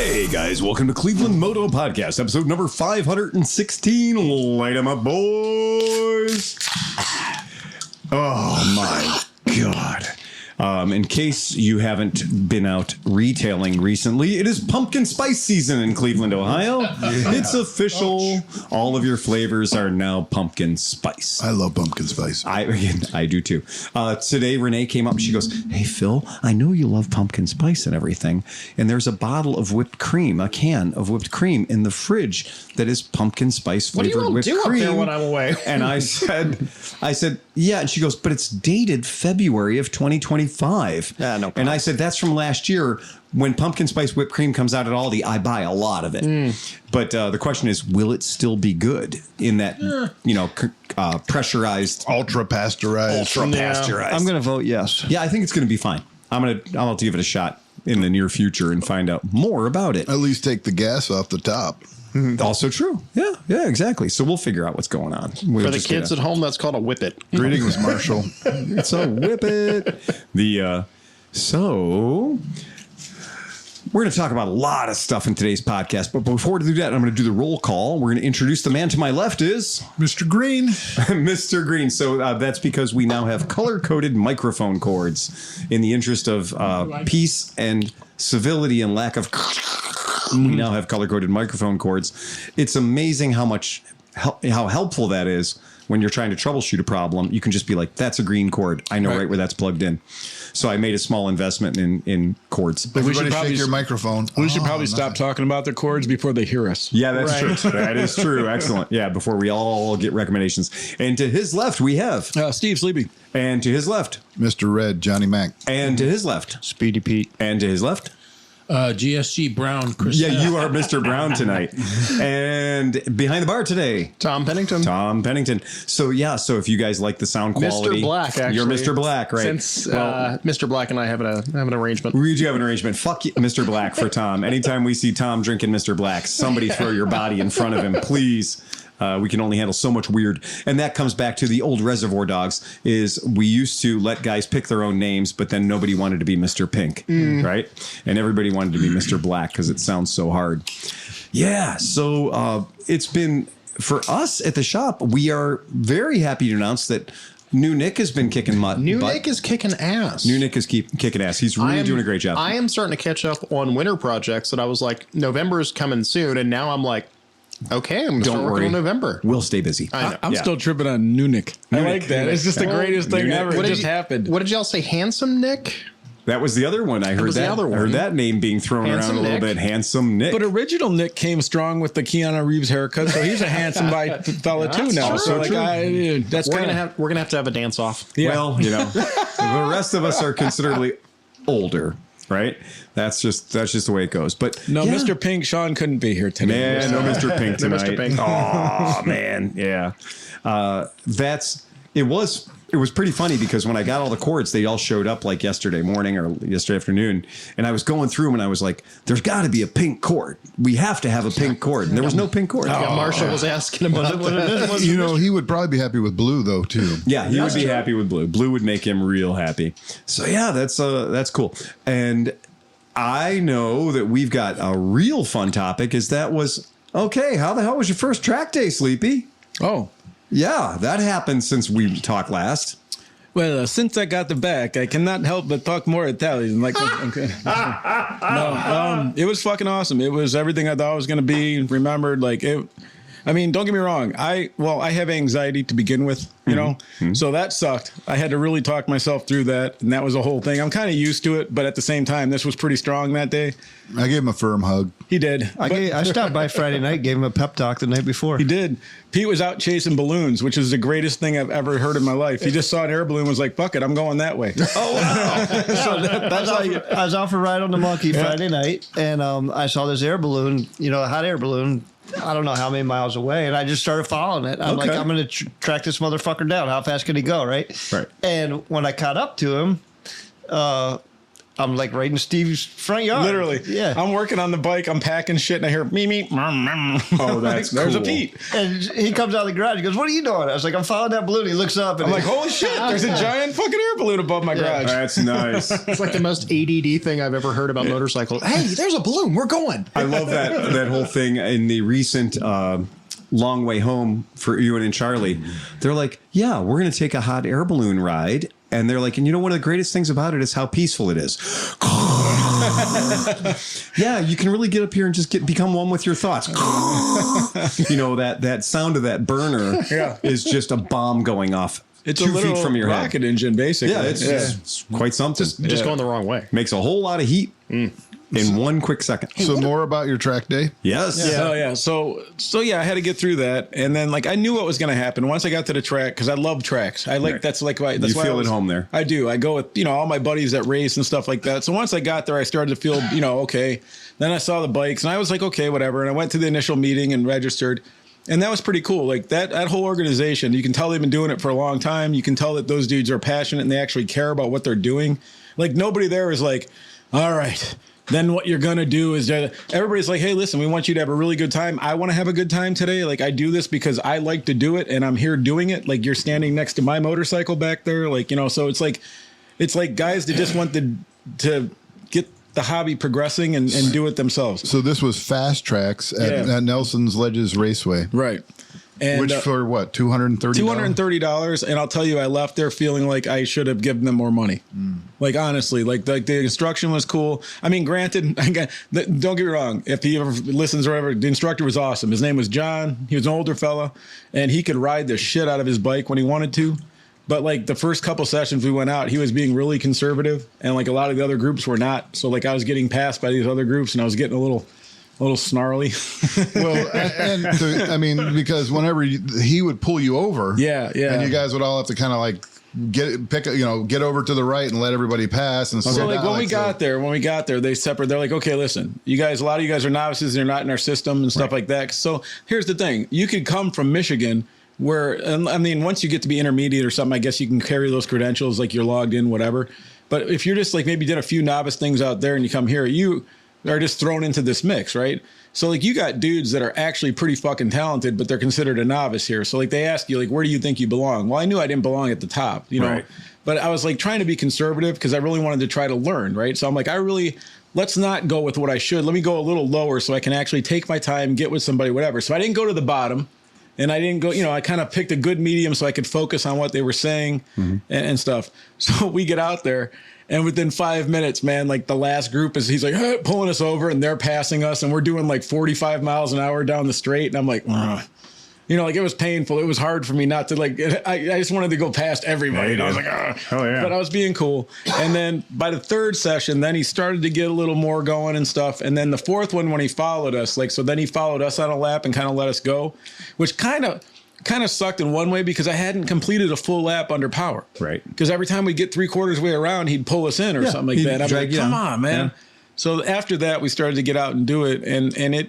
Hey guys, welcome to Cleveland Moto Podcast, episode number 516. Light 'em up, boys. Oh my God. In case you haven't been out retailing recently, it is pumpkin spice season in Cleveland, Ohio. Yeah. It's official. All of your flavors are now pumpkin spice. I love pumpkin spice. I do too. Today, Renee came up and she goes, "Hey, Phil, I know you love pumpkin spice and everything. And there's a bottle of whipped cream, a can of whipped cream in the fridge that is pumpkin spice flavored whipped cream." What do you do up there when I'm away? And I said, yeah. And she goes, "But it's dated February of 2025. No problem. And I said, "That's from last year. When pumpkin spice whipped cream comes out at Aldi, I buy a lot of it." But the question is, will it still be good in that, pressurized, Ultra pasteurized. I'm going to vote yes. Yeah, I think it's going to be fine. I'll have to give it a shot in the near future and find out more about it. At least take the gas off the top. Also true. Yeah, exactly. So we'll figure out what's going on. For the kids at home, that's called a whip it. Greetings, Marshall. It's a whip it. So we're going to talk about a lot of stuff in today's podcast. But before we do that, I'm going to do the roll call. We're going to introduce the man to my left is Mr. Green. Mr. Green. So that's because we now have color-coded microphone cords in the interest of peace and civility and lack of... We now have color-coded microphone cords. It's amazing how helpful that is when you're trying to troubleshoot a problem. You can just be like, "That's a green cord. I know right where that's plugged in." So I made a small investment in cords. Everybody shake your microphone. We should probably stop talking about the cords before they hear us. Yeah, that's true. That is true. Excellent. Yeah, before we all get recommendations. And to his left, we have... Steve Sleepy. And to his left... Mr. Red, Johnny Mac. And to his left... Speedy Pete. And to his left... GSG Brown. Chris. Yeah, you are Mr. Brown tonight. And behind the bar today, Tom Pennington. So if you guys like the sound quality, Mr. Black, actually. You're Mr. Black, right? Since Mr. Black and I have an arrangement. We do have an arrangement. Fuck you, Mr. Black for Tom. Anytime we see Tom drinking Mr. Black, somebody throw your body in front of him, please. We can only handle so much weird. And that comes back to the old Reservoir Dogs is we used to let guys pick their own names, but then nobody wanted to be Mr. Pink, right? And everybody wanted to be Mr. Black because it sounds so hard. Yeah, so it's been, for us at the shop, we are very happy to announce that New Nick has been kicking butt. Nick is kicking ass. New Nick is kicking ass. He's really doing a great job. I am starting to catch up on winter projects that I was like, November is coming soon, and now I'm like, okay, I'm going to start working in November. We'll stay busy. I'm still tripping on New Nick. I like that. It's just the greatest thing ever. It just happened. What did y'all say? Handsome Nick? That was the other one. I heard that. I heard that name being thrown around a little bit. Handsome Nick. But original Nick came strong with the Keanu Reeves haircut, so he's a handsome fella too now. True. So we're gonna have to have a dance off. Yeah. Well, the rest of us are considerably older. Right? That's just the way it goes. But Mr. Pink, Sean couldn't be here today. Man, no Mr. Pink tonight. Mr. Pink. Oh man, yeah. It was pretty funny because when I got all the cords, they all showed up like yesterday morning or yesterday afternoon, and I was going through them and I was like, "There's got to be a pink cord. We have to have a pink cord." And there was no pink cord. Marshall was asking him what it is. He would probably be happy with blue though too. Yeah, he would be happy with blue. Blue would make him real happy. So yeah, that's cool. And I know that we've got a real fun topic. How the hell was your first track day, Sleepy? Oh. Yeah, that happened since we talked last. Well, since I got the back, I cannot help but talk more Italian. It was fucking awesome. It was everything I thought it was going to be. Remembered, I mean, don't get me wrong. I have anxiety to begin with, so that sucked. I had to really talk myself through that, and that was the whole thing. I'm kind of used to it, but at the same time, this was pretty strong that day. I gave him a firm hug. He did. I stopped by Friday night, gave him a pep talk the night before. He did. Pete was out chasing balloons, which is the greatest thing I've ever heard in my life. He just saw an air balloon, was like, "Fuck it, I'm going that way." Oh wow! I was off a ride on the monkey Friday night, and I saw this air balloon, a hot air balloon. I don't know how many miles away, and I just started following it. I'm like, I'm going to track this motherfucker down. How fast can he go, right? Right. And when I caught up to him, I'm like right in Steve's front yard. Literally. Yeah. I'm working on the bike. I'm packing shit, and I hear me. Oh, that's There's cool. a Pete. And he comes out of the garage. He goes, "What are you doing?" I was like, "I'm following that balloon." He looks up and I'm like, holy shit! There's a giant fucking air balloon above my garage. That's nice. It's like the most ADD thing I've ever heard about motorcycles. Hey, there's a balloon. We're going. I love that whole thing in the recent Long Way Home for Ewan and Charlie. They're like, yeah, we're going to take a hot air balloon ride. And they're like, and you know, one of the greatest things about it is how peaceful it is. Yeah, you can really get up here and just become one with your thoughts. You know, that sound of that burner is just a bomb going off. It's 2 a little feet from your rocket head. engine, basically. Yeah, it's quite something. Just going the wrong way. Makes a whole lot of heat in 1 quick second. So more about your track day? Yes. Oh yeah. So yeah, I had to get through that, and then like I knew what was going to happen once I got to the track because I love tracks. I like Right. that's like why that's You why feel I was, at home there. I do. I go with all my buddies that race and stuff like that. So once I got there, I started to feel okay. Then I saw the bikes, and I was like, okay, whatever. And I went to the initial meeting and registered. And that was pretty cool. Like that whole organization, you can tell they've been doing it for a long time. You can tell that those dudes are passionate and they actually care about what they're doing. Like nobody there is like, all right, then what you're going to do is everybody's like, hey, listen, we want you to have a really good time. I want to have a good time today. Like I do this because I like to do it and I'm here doing it. Like you're standing next to my motorcycle back there. Like, so it's like guys that just want to get the hobby progressing and do it themselves. So this was fast tracks at Nelson's Ledges Raceway. Right. And, Which for what, $230? $230, and I'll tell you, I left there feeling like I should have given them more money. Like honestly, like the instruction was cool. I mean, granted, don't get me wrong. If he ever listens or whatever, the instructor was awesome. His name was John. He was an older fella, and he could ride the shit out of his bike when he wanted to. But like the first couple sessions we went out, he was being really conservative, and like a lot of the other groups were not. So like I was getting passed by these other groups, and I was getting a little snarly. Well, I mean, because whenever he would pull you over, yeah, and you guys would all have to kind of like get over to the right and let everybody pass. And so like when we got there, they separate. They're like, okay, listen, you guys, a lot of you guys are novices and you're not in our system and stuff like that. So here's the thing: you could come from Michigan. I mean, once you get to be intermediate or something, I guess you can carry those credentials, like you're logged in, whatever. But if you're just like maybe did a few novice things out there and you come here, you are just thrown into this mix, right? So like you got dudes that are actually pretty fucking talented, but they're considered a novice here. So like they ask you like, where do you think you belong? Well, I knew I didn't belong at the top, Right. But I was like trying to be conservative because I really wanted to try to learn, right? So I'm like, let's not go with what I should. Let me go a little lower so I can actually take my time, get with somebody, whatever. So I didn't go to the bottom. And I didn't go, I kind of picked a good medium so I could focus on what they were saying and stuff. So we get out there, and within 5 minutes, man, like the last group he's like pulling us over, and they're passing us, and we're doing like 45 miles an hour down the straight. And I'm like, like it was painful. It was hard for me not to like, I just wanted to go past everybody. And I was like, hell yeah. But I was being cool. And then by the third session, then he started to get a little more going and stuff. And then the fourth one, when he followed us, then he followed us on a lap and kind of let us go, which kind of sucked in one way because I hadn't completed a full lap under power. Right. Because every time we get 3/4 way around, he'd pull us in or something like he'd that. I'm drag like, you come down. on, man. Yeah. So after that, we started to get out and do it. And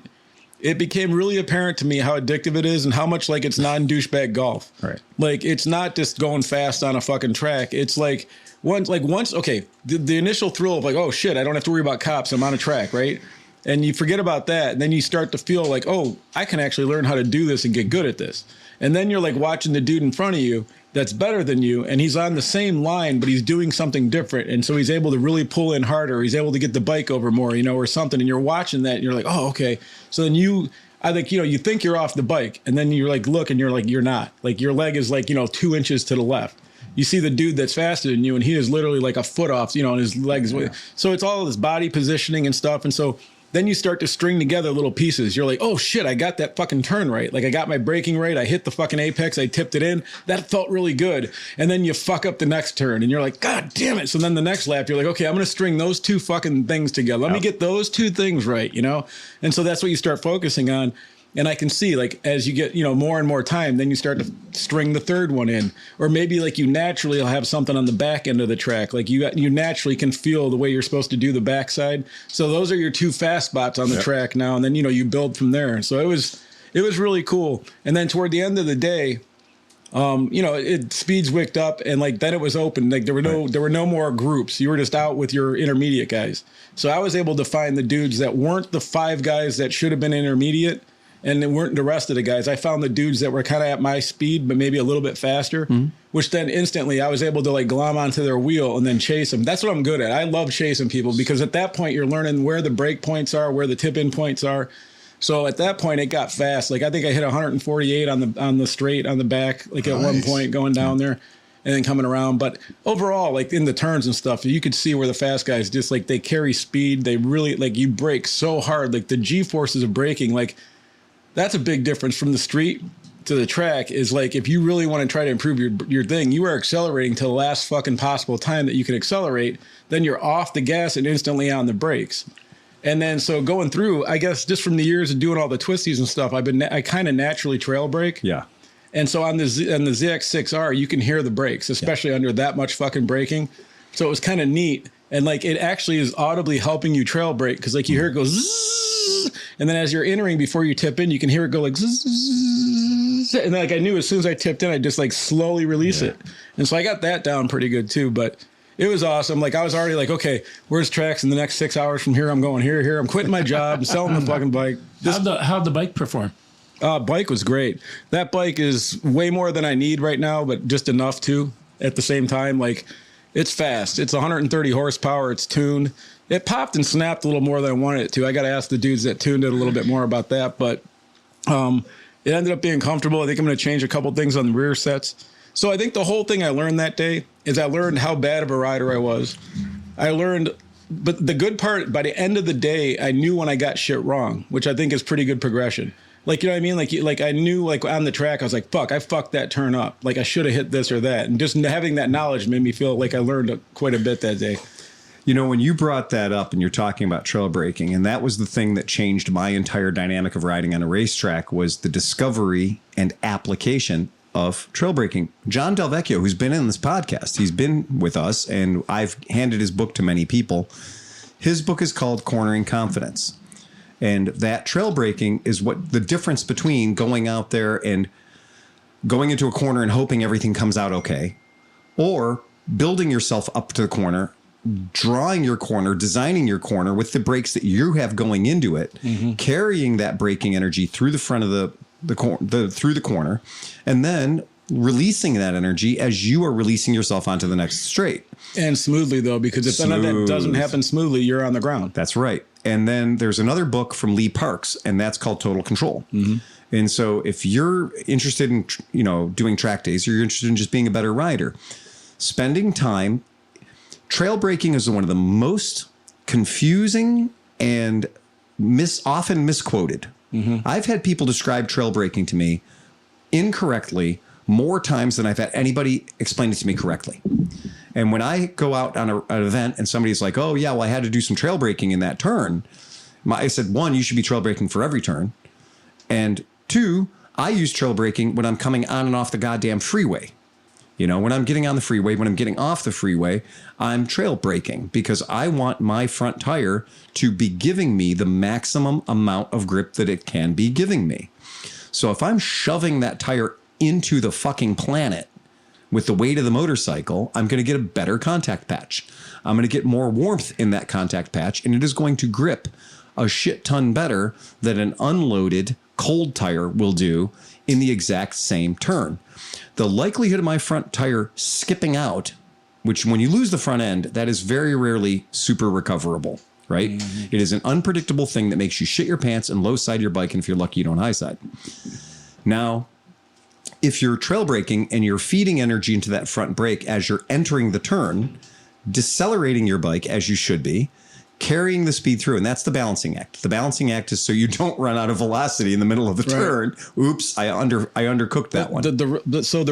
it became really apparent to me how addictive it is and how much like it's non-douchebag golf. Right. Like it's not just going fast on a fucking track. It's like once, the initial thrill of like, oh shit, I don't have to worry about cops. I'm on a track, right? And you forget about that. And then you start to feel like, oh, I can actually learn how to do this and get good at this. And then you're like watching the dude in front of you that's better than you, and he's on the same line, but he's doing something different. And so he's able to really pull in harder. He's able to get the bike over more, or something. And you're watching that and you're like, oh, okay. So then you think you're off the bike, and then you're like, look, and you're like, you're not. Like your leg is like, 2 inches to the left. You see the dude that's faster than you, and he is literally like a foot off, and his legs. Yeah. So it's all this body positioning and stuff. And so then you start to string together little pieces. You're like, oh shit, I got that fucking turn right. Like I got my braking right. I hit the fucking apex. I tipped it in. That felt really good. And then you fuck up the next turn and you're like, God damn it. So then the next lap, you're like, okay, I'm going to string those two fucking things together. Let me get those two things right, And so that's what you start focusing on. And I can see, like, as you get, more and more time, then you start to string the third one in. Or maybe, like, you naturally will have something on the back end of the track. Like, you naturally can feel the way you're supposed to do the backside. So those are your two fast spots on the track now. And then, you build from there. So it was really cool. And then toward the end of the day, speeds wicked up, and like then it was open. Like there were no more groups. You were just out with your intermediate guys. So I was able to find the dudes that weren't the 5 guys that should have been intermediate, and they weren't the rest of the guys. I found the dudes that were kind of at my speed, but maybe a little bit faster, which then instantly I was able to like glom onto their wheel and then chase them. That's what I'm good at. I love chasing people because at that point you're learning where the brake points are, where the tip-in points are. So at that point, it got fast. Like I think I hit 148 on the straight on the back, like at one point going down there and then coming around. But overall, like in the turns and stuff, you could see where the fast guys just like they carry speed. They really like you brake so hard, like the G forces of braking. Like that's a big difference from the street to the track. Is like if you really want to try to improve your thing, you are accelerating to the last fucking possible time that you can accelerate. Then you're off the gas and instantly on the brakes. And then, so going through, I guess just from the years of doing all the twisties and stuff, I kind of naturally trail brake. Yeah. And so on the ZX6R, you can hear the brakes, especially under that much fucking braking. So it was kind of neat. And like, it actually is audibly helping you trail brake. Cause like you hear it go zzz, and then as you're entering before you tip in, you can hear it go like zzz, and then like I knew as soon as I tipped in, I just like slowly release it. And so I got that down pretty good too, but it was awesome. Like I was already like, okay, where's tracks in the next 6 hours from here? I'm going here. I'm quitting my job. I'm selling the fucking bike. How'd the bike perform? Bike was great. That bike is way more than I need right now, but just enough too. At the same time, like it's fast. It's 130 horsepower. It's tuned. It popped and snapped a little more than I wanted it to. I got to ask the dudes that tuned it a little bit more about that, but it ended up being comfortable. I think I'm going to change a couple things on the rear sets. So I think the whole thing I learned that day is I learned how bad of a rider I was. But the good part, by the end of the day, I knew when I got shit wrong, which I think is pretty good progression. Like, you know what I mean? Like I knew like on the track, I was like, fuck, I fucked that turn up. Like I should have hit this or that. And just having that knowledge made me feel like I learned quite a bit that day. You know, when you brought that up and you're talking about trail braking, and that was the thing that changed my entire dynamic of riding on a racetrack was the discovery and application of trail braking. John Delvecchio, who's been in this podcast, he's been with us, and I've handed his book to many people. His book is called Cornering Confidence. And that trail braking is what the difference between going out there and going into a corner and hoping everything comes out okay, or building yourself up to the corner, drawing your corner, designing your corner with the brakes that you have going into it, carrying that braking energy through the front of through the corner, and then releasing that energy as you are releasing yourself onto the next straight. And smoothly, though, because if none of that doesn't happen smoothly, you're on the ground. That's right. And then there's another book from Lee Parks, and that's called Total Control. And so if you're interested in, doing track days, or you're interested in just being a better rider, spending time, trail braking is one of the most confusing and often misquoted. I've had people describe trail braking to me incorrectly more times than I've had anybody explain it to me correctly. And when I go out on an event and somebody's like, oh, yeah, well, I had to do some trail braking in that turn. I said, 1, you should be trail braking for every turn. And 2, I use trail braking when I'm coming on and off the goddamn freeway. When I'm getting on the freeway, when I'm getting off the freeway, I'm trail braking because I want my front tire to be giving me the maximum amount of grip that it can be giving me. So if I'm shoving that tire into the fucking planet with the weight of the motorcycle, I'm going to get a better contact patch. I'm going to get more warmth in that contact patch, and it is going to grip a shit ton better than an unloaded cold tire will do in the exact same turn. The likelihood of my front tire skipping out, which when you lose the front end, that is very rarely super recoverable, right? It is an unpredictable thing that makes you shit your pants and low side your bike, and if you're lucky, you don't high side. Now, if you're trail braking and you're feeding energy into that front brake as you're entering the turn, decelerating your bike as you should be, carrying the speed through, and that's the balancing act. The balancing act is so you don't run out of velocity in the middle of the turn. Oops, I undercooked that one. So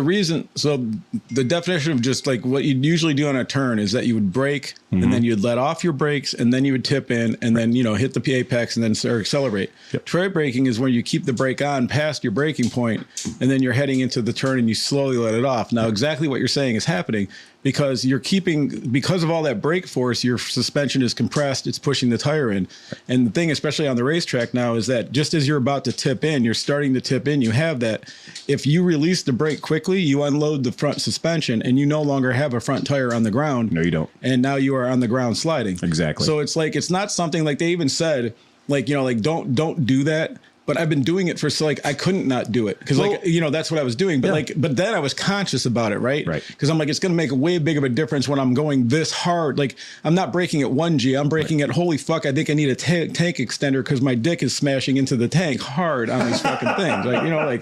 the definition of just like what you'd usually do on a turn is that you would brake and then you'd let off your brakes and then you would tip in and then hit the apex and then accelerate. Trail braking is where you keep the brake on past your braking point and then you're heading into the turn and you slowly let it off. Now exactly what you're saying is happening. because because of all that brake force, your suspension is compressed. It's pushing the tire in. And the thing, especially on the racetrack now, is that just as you're about to tip in, you're starting to tip in, you have that. If you release the brake quickly, you unload the front suspension and you no longer have a front tire on the ground. No, you don't. And now you are on the ground sliding. Exactly. So it's like, it's not something like they even said, like, you know, like don't do that. But I've been doing it for so like I couldn't not do it because like you know that's what I was doing. But but then I was conscious about it, right? Right. Because I'm like it's going to make a way big of a difference when I'm going this hard. Like I'm not braking at 1G, I'm braking at holy fuck. I think I need a tank extender because my dick is smashing into the tank hard on these fucking things. Like you know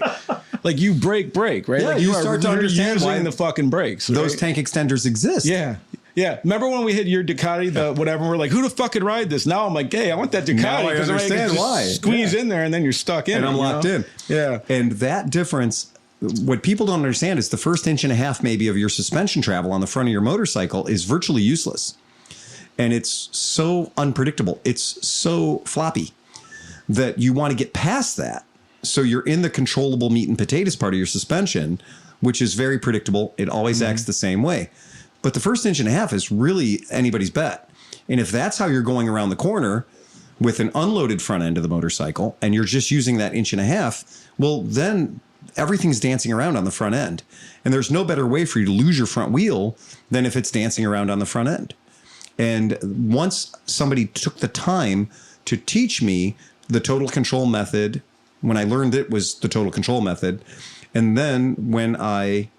like you brake right? Yeah, like you start to understand using why the fucking brakes. Those right? tank extenders exist. Yeah. Yeah, remember when we hit your Ducati, the whatever? We're like, who the fuck could ride this? Now I'm like, hey, I want that Ducati. Now I understand why. Squeeze in there, and then you're stuck in. And I'm locked in. Yeah, and that difference. What people don't understand is the first inch and a half maybe of your suspension travel on the front of your motorcycle is virtually useless, and it's so unpredictable. It's so floppy that you want to get past that. So you're in the controllable meat and potatoes part of your suspension, which is very predictable. It always acts the same way. But the first inch and a half is really anybody's bet. And if that's how you're going around the corner with an unloaded front end of the motorcycle and you're just using that inch and a half, well, then everything's dancing around on the front end. And there's no better way for you to lose your front wheel than if it's dancing around on the front end. And once somebody took the time to teach me the total control method, when I learned it was the total control method, and then when I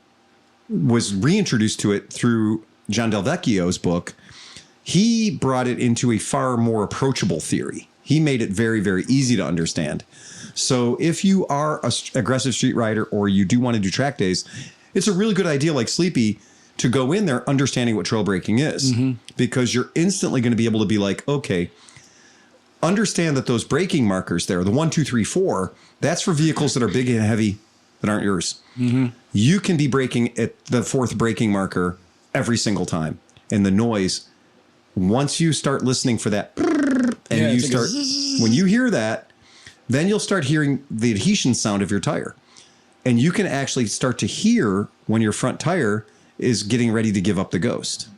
was reintroduced to it through John Del Vecchio's book, he brought it into a far more approachable theory. He made it very, very easy to understand. So if you are an aggressive street rider or you do want to do track days, it's a really good idea, like Sleepy, to go in there understanding what trail braking is, because you're instantly going to be able to be like, okay, understand that those braking markers there, the 1, 2, 3, 4, that's for vehicles that are big and heavy that aren't yours. You can be braking at the 4th braking marker every single time. And the noise, once you start listening for that, and you start, when you hear that, then you'll start hearing the adhesion sound of your tire. And you can actually start to hear when your front tire is getting ready to give up the ghost.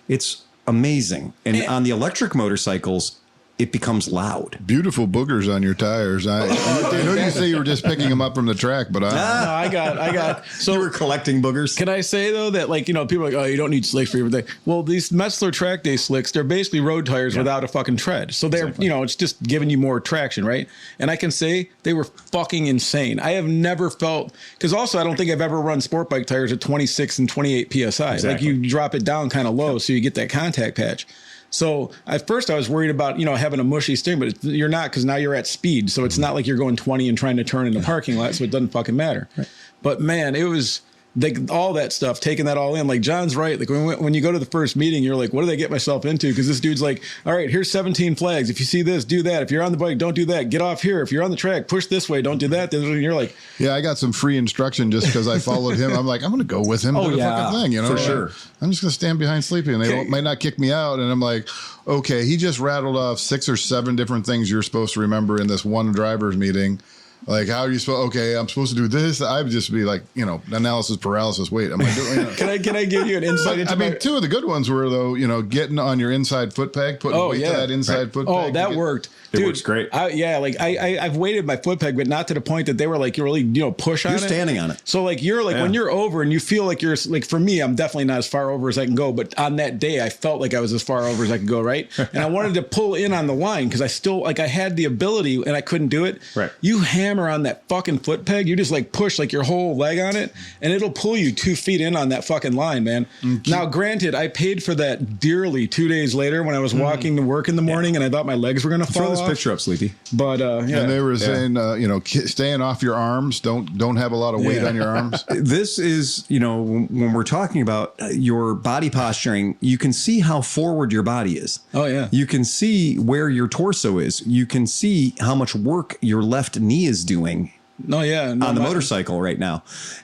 It's amazing. And on the electric motorcycles, it becomes loud. Beautiful boogers on your tires. I know you say you were just picking them up from the track, but No, I got. So You were collecting boogers. Can I say though that like, you know, people are like, oh, you don't need slicks for everything. Well, these Metzler track day slicks, they're basically road tires without a fucking tread. So they're, you know, it's just giving you more traction, right? And I can say they were fucking insane. I have never felt, because also I don't think I've ever run sport bike tires at 26 and 28 PSI. Like you drop it down kind of low so you get that contact patch. So at first I was worried about, you know, having a mushy steering, but you're not, because now you're at speed. So it's not like you're going 20 and trying to turn in the parking lot. So it doesn't fucking matter. Right. But man, it was like all that stuff, taking that all in. Like John's right. Like when you go to the first meeting, you're like, what did I get myself into? Because this dude's like, all right, here's 17 flags. If you see this, do that. If you're on the bike, don't do that. Get off here. If you're on the track, push this way. Don't do that. And you're like, yeah, I got some free instruction just because I followed him. I'm like, I'm going to go with him to the fucking thing, you know? For sure. I'm just going to stand behind Sleepy and they might not kick me out. And I'm like, okay, he just rattled off 6 or 7 different things you're supposed to remember in this one driver's meeting. Like, how are you supposed? Okay, I'm supposed to do this. I would just be like, you know, analysis paralysis. Wait, am I doing? You know? Can I give you an insight into? I mean, 2 of the good ones were though, you know, getting on your inside foot peg, putting weight to that inside foot peg. Oh, that worked. It Dude, works great. I've weighted my foot peg, but not to the point that they were like, you really, you know, push on it. You're standing on it. So like, you're like, when you're over and you feel like you're like, for me, I'm definitely not as far over as I can go. But on that day, I felt like I was as far over as I could go. Right. And I wanted to pull in on the line because I still like, I had the ability and I couldn't do it. Right. You hammer on that fucking foot peg. You just like push like your whole leg on it and it'll pull you 2 feet in on that fucking line, man. Now, granted, I paid for that dearly 2 days later when I was walking to work in the morning and I thought my legs were going to fall Throw this off. picture up, Sleepy. But And they were saying, you know, staying off your arms. Don't have a lot of weight on your arms. This is, you know, when we're talking about your body posturing, you can see how forward your body is. Oh, yeah. You can see where your torso is. You can see how much work your left knee is doing on the motorcycle right now.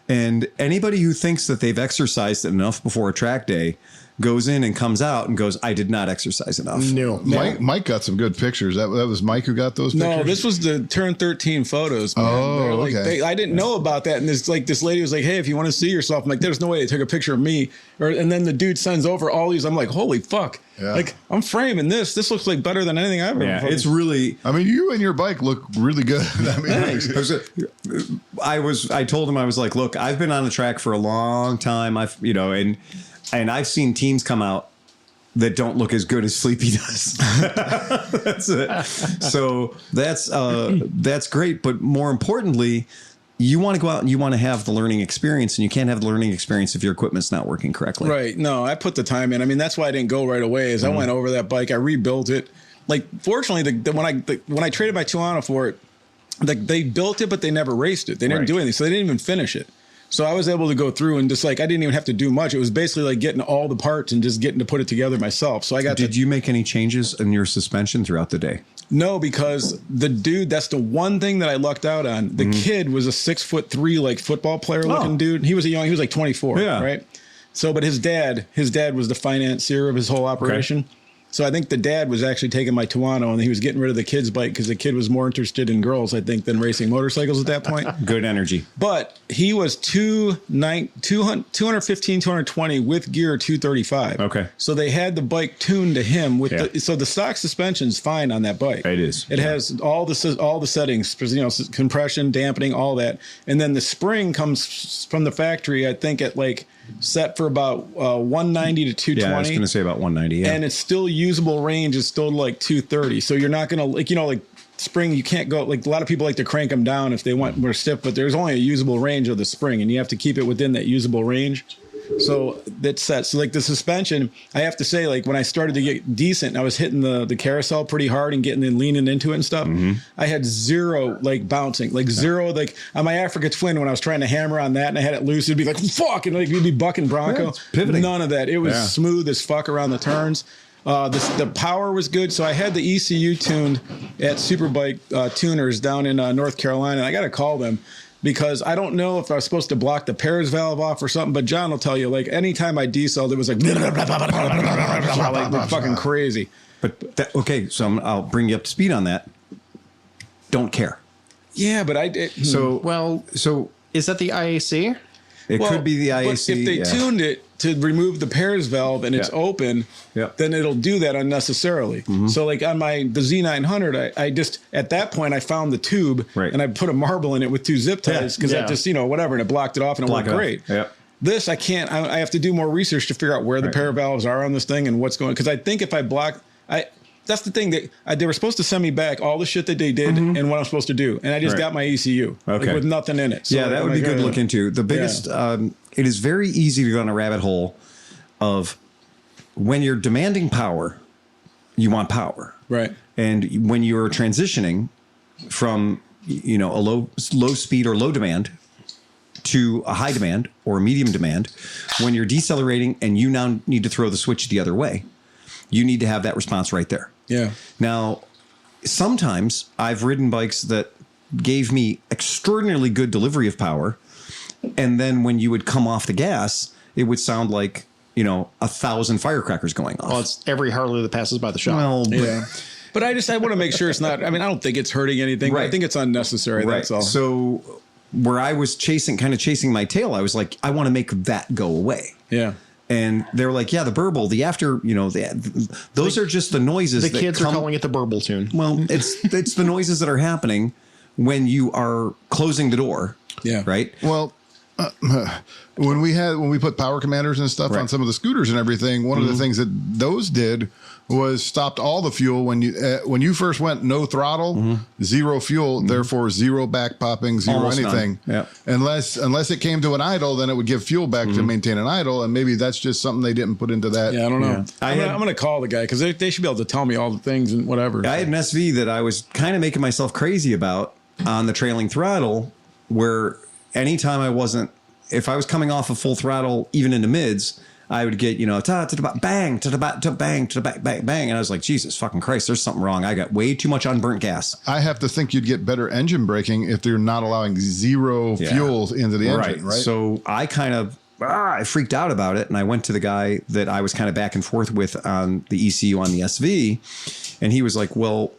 And anybody who thinks that they've exercised enough before a track day goes in and comes out and goes, I did not exercise enough. No. Mike got some good pictures. That was Mike who got those pictures? No, this was the turn 13 photos. Man. Oh, Like, okay. I didn't know about that. And this lady was like, hey, if you want to see yourself, I'm like, there's no way they took a picture of me. And then the dude sends over all these. I'm like, holy fuck. Yeah. Like, I'm framing this. This looks like better than anything I've ever Yeah, fucking- it's really. I mean, you and your bike look really good. I mean, I told him, I was like, look, I've been on the track for a long time. And I've seen teams come out that don't look as good as Sleepy does. That's it. So that's great. But more importantly, you want to go out and you want to have the learning experience, and you can't have the learning experience if your equipment's not working correctly. Right. No, I put the time in. I mean, that's why I didn't go right away. Is I went over that bike, I rebuilt it. Like, fortunately, when I traded my Tuono for it, they built it, but they never raced it. They didn't do anything, so they didn't even finish it. So I was able to go through and just I didn't even have to do much. It was basically like getting all the parts and just getting to put it together myself. So I got. Did you make any changes in your suspension throughout the day? No, because the dude, that's the one thing that I lucked out on. The kid was a 6'3", like football player looking dude. He was he was like 24, right? So, but his dad was the financier of his whole operation. Okay. So I think the dad was actually taking my Tuono and he was getting rid of the kid's bike because the kid was more interested in girls, I think, than racing motorcycles at that point. Good energy. But he was 215, 220 with gear 235. Okay. So they had the bike tuned to him with so the stock suspension's fine on that bike. It is. It has all the settings, compression, dampening, all that. And then the spring comes from the factory, I think at set for about 190 to 220. Yeah, I was going to say about 190. Yeah. And it's still usable range is still 230. So you're not going to spring, you can't go, a lot of people like to crank them down if they want more stiff, but there's only a usable range of the spring and you have to keep it within that usable range. So that's set. So the suspension, I have to say, when I started to get decent, I was hitting the carousel pretty hard and getting and leaning into it and stuff. I had zero bouncing, zero on my Africa Twin when I was trying to hammer on that and I had it loose, it'd be fuck, and you'd be bucking Bronco. Yeah, pivoting. None of that. It was smooth as fuck around the turns. The power was good, so I had the ECU tuned at Superbike Tuners down in North Carolina. And I got to call them because I don't know if I was supposed to block the Paris valve off or something. But John will tell you, anytime I decelled, it was fucking crazy. But okay, so I'll bring you up to speed on that. Don't care. Yeah, but So is that the IAC? it could be the IAC. But if they tuned it to remove the Paris valve and it's open, then it'll do that unnecessarily. So on the Z900, I just, at that point, I found the tube and I put a marble in it with two zip ties because I just, whatever, and it blocked it off and it worked great. This, I can't, I have to do more research to figure out where the pair valves are on this thing and what's going, because I think if I block, that's the thing that they were supposed to send me back all the shit that they did and what I'm supposed to do. And I just got my ECU with nothing in it. So that would be good to look into. The biggest, it is very easy to go on a rabbit hole of when you're demanding power, you want power. Right. And when you're transitioning from, a low speed or low demand to a high demand or a medium demand, when you're decelerating and you now need to throw the switch the other way, you need to have that response right there. Yeah. Now, sometimes I've ridden bikes that gave me extraordinarily good delivery of power. And then when you would come off the gas, it would sound like, 1,000 firecrackers going off. Well, it's every Harley that passes by the shop. Well, But I want to make sure it's not, I don't think it's hurting anything. Right. I think it's unnecessary. right. That's all. So where I was chasing my tail, I was like, I want to make that go away. Yeah. And they were like, yeah, the burble, the after, those are just the noises. The kids are calling it the burble tune. Well, it's the noises that are happening when you are closing the door. Yeah. Right. Well, when we put power commanders and stuff on some of the scooters and everything, one of the things that those did was stopped all the fuel when you first went no throttle, zero fuel, therefore zero back popping, zero Almost anything. none. Unless it came to an idle, then it would give fuel back to maintain an idle, and maybe that's just something they didn't put into that. Yeah, I don't know. Yeah. I'm going to call the guy because they should be able to tell me all the things and whatever. I had an SV that I was kind of making myself crazy about on the trailing throttle, where anytime if I was coming off of full throttle, even into mids, I would get, ta to the bang, to the back, to bang, to the back, bang, bang. And I was like, Jesus fucking Christ, there's something wrong. I got way too much unburnt gas. I have to think you'd get better engine braking if they're not allowing zero fuel into the engine, right? So I kind of I freaked out about it. And I went to the guy that I was kind of back and forth with on the ECU on the SV. And he was like, well,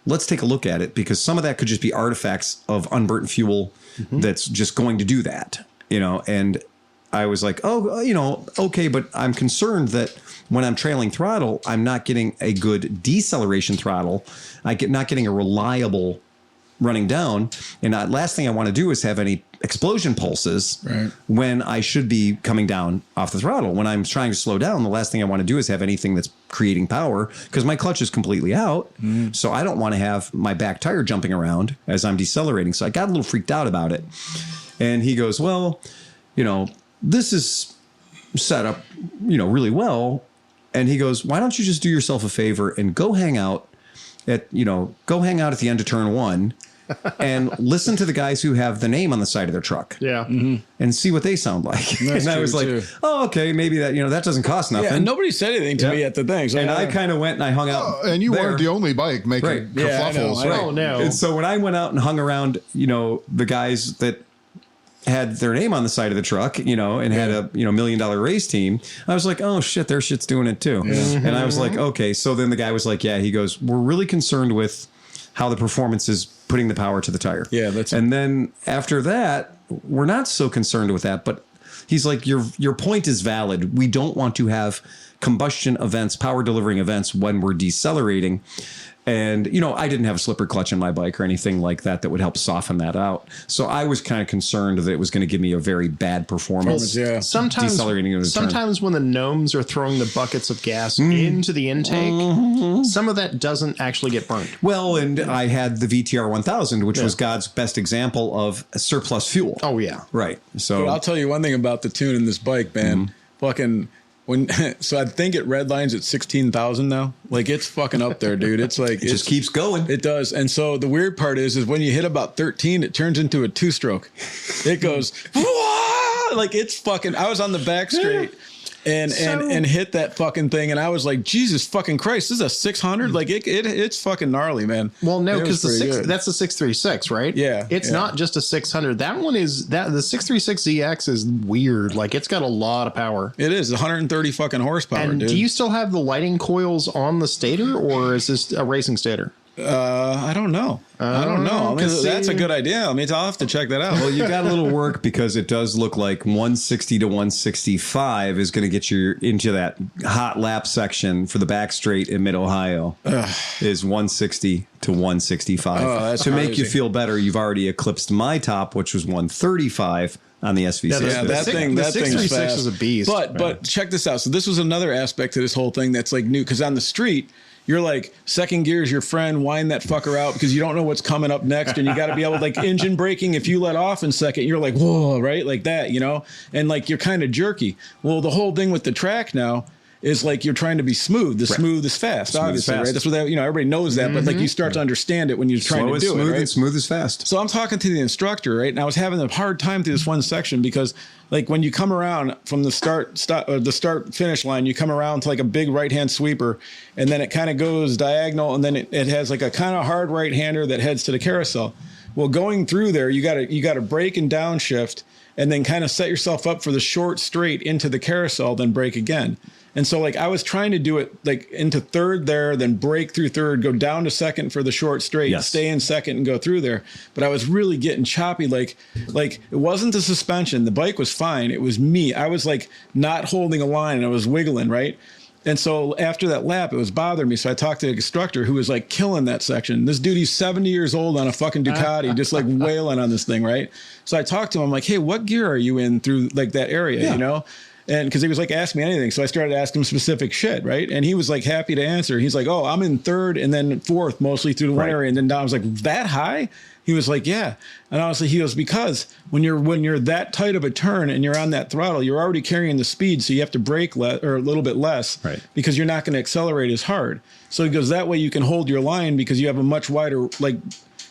let's take a look at it, because some of that could just be artifacts of unburnt fuel that's just going to do that, and I was like, oh, okay, but I'm concerned that when I'm trailing throttle, I'm not getting a good deceleration throttle. Not getting a reliable running down. And last thing I want to do is have any explosion pulses when I should be coming down off the throttle. When I'm trying to slow down, the last thing I want to do is have anything that's creating power, because my clutch is completely out. So I don't want to have my back tire jumping around as I'm decelerating. So I got a little freaked out about it. And he goes, well, this is set up, really well. And he goes, why don't you just do yourself a favor and go hang out at the end of turn 1 and listen to the guys who have the name on the side of their truck. Yeah. And see what they sound like. That's and I was like, true, oh, okay, maybe that, that doesn't cost nothing. Yeah, and nobody said anything to me at the thing. So and I kind of went and I hung out. And you there. weren't the only bike making kerfluffles. I know. Oh, no. And so when I went out and hung around, the guys that had their name on the side of the truck, and had a $1 million race team, I was like, oh shit, their shit's doing it too. And I was like, okay. So then the guy was like, yeah, he goes, we're really concerned with how the performance is putting the power to the tire. Yeah, and then after that, we're not so concerned with that, but he's like, your point is valid. We don't want to have combustion events, power delivering events when we're decelerating. And, I didn't have a slipper clutch in my bike or anything like that would help soften that out. So I was kind of concerned that it was going to give me a very bad performance. Yeah. Sometimes when the gnomes are throwing the buckets of gas into the intake, some of that doesn't actually get burnt. Well, and I had the VTR 1000, which was God's best example of surplus fuel. Oh, yeah. Right. So I'll tell you one thing about the tune in this bike, man. Fucking... So I think it redlines at 16,000 now. Like, it's fucking up there, dude. It's like it just keeps going. It does. And so the weird part is when you hit about 13, it turns into a 2-stroke. It goes like it's fucking. I was on the back straight and hit that fucking thing, and I was like, Jesus fucking Christ, this is a 600. Like it's fucking gnarly, man. Well, no, because that's the 636, right? Yeah, it's not just a 600. That one is the 636ZX is weird. Like, it's got a lot of power. It is 130 fucking horsepower. And dude. do you still have the lighting coils on the stator, or is this a racing stator? I don't know. I don't know. I mean, that's a good idea. I mean, I'll have to check that out. Well, you got a little work, because it does look like 160 to 165 is going to get you into that hot lap section for the back straight in Mid-Ohio. Is 160 to 165. Oh, that's to make you crazy. feel better, you've already eclipsed my top, which was 135 on the SV6. Yeah, that thing's 636 fast. is a beast. But check this out. So this was another aspect to this whole thing that's like new, because on the street, you're like, second gear is your friend, wind that fucker out, because you don't know what's coming up next, and you got to be able to, like, engine braking. If you let off in second, you're like, whoa, right? Like that, and like you're kind of jerky. Well, the whole thing with the track now is like you're trying to be smooth. The smooth is fast, obviously, right? That's what everybody knows that, but like you start to understand it when you're trying to do it, right? Smooth is fast. So I'm talking to the instructor, right? And I was having a hard time through this one section, because like when you come around from the start finish line, you come around to like a big right hand sweeper, and then it kind of goes diagonal, and then it has like a kind of hard right hander that heads to the carousel. Well, going through there, you got to brake and downshift, and then kind of set yourself up for the short straight into the carousel, then brake again. And so like I was trying to do it like into third there, then break through third, go down to second for the short straight, stay in second and go through there. But I was really getting choppy. Like it wasn't the suspension. The bike was fine. It was me. I was like not holding a line, and I was wiggling, right? And so after that lap, it was bothering me. So I talked to the instructor, who was like killing that section. This dude, he's 70 years old on a fucking Ducati, just like wailing on this thing, right? So I talked to him. I'm like, hey, what gear are you in through like that area, And because he was like, ask me anything. So I started asking him specific shit, right? And he was like happy to answer. He's like, oh, I'm in third and then fourth, mostly through the one area. And then down. I was like, that high? He was like, yeah. And honestly, he goes, because when you're that tight of a turn and you're on that throttle, you're already carrying the speed. So you have to brake or a little bit less, right? Because you're not going to accelerate as hard. So he goes, that way you can hold your line, because you have a much wider, like,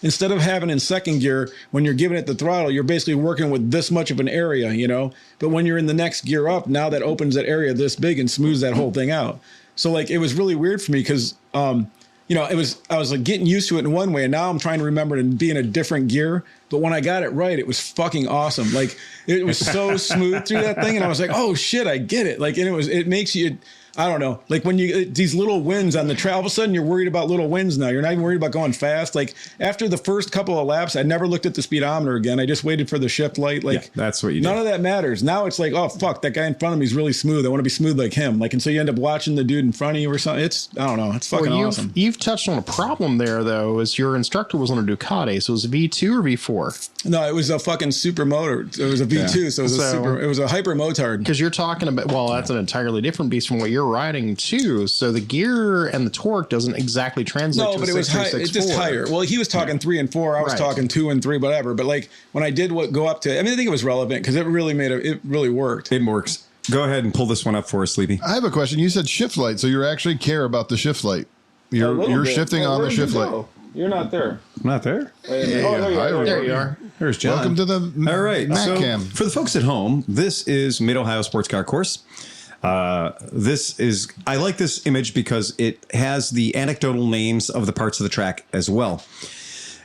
instead of having in second gear, when you're giving it the throttle, you're basically working with this much of an area, But when you're in the next gear up, now that opens that area this big and smooths that whole thing out. So like, it was really weird for me, because, I was like getting used to it in one way, and now I'm trying to remember it and be in a different gear. But when I got it right, it was fucking awesome. Like it was so smooth through that thing, and I was like, oh shit, I get it. Like, and it makes you. I don't know. Like when you these little wins on the trail, all of a sudden you're worried about little wins now. You're not even worried about going fast. Like after the first couple of laps, I never looked at the speedometer again. I just waited for the shift light. Like that's what you do. None of that matters. Now it's like, oh fuck, that guy in front of me is really smooth. I want to be smooth like him. Like, and so you end up watching the dude in front of you or something. I don't know. It's fucking awesome. You've touched on a problem there though, is your instructor was on a Ducati. So it was a V2 or V4? No, it was a fucking super motor. It was a V2. So it was a hyper motard. Because you're talking about, well, that's an entirely different beast from what you're riding too. So the gear and the torque doesn't exactly translate. No, but it was it's just higher. Well, he was talking 3 and 4. I was talking 2 and 3, whatever. But like when I did go up to, I think it was relevant because it really it really worked. It works. Go ahead and pull this one up for us, Sleepy. I have a question. You said shift light, so you actually care about the shift light. You're shifting on the shift light. You're not there. I'm not there. There you are. There's John. Welcome to the All right. Mac So Cam. for the folks at home, this is Mid-Ohio Sports Car Course. I like this image because it has the anecdotal names of the parts of the track as well.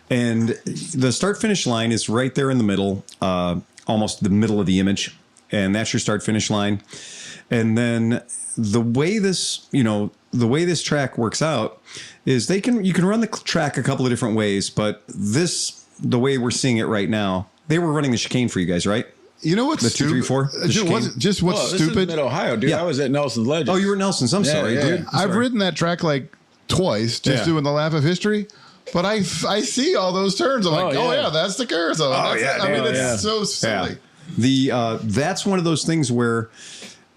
And the start finish line is right there in the middle, almost the middle of the image. And that's your start finish line. And then the way this track works out is you can run the track a couple of different ways, but the way we're seeing it right now, they were running the chicane for you guys, right? You know what's the stupid? 234? Just what's This stupid? is Mid-Ohio, dude. Yeah. I was at Nelson's Legends. Oh, you were at Nelson's. I'm sorry, dude. I've ridden that track like twice, just doing the lap of history. But I see all those turns. I'm like, oh yeah, that's the carousel. It's so silly. That's one of those things where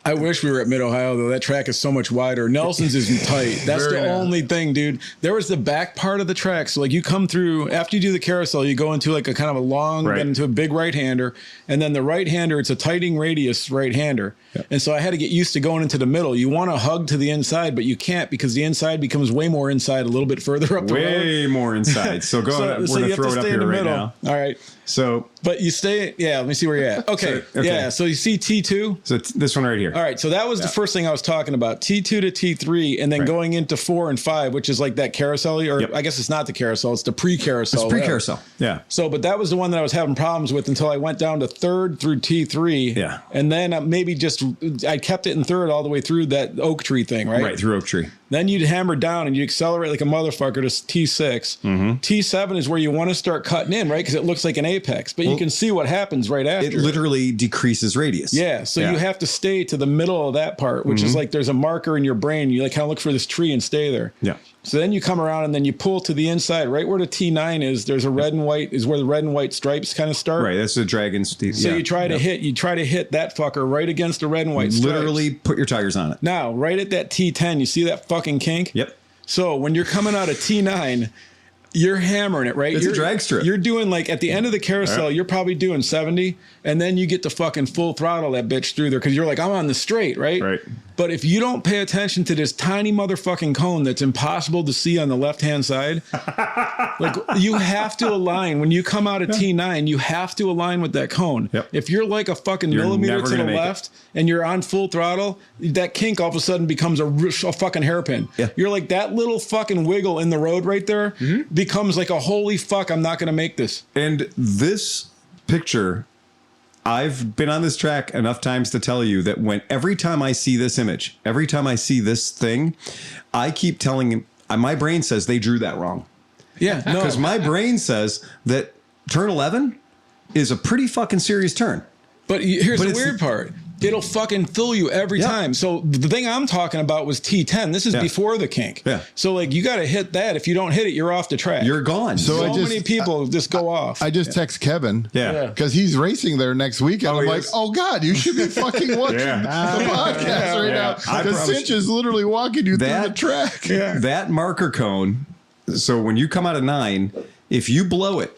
I wish we were at Mid-Ohio, though. That track is so much wider. Nelson's is tight. That's the only thing, dude. There was the back part of the track. So, like, you come through, after you do the carousel, you go into, like, a kind of a long, then into a big right-hander. And then the right-hander, it's a tightening radius right-hander. Yep. And so I had to get used to going into the middle. You want to hug to the inside, but you can't because the inside becomes way more inside a little bit further up the road. Way more inside. So we're going to throw it up here right now. All right. So, but you stay, let me see where you're at. Okay. Yeah. So you see T2. So this one right here. All right. So that was the first thing I was talking about. T2 to T3 and then going into 4 and 5, which is like that carousel, or I guess it's not the carousel. It's the pre-carousel. It's pre-carousel. Yeah. So, but that was the one that I was having problems with until I went down to 3rd through T3. Yeah. And then I kept it in 3rd all the way through that oak tree thing, right? Right. Through oak tree. Then you'd hammer down and you accelerate like a motherfucker to T6. Mm-hmm. T7 is where you want to start cutting in, right? Because it looks like an apex, but you can see what happens right after. It literally decreases radius. Yeah. So you have to stay to the middle of that part, which is like there's a marker in your brain. You like kind of look for this tree and stay there. Yeah. So then you come around and then you pull to the inside, right where the T9 is. There's a red and white is where the red and white stripes kind of start. Right. That's the dragon's. So you try to hit that fucker right against the red and white stripes. Literally put your tires on it. Now, right at that T10, you see that fucking kink? Yep. So when you're coming out of T9, you're hammering it, right? It's a drag strip. You're doing like at the end of the carousel, you're probably doing 70, and then you get to fucking full throttle that bitch through there because you're like, I'm on the straight, right? Right. But if you don't pay attention to this tiny motherfucking cone that's impossible to see on the left-hand side, like you have to align. When you come out of T9, you have to align with that cone. Yep. If you're like a fucking millimeter to the left and you're on full throttle, that kink all of a sudden becomes a fucking hairpin. Yeah. You're like that little fucking wiggle in the road right there becomes like a holy fuck, I'm not going to make this. And this picture, I've been on this track enough times to tell you that every time I see this image, every time I see this thing, I keep telling him, my brain says they drew that wrong. Yeah, no. Because my brain says that turn 11 is a pretty fucking serious turn. But here's the weird part. It'll fucking fill you every time. So the thing I'm talking about was T10. This is before the kink. Yeah. So like you got to hit that. If you don't hit it, you're off the track. You're gone. So many people just go off. I just text Kevin. Yeah. Because he's racing there next weekend. I'm like, oh God, you should be fucking watching the podcast right now. Because Cinch is literally walking you through the track. That marker cone. So when you come out of 9, if you blow it,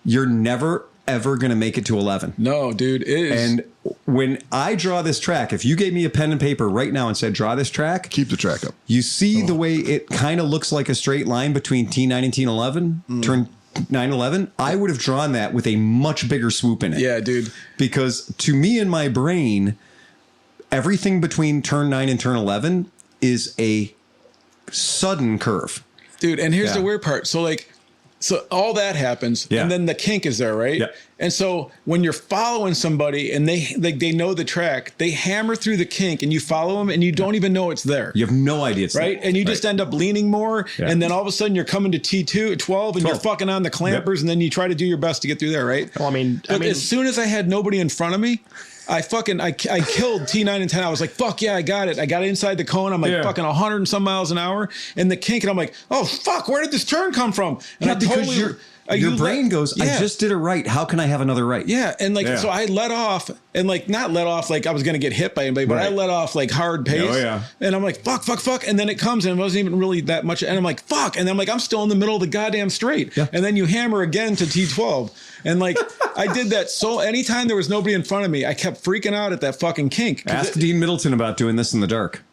you're never ever going to make it to 11. No, dude. It is. And when I draw this track, if you gave me a pen and paper right now and said, draw this track, keep the track up. You see the way it kind of looks like a straight line between T9 and T11, turn 911. I would have drawn that with a much bigger swoop in it. Yeah, dude. Because to me in my brain, everything between turn 9 and turn 11 is a sudden curve. dude. And here's the weird part. So like, so all that happens, and then the kink is there, right? Yeah. And so when you're following somebody and they know the track, they hammer through the kink, and you follow them, and you don't even know it's there. You have no idea it's right, there. and you just end up leaning more, Yeah. and then all of a sudden you're coming to T2 12, and you're fucking on the clampers, and then you try to do your best to get through there, right? Well, I mean, as soon as I had nobody in front of me, I killed T9 and 10. I was like, fuck yeah, I got it. I got it inside the cone. I'm like fucking 100 and some miles an hour in the kink. And I'm like, oh fuck, where did this turn come from? And I because your brain goes, I just did it right. How can I have another right? Yeah. And like, so I let off and like, not let off like I was going to get hit by anybody, but I let off like hard pace. Oh, yeah. And I'm like, fuck. And then it comes and it wasn't even really that much. And I'm like, fuck. And then I'm like, I'm still in the middle of the goddamn straight. Yeah. And then you hammer again to T12. And like, I did that. So anytime there was nobody in front of me, I kept freaking out at that fucking kink. Ask Dean Middleton about doing this in the dark.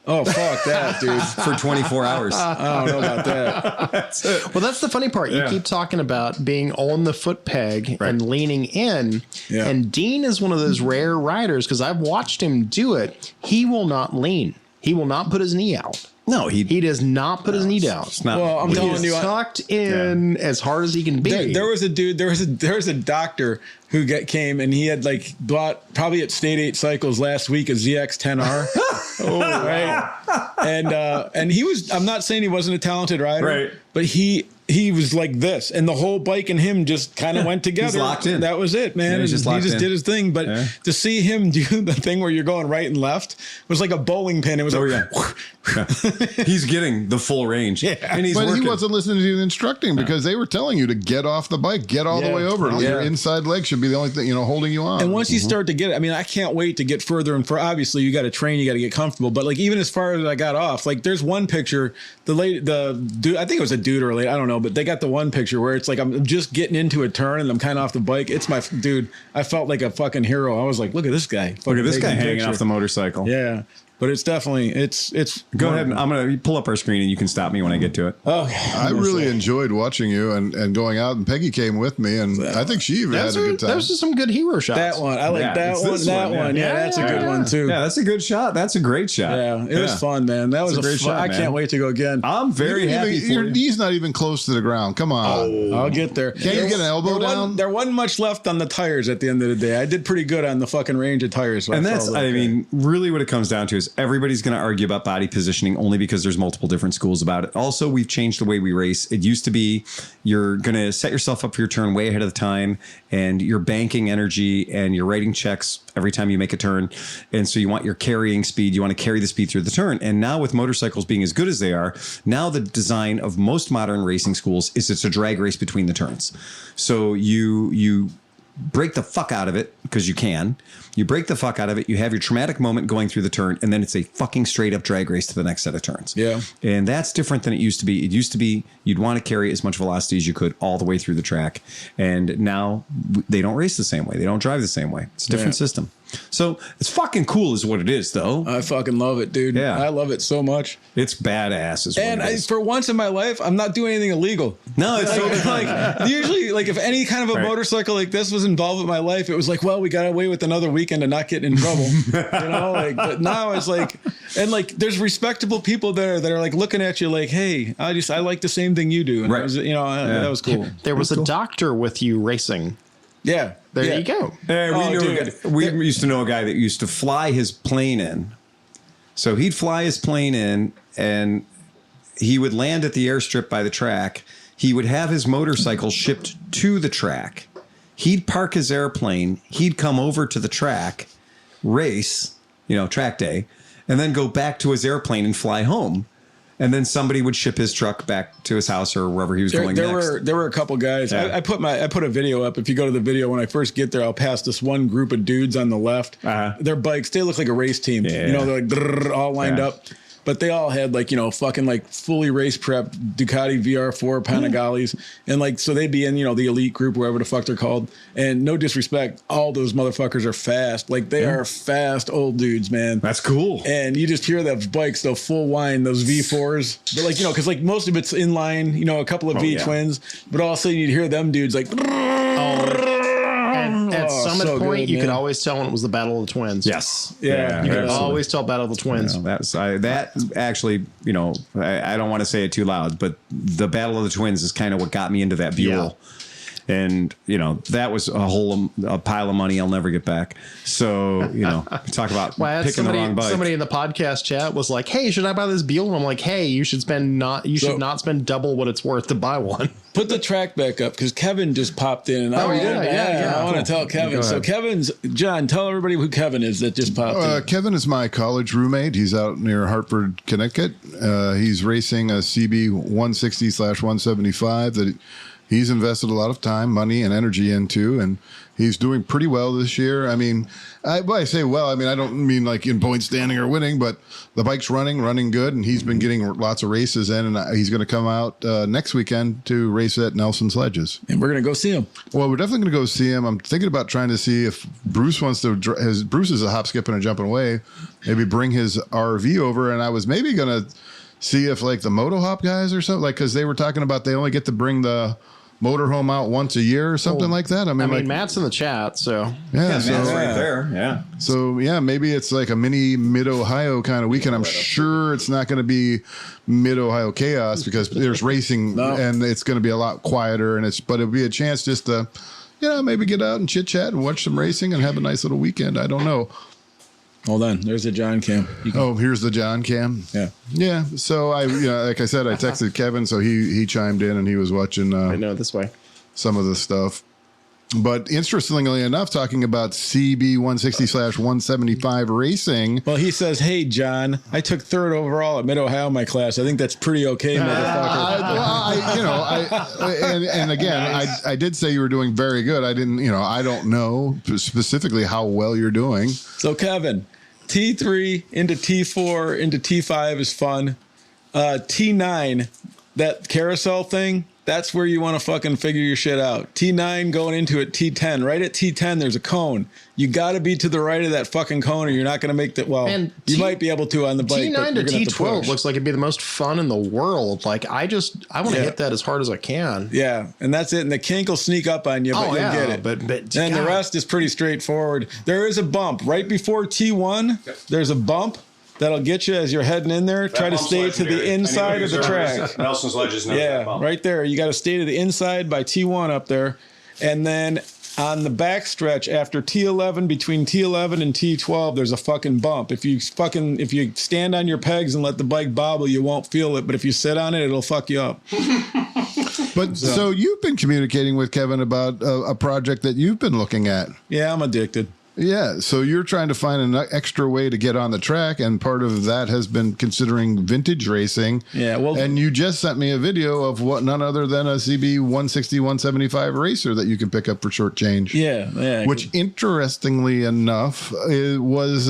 Oh, fuck that, dude. For 24 hours. I don't know about that. Well, that's the funny part. You keep talking about being on the foot peg and leaning in. Yeah. And Dean is one of those rare riders, because I've watched him do it. He will not lean. He will not put his knee out. No, he does not put his knee down. Well, I'm telling you, tucked in as hard as he can be. There was a dude. There was a doctor who came, and he had like bought probably at State 8 Cycles last week a ZX10R. Right. And he was. I'm not saying he wasn't a talented rider, right? But he was like this, and the whole bike and him just kind of went together. He's locked in. That was it, man. Yeah, he just did his thing. But to see him do the thing where you're going right and left was like a bowling pin. It was He's getting the full range. Yeah. And but he wasn't listening to you instructing, because they were telling you to get off the bike, get all the way over. Your inside leg should be the only thing, holding you on. And once you start to get it, I mean, I can't wait to get further and further. Obviously, you got to train, you got to get comfortable. But like, even as far as I got off, like there's one picture, the dude, I think it was a dude or a lady, I don't know, but they got the one picture where it's like I'm just getting into a turn and I'm kind of off the bike. It's my dude. I felt like a fucking hero. I was like, look at this guy. Look at this guy hanging off the motorcycle. Yeah. But it's definitely it's. Go ahead. I'm gonna pull up our screen and you can stop me when I get to it. Oh, I really enjoyed watching you and going out. And Peggy came with me, and I think she even had a good time. Those are some good hero shots. That one, I like that one. That one, yeah, that's a good one too. Yeah, that's a good shot. That's a great shot. Yeah, it was fun, man. That was a great shot. I can't wait to go again. I'm very happy. Your knee's not even close to the ground. Come on, I'll get there. Can't you get an elbow down? There wasn't much left on the tires at the end of the day. I did pretty good on the fucking range of tires. And that's, I mean, really what it comes down to is everybody's going to argue about body positioning only because there's multiple different schools about it. Also, we've changed the way we race. It used to be you're going to set yourself up for your turn way ahead of the time, and you're banking energy and you're writing checks every time you make a turn. And so you want your carrying speed. You want to carry the speed through the turn. And now with motorcycles being as good as they are, now the design of most modern racing schools is it's a drag race between the turns. So you break the fuck out of it because you can. You break the fuck out of it. You have your traumatic moment going through the turn, and then it's a fucking straight up drag race to the next set of turns. Yeah. And that's different than it used to be. It used to be you'd want to carry as much velocity as you could all the way through the track. And now they don't race the same way. They don't drive the same way. It's a different system. So it's fucking cool is what it is, though. I fucking love it, dude. Yeah. I love it so much. It's badass is what and it is. for once in my life, I'm not doing anything illegal. No, it's like usually, like if any kind of a motorcycle like this was involved with my life, it was like, well, we got away with another weekend of not getting in trouble. But now it's like, and like there's respectable people there that are like looking at you like, hey, I like the same thing you do. And that was cool. There was a doctor with you racing. Yeah. There you go. We used to know a guy that used to fly his plane in. So he'd fly his plane in and he would land at the airstrip by the track. He would have his motorcycle shipped to the track. He'd park his airplane. He'd come over to the track, race, track day, and then go back to his airplane and fly home. And then somebody would ship his truck back to his house or wherever he was going next. There were a couple guys. Yeah. I put a video up. If you go to the video, when I first get there, I'll pass this one group of dudes on the left. Their bikes, they look like a race team. Yeah. They're like all lined up. But they all had like, fucking like fully race prepped Ducati VR4 Panigales. And like, so they'd be in, the elite group, wherever the fuck they're called. And no disrespect, all those motherfuckers are fast. Like they are fast old dudes, man. That's cool. And you just hear those bikes, they'll full whine, those V4s. But like, because like most of it's inline, a couple of V twins. But all of a sudden you'd hear them dudes like, At Summit so Point, good, you could man. always tell when it was the Battle of the Twins. Yes. Yeah, You could absolutely. always tell Battle of the Twins. That actually, I don't want to say it too loud, but the Battle of the Twins is kind of what got me into that Buell. And, that was a pile of money I'll never get back. So, talk about picking the wrong bike. Somebody in the podcast chat was like, "Hey, should I buy this Buell?" And I'm like, "Hey, you should not spend double what it's worth to buy one." Put the track back up because Kevin just popped in. And Oh, yeah. I want to tell Kevin. So John, tell everybody who Kevin is that just popped in. Kevin is my college roommate. He's out near Hartford, Connecticut. He's racing a CB 160/175 that he's invested a lot of time, money, and energy into, and he's doing pretty well this year. I mean, I say well, I don't mean like in point standing or winning, but the bike's running good, and he's been getting lots of races in, and he's going to come out next weekend to race at Nelson Sledges. And we're going to go see him. Well, we're definitely going to go see him. I'm thinking about trying to see if Bruce wants to, Bruce is a hop, skipping, and jumping away, maybe bring his RV over, and I was maybe going to see if like the Moto Hop guys or something, like, because they were talking about they only get to bring the motorhome out once a year or something like that. I mean, Matt's in the chat, so Matt's right there. Yeah. So yeah, maybe it's like a mini Mid-Ohio kind of weekend. I'm sure it's not going to be Mid-Ohio chaos because there's racing and it's going to be a lot quieter, but it'll be a chance just to, maybe get out and chit chat and watch some racing and have a nice little weekend. I don't know. Hold on. There's the John cam. Here's the John cam. Yeah. Yeah. So like I said, I texted Kevin, so he chimed in and he was watching I know this way. some of the stuff. But interestingly enough, talking about CB 160/175 racing. Well, he says, "Hey, John, I took third overall at Mid-Ohio in my class. I think that's pretty okay, motherfucker." And again, I did say you were doing very good. I didn't, I don't know specifically how well you're doing. So, Kevin, T3 into T4 into T5 is fun. T9, that carousel thing, that's where you want to fucking figure your shit out. T9 going into it, T10. Right at T10, there's a cone. You got to be to the right of that fucking cone or you're not going to make that. Well, you might be able to on the bike. T9 to T12 looks like it'd be the most fun in the world. Like, I want to hit that as hard as I can. Yeah, and that's it. And the kink will sneak up on you, but you'll get it. But and the rest is pretty straightforward. There is a bump right before T1. There's a bump that'll get you as you're heading in there. Try to stay to the inside of the track. Nelson's Ledges knows that bump. Right there. You got to stay to the inside by T1 up there. And then on the back stretch after T11, between T11 and T12, there's a fucking bump. If you stand on your pegs and let the bike bobble, you won't feel it. But if you sit on it, it'll fuck you up. But so you've been communicating with Kevin about a project that you've been looking at. Yeah, I'm addicted. Yeah, so you're trying to find an extra way to get on the track, and part of that has been considering vintage racing. Yeah, well, and you just sent me a video of none other than a CB 160/175 racer that you can pick up for short change. Yeah. Which, interestingly enough, it was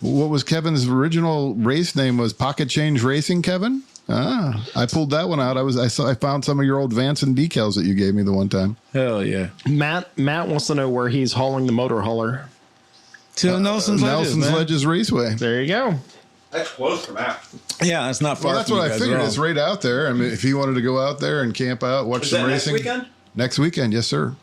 what was Kevin's original race name was Pocket Change Racing, Kevin. I pulled that one out. I found some of your old Vance and decals that you gave me the one time. Hell yeah. Matt wants to know where he's hauling the motor hauler. To Nelson's Ledges Raceway. There you go. That's close from that. Yeah, that's not far. Well, that's from what you I guys figured. at all. It's right out there. I mean, if he wanted to go out there and camp out, watch some racing. Next weekend? Next weekend, yes, sir.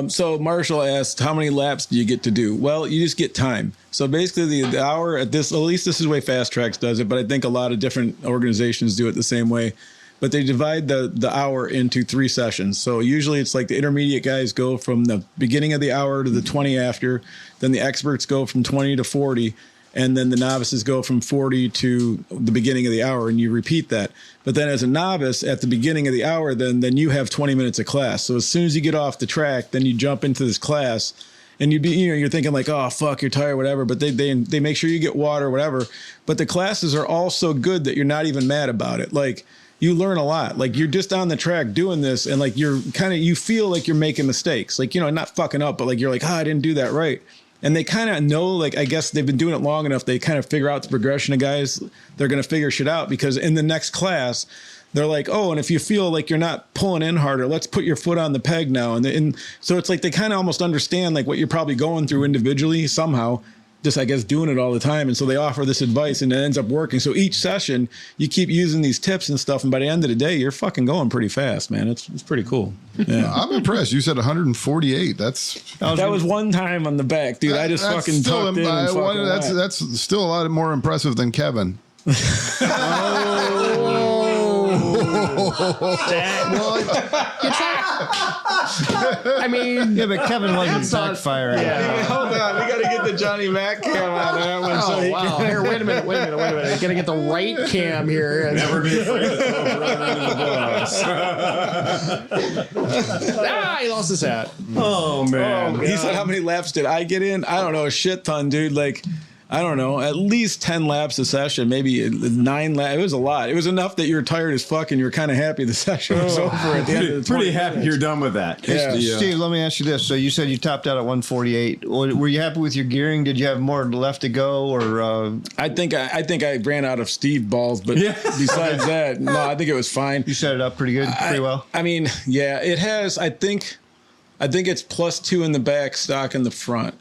So Marshall asked, how many laps do you get to do? Well, you just get time. So basically the hour at least this is the way Fast Tracks does it, but I think a lot of different organizations do it the same way. But they divide the hour into 3 sessions. So usually it's like the intermediate guys go from the beginning of the hour to the 20 after. Then the experts go from 20 to 40. And then the novices go from 40 to the beginning of the hour, and you repeat that. But then as a novice, at the beginning of the hour, then you have 20 minutes of class. So as soon as you get off the track, then you jump into this class, and you're thinking like, oh, fuck, you're tired, whatever. But they make sure you get water, whatever. But the classes are all so good that you're not even mad about it. Like, you learn a lot. Like, you're just on the track doing this, and like you feel like you're making mistakes. Like, not fucking up, but like you're like, I didn't do that right. And they kind of know, like, I guess they've been doing it long enough. They kind of figure out the progression of guys. They're going to figure shit out because in the next class, they're like, oh, and if you feel like you're not pulling in harder, let's put your foot on the peg now. And so it's like they kind of almost understand like what you're probably going through individually somehow. just, I guess, doing it all the time. And so they offer this advice and it ends up working. So each session you keep using these tips and stuff. And by the end of the day, you're fucking going pretty fast, man. It's pretty cool. Yeah. I'm impressed. You said 148. That was one time on the back, dude. I just fucking tucked in and fucking that's still a lot more impressive than Kevin. I mean, Yeah, but Kevin wasn't backfiring. yeah. Hold on, we got to get the Johnny Mac cam on that one. Oh, wow. Here, wait a minute. I gotta get the right cam here. Never be afraid to throw a brother under the bus. He lost his hat. Oh, man. He said, how many laps did I get in? I don't know, a shit ton, dude. Like, I don't know, at least 10 laps a session, maybe 9 laps. It was a lot. It was enough that you were tired as fuck and you were kind of happy the session was over at the end of the Pretty happy you're done with that. Yeah. Steve, let me ask you this. So you said you topped out at 148. Were you happy with your gearing? Did you have more left to go, or I think I ran out of Steve balls, but besides that, no, I think it was fine. you set it up pretty good, pretty well? I mean, yeah, it has. I think it's +2 in the back, stock in the front.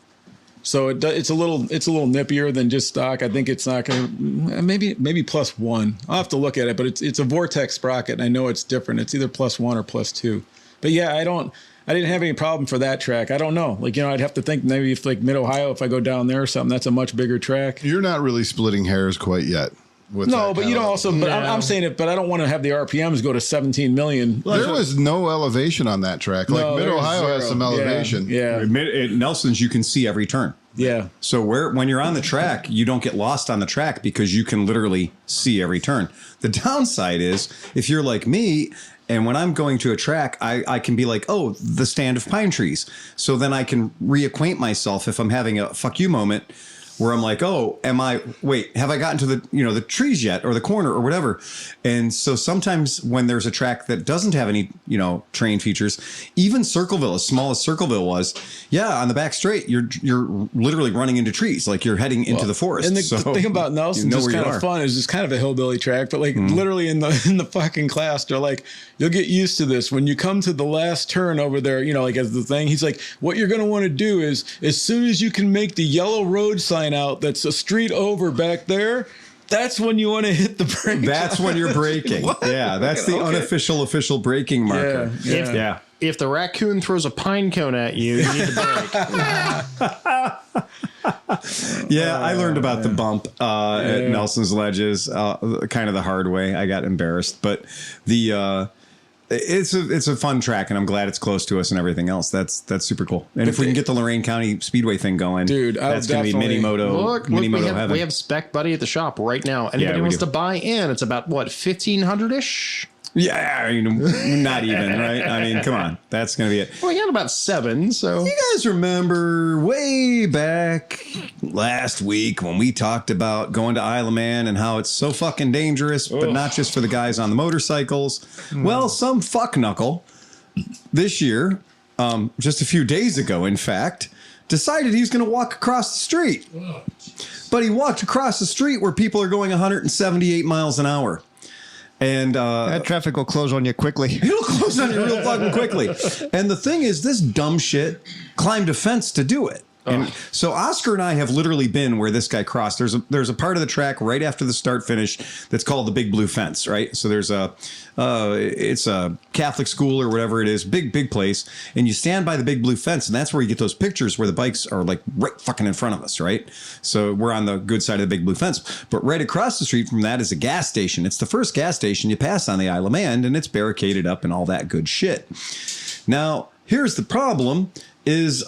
So it's a little nippier than just stock. I think it's not going to maybe +1. I'll have to look at it, but it's a Vortex sprocket, and I know it's different. It's either +1 or +2. But yeah, I didn't have any problem for that track. I don't know. Like, I'd have to think maybe if like Mid Ohio, if I go down there or something, that's a much bigger track. You're not really splitting hairs quite yet. No, but I'm saying it, but I don't want to have the RPMs go to 17 million. There was no elevation on that track. Like No, Mid there was Ohio has zero. some elevation. Yeah. At Nelson's, you can see every turn. Yeah. So when you're on the track, you don't get lost on the track because you can literally see every turn. The downside is if you're like me, and when I'm going to a track, I can be like, oh, the stand of pine trees. So then I can reacquaint myself if I'm having a fuck you moment where I'm like, oh, have I gotten to the trees yet or the corner or whatever. And so sometimes when there's a track that doesn't have any, terrain features, even Circleville, as small as Circleville was, on the back straight, you're literally running into trees. Like you're heading into the forest. And the thing about Nelson is kind of fun is it's kind of a hillbilly track, but like literally in the fucking class, they're like, you'll get used to this. When you come to the last turn over there, like as the thing, he's like, what you're going to want to do is as soon as you can make the yellow road sign out that's a street over back there, that's when you want to hit the brake. That's when you're braking. Yeah, that's the unofficial official braking marker. Yeah. If the raccoon throws a pine cone at you, you need to brake. I learned about the bump at Nelson's Ledges kind of the hard way. I got embarrassed, but it's a fun track, and I'm glad it's close to us and everything else. That's super cool. And if we can get the Lorain County Speedway thing going, dude, that's going to be mini moto heaven. We have Spec Buddy at the shop right now. Anybody wants to buy in? It's about what, 1,500-ish. Yeah, not even, right? I mean, come on. That's going to be it. Well, we got about 7, so. You guys remember way back last week when we talked about going to Isle of Man and how it's so fucking dangerous, but not just for the guys on the motorcycles. Well, some fuck knuckle this year, just a few days ago, in fact, decided he was going to walk across the street. But he walked across the street where people are going 178 miles an hour. And that traffic will close on you quickly. It'll close on you real fucking quickly. And the thing is, this dumb shit climbed a fence to do it. And so Oscar and I have literally been where this guy crossed. There's a part of the track right after the start finish that's called the Big Blue Fence, right? So there's it's a Catholic school or whatever it is, big place, and you stand by the Big Blue Fence, and that's where you get those pictures where the bikes are like right fucking in front of us, right? So we're on the good side of the Big Blue Fence, but right across the street from that is a gas station. It's the first gas station you pass on the Isle of Man, and it's barricaded up and all that good shit. Now, here's the problem: is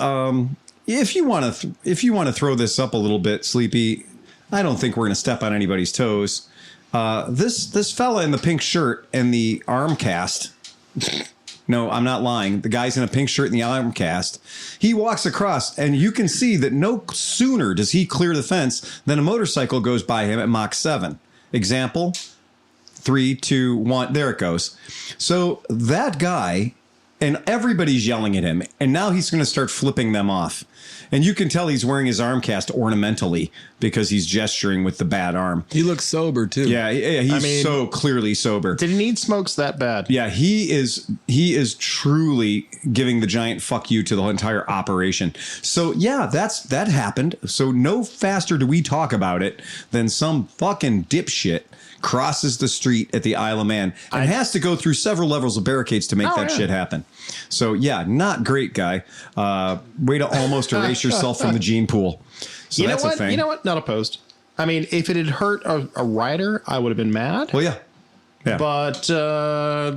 if you want to throw this up a little bit, Sleepy, I don't think we're going to step on anybody's toes. This fella in the pink shirt and the arm cast. No, I'm not lying. The guy's in a pink shirt and the arm cast. He walks across, and you can see that no sooner does he clear the fence than a motorcycle goes by him at Mach 7. Example, 3, 2, 1. There it goes. So that guy and everybody's yelling at him. And now he's going to start flipping them off. And you can tell he's wearing his arm cast ornamentally because he's gesturing with the bad arm. He looks sober too. Yeah, he's so clearly sober. Did he need smokes that bad? Yeah, he is truly giving the giant fuck you to the entire operation. So yeah, that happened. So no faster do we talk about it than some fucking dipshit crosses the street at the Isle of Man and has to go through several levels of barricades to make that shit happen. So yeah, not great, guy. Way to almost erase yourself from the gene pool. So You know that's what? a thing. You know what? Not opposed. I mean, if it had hurt a rider, I would have been mad. Well, yeah. Yeah. But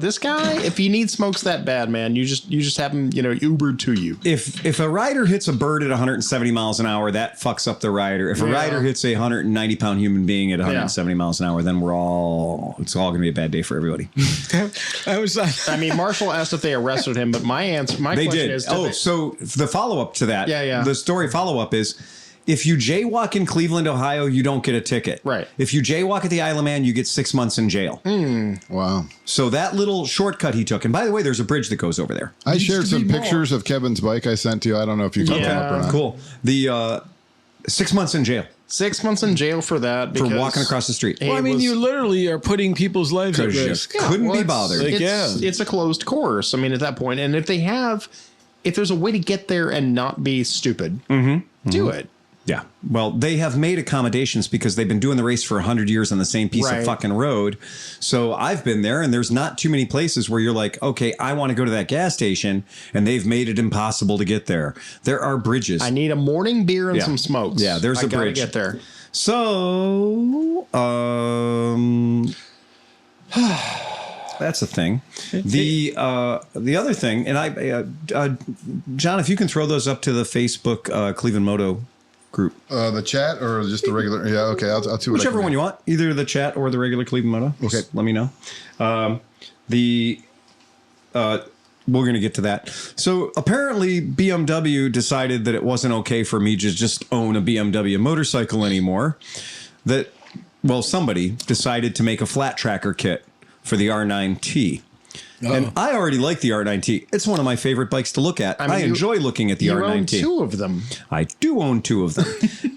this guy, if he needs smokes that bad, man, you just have him, Ubered to you. If a rider hits a bird at 170 miles an hour, that fucks up the rider. If a rider hits a 190-pound human being at 170 miles an hour, then it's all going to be a bad day for everybody. I mean, Marshall asked if they arrested him, but my question is, so the follow-up to that, the story follow-up is, if you jaywalk in Cleveland, Ohio, you don't get a ticket. Right. If you jaywalk at the Isle of Man, you get 6 months in jail. Wow. So that little shortcut he took, and by the way, there's a bridge that goes over there. I shared some pictures of Kevin's bike I sent to you. I don't know if you can come up or not. Cool. The 6 months in jail 6 months in jail for that. for walking across the street. Well, I mean, you literally are putting people's lives at risk. Couldn't be bothered. It's a closed course. I mean, at that point, and if there's a way to get there and not be stupid, do it. Yeah. Well, they have made accommodations because they've been doing the race for 100 years on the same piece of fucking road. So I've been there, and there's not too many places where you're like, okay, I want to go to that gas station, and they've made it impossible to get there. There are bridges. I need a morning beer and some smokes. Yeah, there's a bridge. Get there. So, that's a thing. The other thing, and John, if you can throw those up to the Facebook ClevelandMoto group. The chat or just the regular? Yeah, okay. I'll see what Whichever one you want, either the chat or the regular ClevelandMoto. Okay. Just let me know. We're going to get to that. So apparently BMW decided that it wasn't okay for me to just own a BMW motorcycle anymore. Somebody decided to make a flat tracker kit for the R9T. Oh. And I already like the R9T. It's one of my favorite bikes to look at. I enjoy looking at the R9T. You own 2 of them. I do own 2 of them.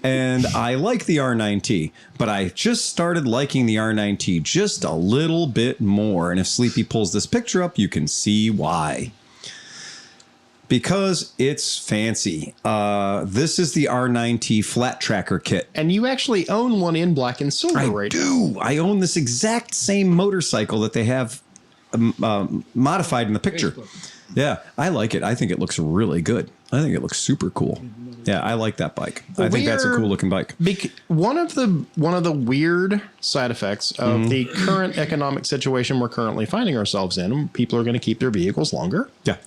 And I like the R9T. But I just started liking the R9T just a little bit more. And if Sleepy pulls this picture up, you can see why. Because it's fancy. This is the R9T flat tracker kit. And you actually own one in black and silver, right? I do. I own this exact same motorcycle that they have modified in the picture. Yeah, I like it. I think it looks really good. I think it looks super cool. Yeah, I like that bike. I think that's a cool looking bike. One of the weird side effects of the current economic situation we're currently finding ourselves in, people are going to keep their vehicles longer. Yeah.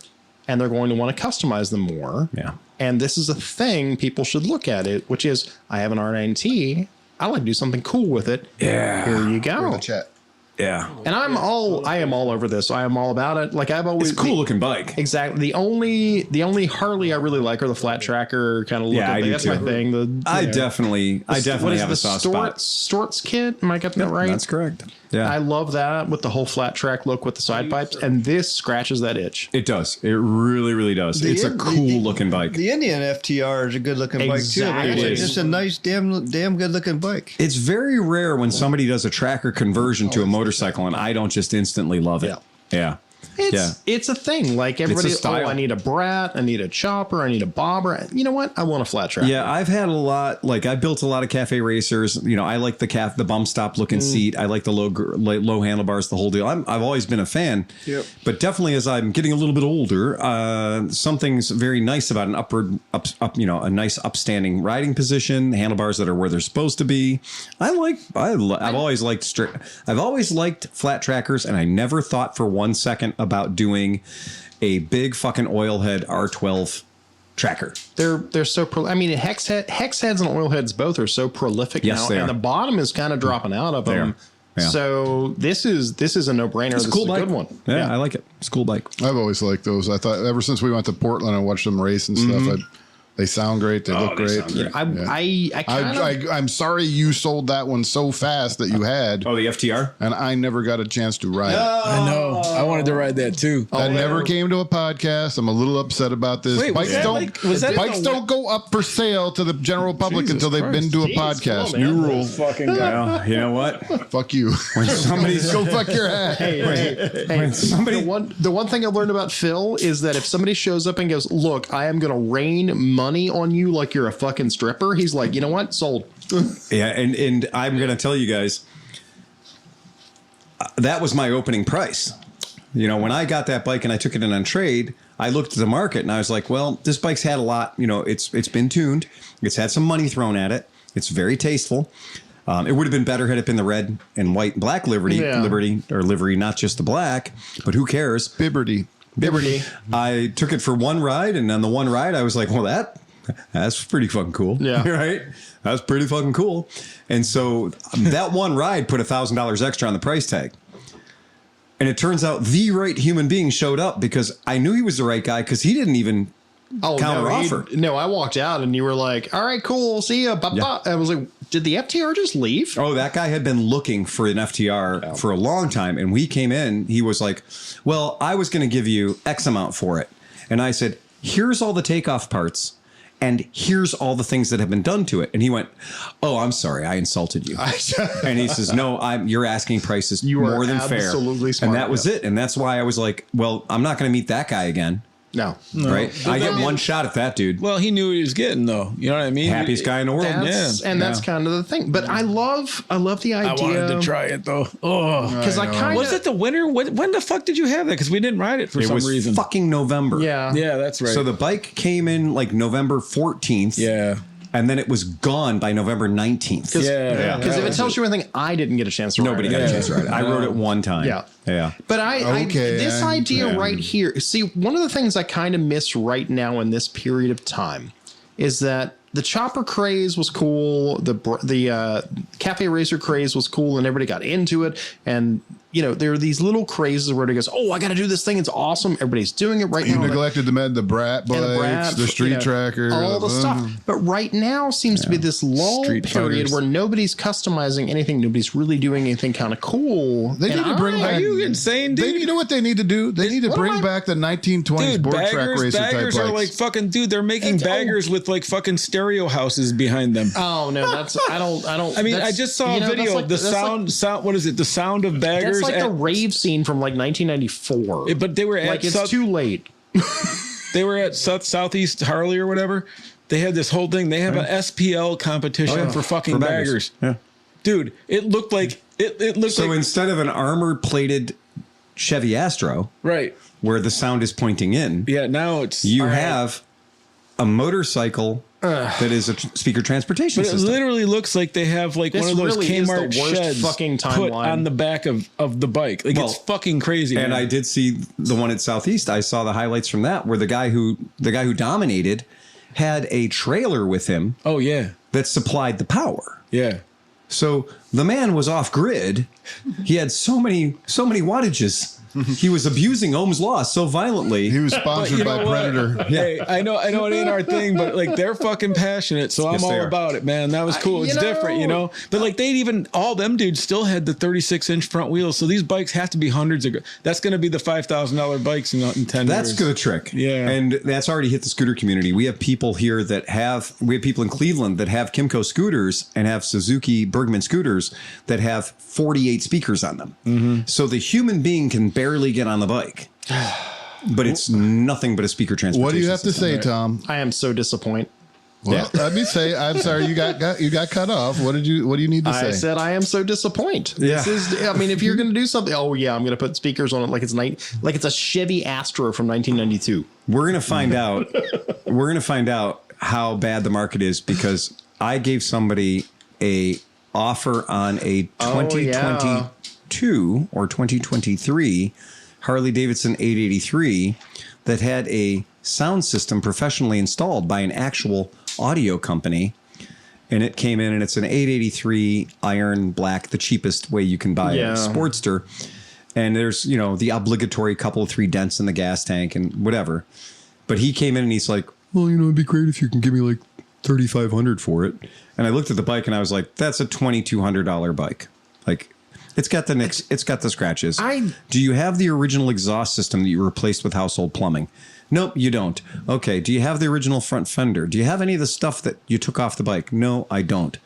And they're going to want to customize them more. Yeah. And this is a thing people should look at it, which is, I have an R9T. I like to do something cool with it. Yeah. Here you go. the chat. Yeah. And I am all over this. I am all about it. Like I've always, it's a cool looking bike. Exactly. The only Harley I really like are the flat tracker kind of look. Yeah, That's my thing. I definitely have a soft spot. Stort's kit. Am I getting that right? That's correct. Yeah. I love that with the whole flat track look with the side pipes, and this scratches that itch. It does. It really, really does. It's a cool looking bike. The Indian FTR is a good looking bike too. It's just a nice, damn good looking bike. It's very rare when somebody does a tracker conversion to a motorcycle, and I don't just instantly love it. Yeah. It's a thing. Like everybody, style. I need a Brat, I need a Chopper, I need a Bobber. You know what? I want a flat track. Yeah, I've had a lot. Like I built a lot of cafe racers. You know, I like the bump stop looking seat. I like the low handlebars, the whole deal. I've always been a fan. Yep. But definitely, as I'm getting a little bit older, something's very nice about a nice upstanding riding position. Handlebars that are where they're supposed to be. I've always liked flat trackers, and I never thought for 1 second about doing a big fucking oilhead R12 tracker. They're so I mean, hex heads and oil heads both are so prolific now, and the bottom is kind of dropping out of them. Yeah. So this is a no-brainer. It's a cool bike. Good one. Yeah, I like it. It's a cool bike. I've always liked those. I thought ever since we went to Portland and watched them race and stuff, They sound great. They look great. I'm sorry you sold that one so fast that you had. Oh, the FTR? And I never got a chance to ride it. I know. I wanted to ride that too. That never came to a podcast. I'm a a little upset about this. Wait, bikes don't go up for sale to the general public until they've been to a podcast. Oh, New rule. Fucking guy. Well, you know what? Fuck you. When somebody's Go fuck your ass. Hey, somebody- the one thing I learned about Phil is that if somebody shows up and goes, "Look, I am going to rain money on you like you're a fucking stripper," he's like, "You know what? Sold." Yeah, and I'm going to tell you guys, that was my opening price. You know, when I got that bike and I took it in on trade, I looked at the market and I was like, well, this bike's had a lot. You know, it's been tuned. It's had some money thrown at it. It's very tasteful. It would have been better had it been the red and white and black livery, not just the black. But who cares? Bibberty. I took it for one ride, and on the one ride, I was like, well, that's pretty fucking cool. Yeah. Right? That's pretty fucking cool. And so that one ride put $1,000 extra on the price tag. And it turns out the right human being showed up because I knew he was the right guy because he didn't even counter offer. No, I walked out and you were like, "All right, cool, see ya." Yeah. I was like, "Did the FTR just leave?" Oh, that guy had been looking for an FTR for a long time. And we came in, he was like, well, I was going to give you X amount for it. And I said, here's all the takeoff parts. And here's all the things that have been done to it. And he went, "Oh, I'm sorry, I insulted you." And he says, "No, you're asking prices more than fair." Absolutely smart. And that was it. And that's why I was like, well, I'm not going to meet that guy again. No. Right? I get one shot at that dude. Well, he knew what he was getting, though. You know what I mean? Happiest guy in the world. That's kind of the thing. But I love the idea. I wanted to try it though. Oh, because I kind of was it the winter? When the fuck did you have that? Because we didn't ride it for some reason. It was fucking November. Yeah, that's right. So the bike came in like November 14th. Yeah. And then it was gone by November 19th. Because if it tells you anything, I didn't get a chance to ride it. Nobody got a chance to ride it. I rode it one time. Yeah. But this idea right here, see, one of the things I kind of miss right now in this period of time is that the chopper craze was cool. The cafe racer craze was cool and everybody got into it. And, you know, there are these little crazes where it goes, "Oh, I got to do this thing. It's awesome." Everybody's doing it right now. You neglected the Brat bikes, the Street Tracker. All the stuff. But right now seems to be this lull period where nobody's customizing anything. Nobody's really doing anything kind of cool. They need to bring back. Are you insane, dude? You know what they need to do? They need to bring back the 1920s board track racer type bikes. Baggers are like fucking, dude. They're making baggers with like fucking stereo houses behind them. Oh no, that's I don't. I mean, I just saw a video of the sound. What is it? The sound of baggers. That's like the rave scene from like 1994. But they were at it's too late. They were at Southeast Harley or whatever. They had this whole thing. They have an SPL competition for fucking baggers. Yeah. Dude, it looked like it looked so instead of an armor plated Chevy Astro, right, where the sound is pointing in, now it's you have a motorcycle that is a speaker transportation system. It literally looks like they have like one of those Kmart sheds fucking put on the back of the bike. Like it's fucking crazy. And I did see the one at Southeast. I saw the highlights from that where the guy who dominated had a trailer with him. Oh yeah, that supplied the power. Yeah. So the man was off grid. He had so many wattages. He was abusing Ohm's law so violently. He was sponsored by Predator. Yeah. Hey, I know it ain't our thing, but like they're fucking passionate, so I'm all about it, man. That was cool. It's different, you know. But like all them dudes still had the 36-inch front wheels, so these bikes have to be hundreds of. That's going to be the $5,000 bikes in 10 That's years. the trick. Yeah, and that's already hit the scooter community. We have people here we have people in Cleveland that have Kymco scooters and have Suzuki Bergman scooters that have 48 speakers on them. Mm-hmm. So the human being can barely get on the bike, but it's nothing but a speaker transportation. What do you have system. to say, Tom? I am so disappointed. Well, let me say, I'm sorry you got cut off. What do you need to say? I said I am so disappointed. Yeah. I mean, if you're going to do something, I'm going to put speakers on it like it's a Chevy Astro from 1992. We're going to find out. We're going to find out how bad the market is because I gave somebody a offer on a 2022 or 2023 Harley Davidson 883 that had a sound system professionally installed by an actual audio company. And it came in and it's an 883 iron black, the cheapest way you can buy a Sportster. And there's, the obligatory couple of 3 dents in the gas tank and whatever. But he came in and he's like, well, it'd be great if you can give me like $3,500 for it. And I looked at the bike and I was like, that's a $2,200 bike. Like, it's got the nicks, it's got the scratches. Do you have the original exhaust system that you replaced with household plumbing? Nope, you don't. Okay, do you have the original front fender? Do you have any of the stuff that you took off the bike? No, I don't.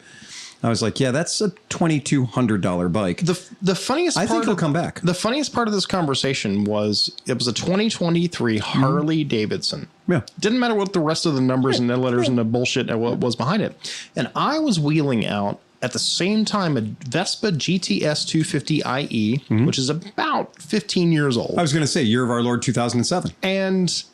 I was like, yeah, that's a $2,200 bike. The funniest part, I think it'll come back. The funniest part of this conversation was it was a 2023 Harley Davidson. Yeah. Didn't matter what the rest of the numbers and the letters and the bullshit and what was behind it. And I was wheeling out at the same time a Vespa GTS 250IE, which is about 15 years old. I was going to say, year of our Lord 2007. And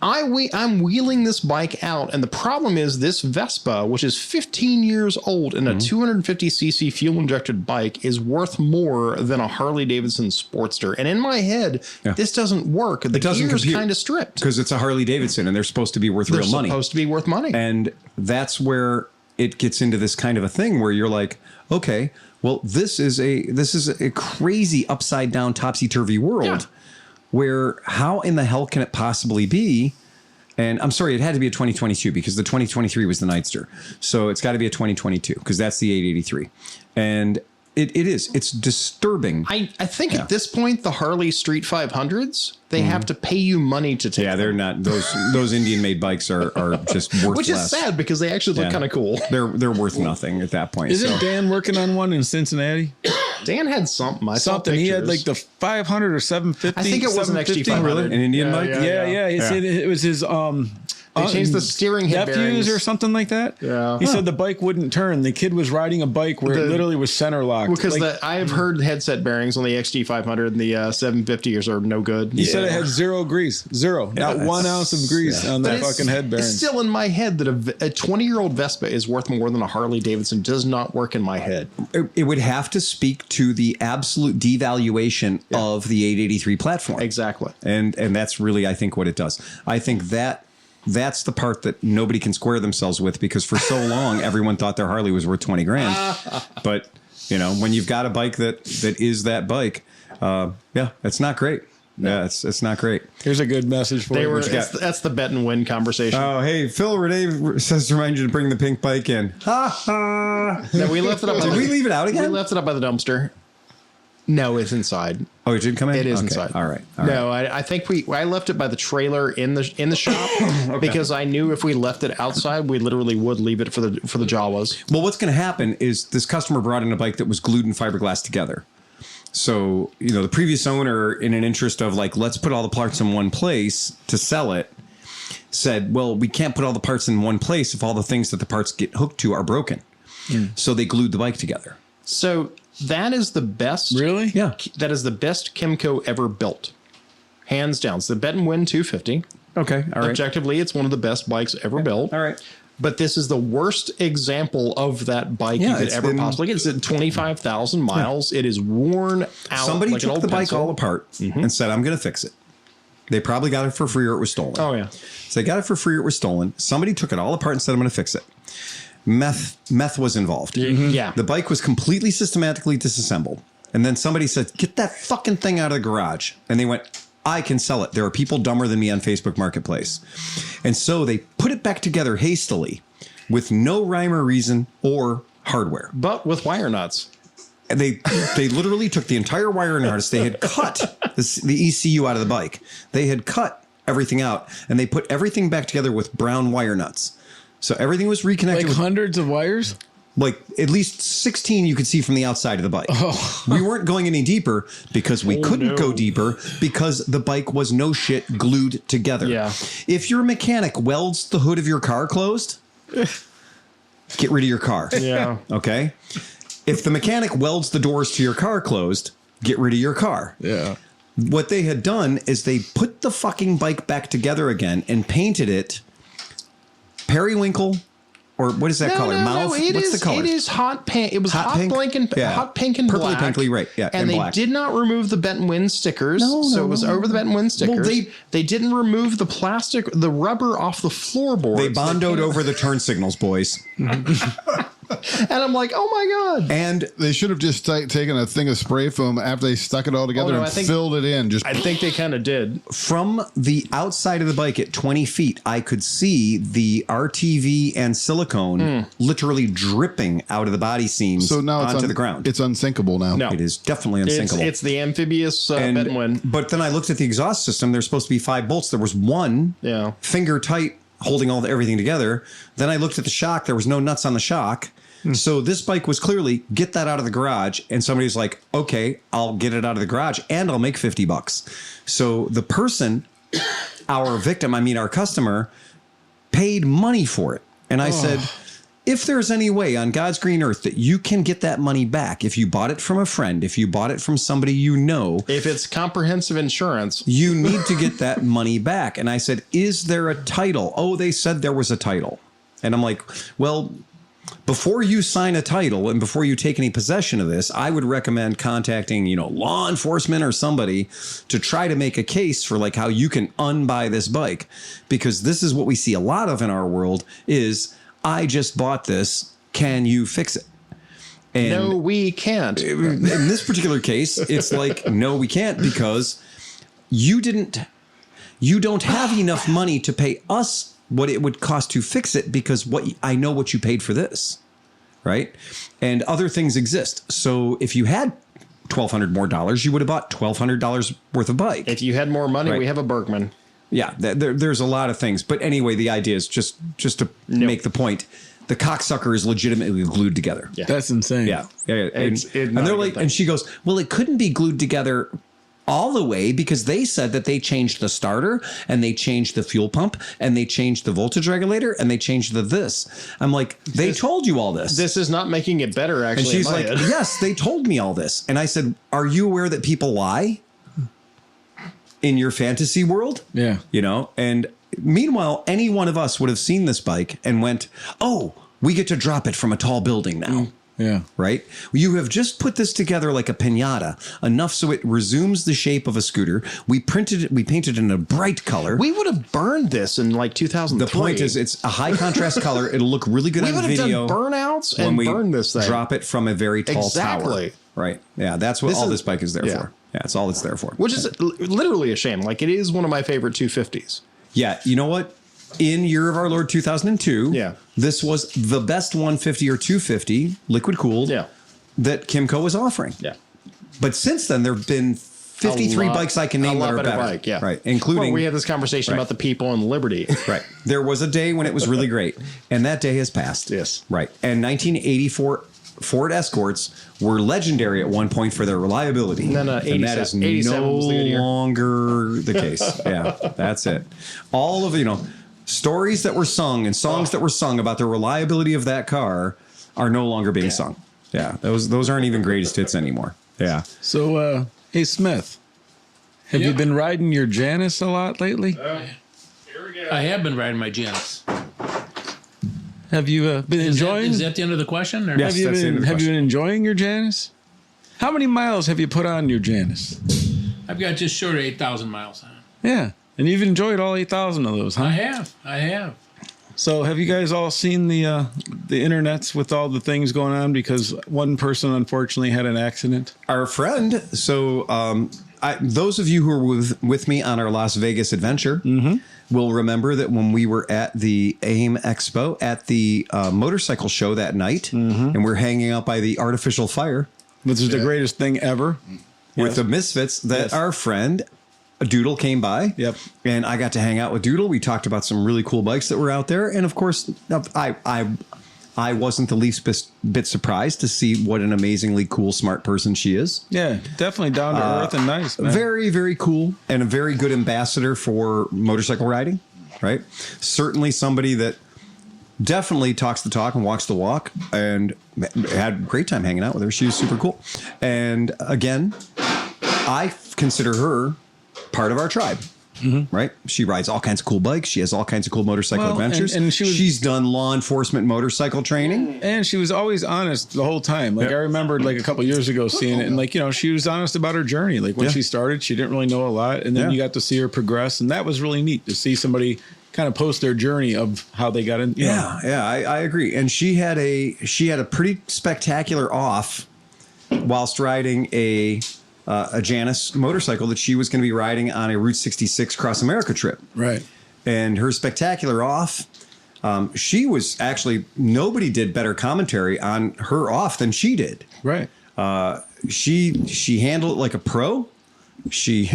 I'm wheeling this bike out, and the problem is this Vespa, which is 15 years old and a 250cc fuel-injected bike, is worth more than a Harley-Davidson Sportster. And in my head, this doesn't work. The gear's kind of stripped. Because it's a Harley-Davidson, and they're supposed to be worth real money. They're supposed to be worth money. And that's where it gets into this kind of a thing where you're like, okay, well, this is a crazy upside-down, topsy-turvy world. Where how in the hell can it possibly be? And I'm sorry, it had to be a 2022 because the 2023 was the Nightster. So it's got to be a 2022 because that's the 883. And it's disturbing. I think at this point, the Harley Street 500s, they have to pay you money to take them. They're not. Those Indian made bikes are just worth Which is less. sad because they actually look kind of cool. They're worth nothing at that point. Isn't Dan working on one in Cincinnati? Dan had something. I saw Something. He had like the 500 or 750. I think it was an XT500. An Indian bike? Yeah. He said it was his They changed the steering head nephews bearings or something like that. Yeah. He said the bike wouldn't turn. The kid was riding a bike where it literally was center locked. Because I have heard headset bearings on the XT500 and the 750s are no good. He said it had zero grease. Zero. Not 1 ounce of grease on that fucking head bearing. It's still in my head that a 20-year-old Vespa is worth more than a Harley Davidson. Does not work in my head. It would have to speak to the absolute devaluation of the 883 platform. Exactly. And that's really, I think, what it does. I think that's the part that nobody can square themselves with because for so long everyone thought their Harley was worth 20 grand. But when you've got a bike that is that bike, it's not great. Yeah, it's not great. Here's a good message for you. That's the bet and win conversation. Oh, hey, Phil Renee says to remind you to bring the pink bike in. Ha ha. No, we left it up. Did we leave it out again? We left it up by the dumpster. No, it's inside. Oh, it did come in? It is inside. All right. No, I think I left it by the trailer in the shop because I knew if we left it outside, we literally would leave it for the Jawas. Well, what's going to happen is this customer brought in a bike that was glued and fiberglass together. So, the previous owner, in an interest of like, let's put all the parts in one place to sell it, said, well, we can't put all the parts in one place if all the things that the parts get hooked to are broken. So they glued the bike together. So that is the best. Really? Yeah. That is the best Kymco ever built. Hands down. It's the Bet and Win 250. Okay. All right. Objectively, it's one of the best bikes ever built. All right. But this is the worst example of that bike you could ever possibly get. It's at 25,000 miles. It is worn out. Somebody like took the bike all apart and said, I'm going to fix it. They probably got it for free or it was stolen. Oh, yeah. So they got it for free or it was stolen. Somebody took it all apart and said, I'm going to fix it. Meth was involved. Yeah. The bike was completely systematically disassembled. And then somebody said, get that fucking thing out of the garage. And they went, I can sell it. There are people dumber than me on Facebook Marketplace. And so they put it back together hastily with no rhyme or reason or hardware. But with wire nuts. And they literally took the entire wire harness. They had cut the ECU out of the bike. They had cut everything out. And they put everything back together with brown wire nuts. So everything was reconnected. Like hundreds of wires? Like at least 16 you could see from the outside of the bike. Oh. We weren't going any deeper because we couldn't go deeper because the bike was no shit glued together. Yeah. If your mechanic welds the hood of your car closed, get rid of your car. Yeah. Okay? If the mechanic welds the doors to your car closed, get rid of your car. Yeah. What they had done is they put the fucking bike back together again and painted it periwinkle, or what is that color? Mauve? What's the color? It is hot pink. It was hot pink and hot pink and purpley, black. pinkly, right? Yeah, and they black. did not remove the Bet and Win stickers. So it was over the Bet and Win stickers. Well, they didn't remove the plastic, the rubber off the floorboards. They bondoed over the turn signals, boys. And I'm like, oh my God. And They should have just taken a thing of spray foam after they stuck it all together no, and filled it in. I think they kind of did. from the outside of the bike at 20 feet, I could see the RTV and silicone literally dripping out of the body seams so now it's onto the ground. It's unsinkable now. No. It is definitely unsinkable. It's the amphibious Benwin. But then I looked at the exhaust system. There's supposed to be 5 bolts. There was one finger tight holding everything together. Then I looked at the shock. There was no nuts on the shock. So this bike was clearly get that out of the garage. And somebody's like, okay, I'll get it out of the garage and I'll make $50. So the person, our victim, our customer, paid money for it. And I said, if there's any way on God's green earth that you can get that money back, if you bought it from a friend, if you bought it from somebody you know, if it's comprehensive insurance, you need to get that money back. And I said, is there a title? Oh, they said there was a title. And I'm like, well, before you sign a title and before you take any possession of this, I would recommend contacting, law enforcement or somebody to try to make a case for like how you can unbuy this bike, because this is what we see a lot of in our world is I just bought this. Can you fix it? And no, we can't. In this particular case, it's like, no, we can't, because you don't have enough money to pay us what it would cost to fix it, because I know what you paid for this, right? And other things exist. So if you had $1,200 more, you would have bought $1,200 worth of bike. If you had more money, Right. we have a Bergman. Yeah, there's a lot of things. But anyway, the idea is just to make the point. The cocksucker is legitimately glued together. Yeah. That's insane. Yeah. It's And not they're a good like, thing. and she goes, well, it couldn't be glued together all the way because they said that they changed the starter and they changed the fuel pump and they changed the voltage regulator and they changed the this. I'm like, they told you all this. This is not making it better, actually. And she's in my like, head. yes, they told me all this. And I said, are you aware that people lie in your fantasy world? Yeah. And meanwhile, any one of us would have seen this bike and went, oh, we get to drop it from a tall building now. Yeah. Right? You have just put this together like a piñata, enough so it resumes the shape of a scooter. We painted it in a bright color. We would have burned this in like 2003. The point is, it's a high contrast color. It'll look really good we on would have video. done burnouts when and we burned this thing. drop it from a very tall tower. Right. Yeah, that's what this bike is there for. Yeah, it's all it's there for. Which is literally a shame. Like, it is one of my favorite 250s. Yeah, you know what? In year of our Lord 2002, this was the best 150 or 250 liquid cooled that Kimco was offering. Yeah. But since then, there have been 53 bikes I can name that are better. Bike, yeah. Right. Including. Well, we had this conversation about the people and Liberty. Right. There was a day when it was really great, and that day has passed. Yes. Right. And 1984 Ford Escorts were legendary at one point for their reliability. No, and that is 87 no was the good year. longer the case. Yeah, that's it. All of, stories that were sung and songs that were sung about the reliability of that car are no longer being sung. Yeah, those aren't even greatest hits anymore. Yeah. So, hey, Smith, have you been riding your Janus a lot lately? I have been riding my Janus. Have you been enjoying? Is that the end of the question? Or? Yes. Have that's the end of the you been question. enjoying your Janus? How many miles have you put on your Janus? I've got just short of 8,000 miles on it. Yeah, and you've enjoyed all 8,000 of those, huh? I have. So have you guys all seen the internets with all the things going on? Because one person unfortunately had an accident. Our friend, so those of you who were with me on our Las Vegas adventure will remember that when we were at the AIM Expo at the motorcycle show that night, and we're hanging out by the artificial fire, Which is the greatest thing ever. with the Misfits, that our friend Doodle came by. Yep. And I got to hang out with Doodle. We talked about some really cool bikes that were out there. And of course, I wasn't the least bit surprised to see what an amazingly cool, smart person she is. Yeah, definitely down to earth and nice, man. Very, very cool, and a very good ambassador for motorcycle riding, right? Certainly somebody that definitely talks the talk and walks the walk, and had a great time hanging out with her. She was super cool. And again, I consider her part of our tribe. Right? She rides all kinds of cool bikes. She has all kinds of cool motorcycle adventures. and she's done law enforcement motorcycle training. And she was always honest the whole time. Like, I remembered like a couple years ago seeing it, and like, she was honest about her journey. Like when she started, she didn't really know a lot, and then you got to see her progress, and that was really neat to see somebody kind of post their journey of how they got in. You know. Yeah, I agree. And she had a pretty spectacular off whilst riding a Janus motorcycle that she was going to be riding on a Route 66 Cross America trip. Right. And her spectacular off, she was actually, nobody did better commentary on her off than she did. Right. She handled it like a pro. She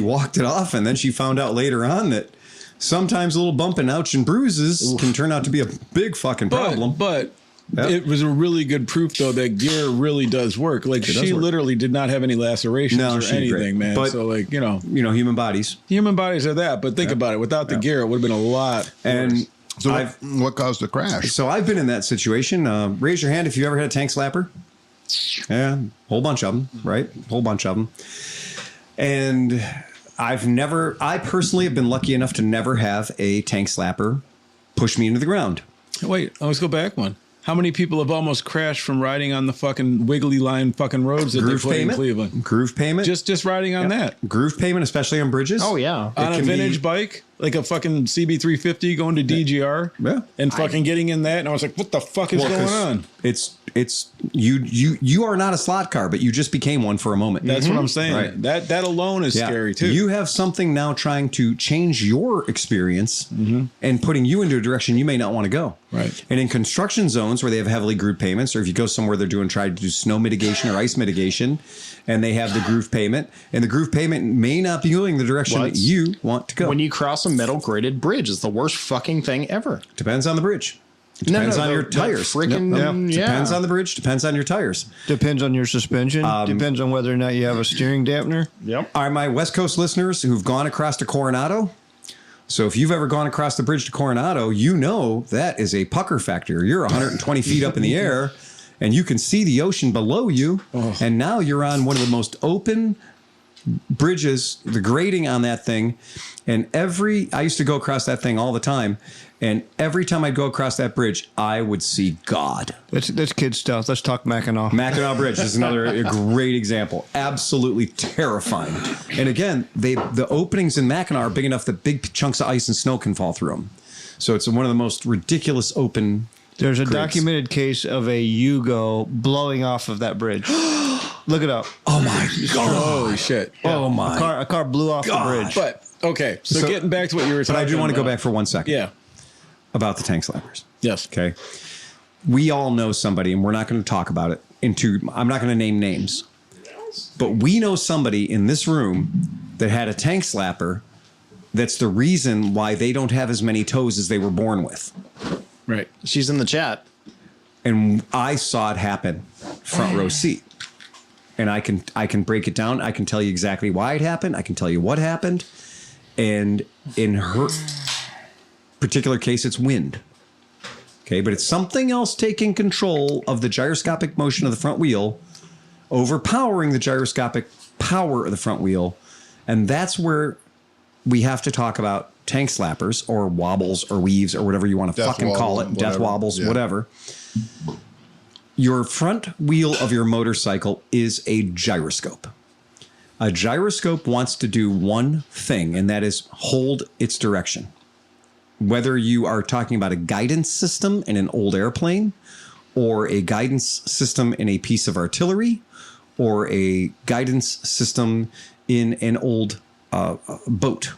walked it off, and then she found out later on that sometimes a little bump and ouch and bruises can turn out to be a big fucking problem. But Yep. it was a really good proof, though, that gear really does work. Like, she literally did not have any lacerations or anything, great. man. But, so, like, human bodies. Human bodies are that. But think about it. Without the gear, it would have been a lot And worse. So what caused the crash? so I've been in that situation. Raise your hand if you ever had a tank slapper. Yeah, whole bunch of them, right? Whole bunch of them. And I personally have been lucky enough to never have a tank slapper push me into the ground. Wait, let's go back one. How many people have almost crashed from riding on the fucking wiggly line fucking roads that they put in Cleveland? Groove payment. Just riding on that. Groove payment, especially on bridges. Oh, yeah. On a vintage bike, like a fucking CB350 going to DGR. Yeah. And fucking getting in that. And I was like, what the fuck is going on? It's you are not a slot car, but you just became one for a moment. That's what I'm saying. Right. That alone is scary too. You have something now trying to change your experience and putting you into a direction you may not want to go. Right. And in construction zones where they have heavily grooved payments, or if you go somewhere they're trying to do snow mitigation or ice mitigation, and they have the groove payment, and the groove payment may not be going the direction that you want to go. When you cross a metal graded bridge, it's the worst fucking thing ever. Depends on the bridge. Depends on your tires. Depends on the bridge. Depends on your tires. Depends on your suspension. Depends on whether or not you have a steering dampener. Yep. Are my West Coast listeners who've gone across to Coronado? So if you've ever gone across the bridge to Coronado, you know that is a pucker factor. You're 120 feet up in the air, and you can see the ocean below you. Oh. And now you're on one of the most open bridges, the grading on that thing. And I used to go across that thing all the time. And every time I'd go across that bridge, I would see God. That's kid stuff. Let's talk Mackinac. Mackinac Bridge is another great example. Absolutely terrifying. And again, the openings in Mackinac are big enough that big chunks of ice and snow can fall through them. So it's one of the most ridiculous open. There's a documented case of a Yugo blowing off of that bridge. Look it up. Oh my God. Holy shit. Yeah. Oh my. A car blew off the bridge. But, okay. So getting back to what you were talking about. But I do want to go back for 1 second. Yeah. About the tank slappers. Yes. Okay. We all know somebody, and we're not going to talk about it. I'm not going to name names. But we know somebody in this room that had a tank slapper that's the reason why they don't have as many toes as they were born with. Right. She's in the chat. And I saw it happen front row seat. And I can break it down. I can tell you exactly why it happened. I can tell you what happened. And in her particular case, it's wind. Okay, but it's something else taking control of the gyroscopic motion of the front wheel, overpowering the gyroscopic power of the front wheel. And that's where we have to talk about tank slappers or wobbles or weaves or whatever you want to fucking call it. Death wobbles, whatever. Your front wheel of your motorcycle is a gyroscope. A gyroscope wants to do one thing, and that is hold its direction. Whether you are talking about a guidance system in an old airplane, or a guidance system in a piece of artillery, or a guidance system in an old boat.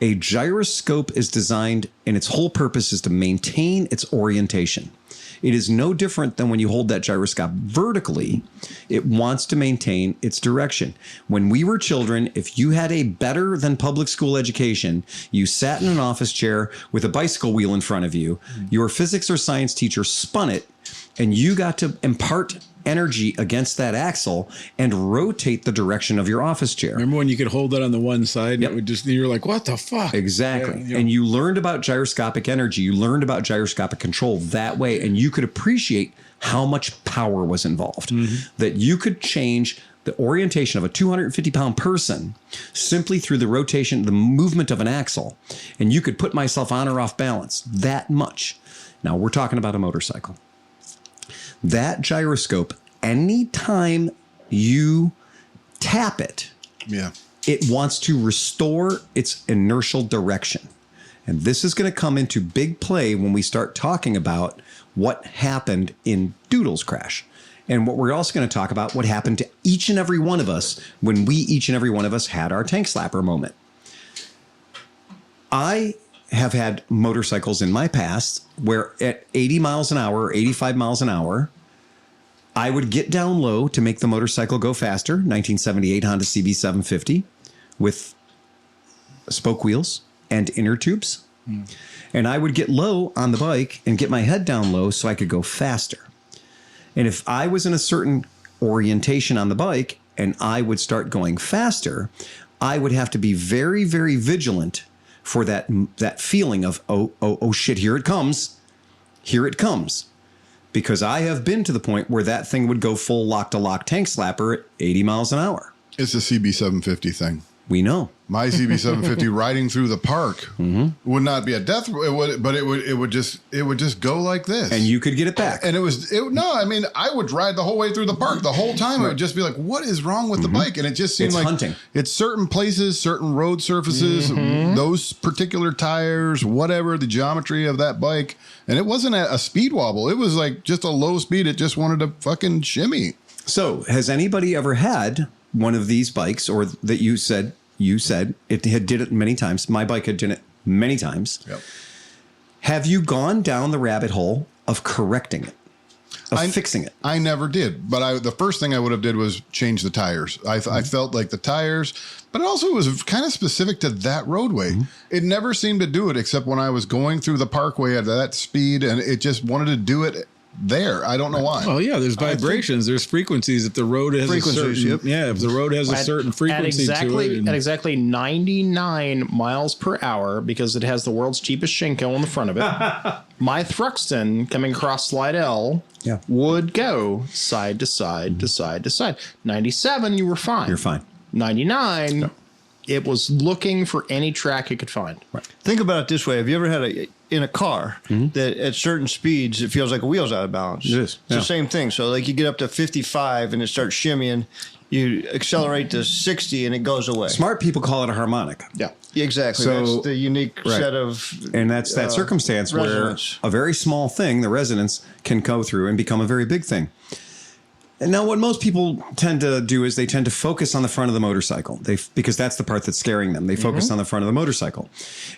A gyroscope is designed, and its whole purpose is to maintain its orientation. It is no different than when you hold that gyroscope vertically. It wants to maintain its direction. When we were children, if you had a better than public school education, you sat in an office chair with a bicycle wheel in front of you, your physics or science teacher spun it, and you got to impart energy against that axle and rotate the direction of your office chair. Remember when you could hold it on the one side and it would just, you're like, what the fuck? Exactly. Yeah, and you learned about gyroscopic energy. You learned about gyroscopic control that way. And you could appreciate how much power was involved. That you could change the orientation of a 250-pound person simply through the rotation, the movement of an axle. And you could put myself on or off balance that much. Now we're talking about a motorcycle. That gyroscope, anytime you tap it, it wants to restore its inertial direction. And this is going to come into big play when we start talking about what happened in Doodle's crash. And what we're also going to talk about what happened to each and every one of us when each and every one of us had our tank slapper moment. I have had motorcycles in my past where at 80 miles an hour or 85 miles an hour, I would get down low to make the motorcycle go faster. 1978 Honda CB750 with spoke wheels and inner tubes. And I would get low on the bike and get my head down low so I could go faster. And if I was in a certain orientation on the bike and I would start going faster, I would have to be very, very vigilant for that feeling of, oh shit, here it comes. Here it comes. Because I have been to the point where that thing would go full lock-to-lock tank slapper at 80 miles an hour. It's a CB750 thing. We know. My CB750 riding through the park would not be a death, but it would just go like this, And you could get it back. And I would ride the whole way through the park the whole time. It would just be like, what is wrong with the bike? And it just seemed It's like hunting. It's certain places, certain road surfaces, those particular tires, whatever the geometry of that bike. And it wasn't a speed wobble. It was like just a low speed. It just wanted to fucking shimmy. So has anybody ever had one of these bikes, or that you said it had did it many times? My bike had done it many times. Yep. Have you gone down the rabbit hole of correcting it, of fixing it? I never did, but the first thing I would have did was change the tires. I felt like the tires, but it also was kind of specific to that roadway. It never seemed to do it except when I was going through the parkway at that speed, and it just wanted to do it there. I don't know why. Oh yeah, there's vibrations, there's frequencies. If the road has if the road has a certain frequency to it, at exactly 99 miles per hour, because it has the world's cheapest Shinko on the front of it, my Thruxton coming across Slidell would go side to side to side to side. 97, you were fine. You're fine. 99, it was looking for any track it could find. Right. Think about it this way. Have you ever had in a car that at certain speeds, it feels like a wheel's out of balance? It is. It's the same thing. So like you get up to 55 and it starts shimmying. You accelerate to 60 and it goes away. Smart people call it a harmonic. Yeah. Exactly. So- that's the unique set of... And that's that circumstance resonance. where a very small thing, the resonance, can go through and become a very big thing. And now what most people tend to do is they tend to focus on the front of the motorcycle, because that's the part that's scaring them. They focus on the front of the motorcycle.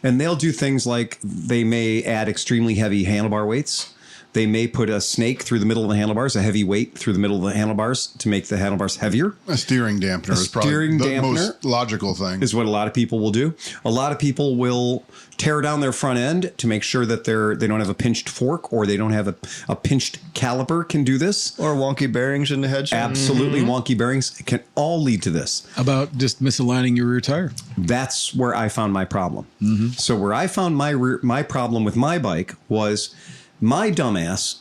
And they'll do things like they may add extremely heavy handlebar weights. They may put a snake through the middle of the handlebars, a heavy weight through the middle of the handlebars to make the handlebars heavier. A steering dampener is probably the most logical thing. Is what a lot of people will do. A lot of people will tear down their front end to make sure that they don't have a pinched fork, or they don't have a pinched caliper can do this. Or wonky bearings in the head. Absolutely. Wonky bearings can all lead to this. about just misaligning your rear tire. That's where I found my problem. So where I found my problem with my bike was my dumbass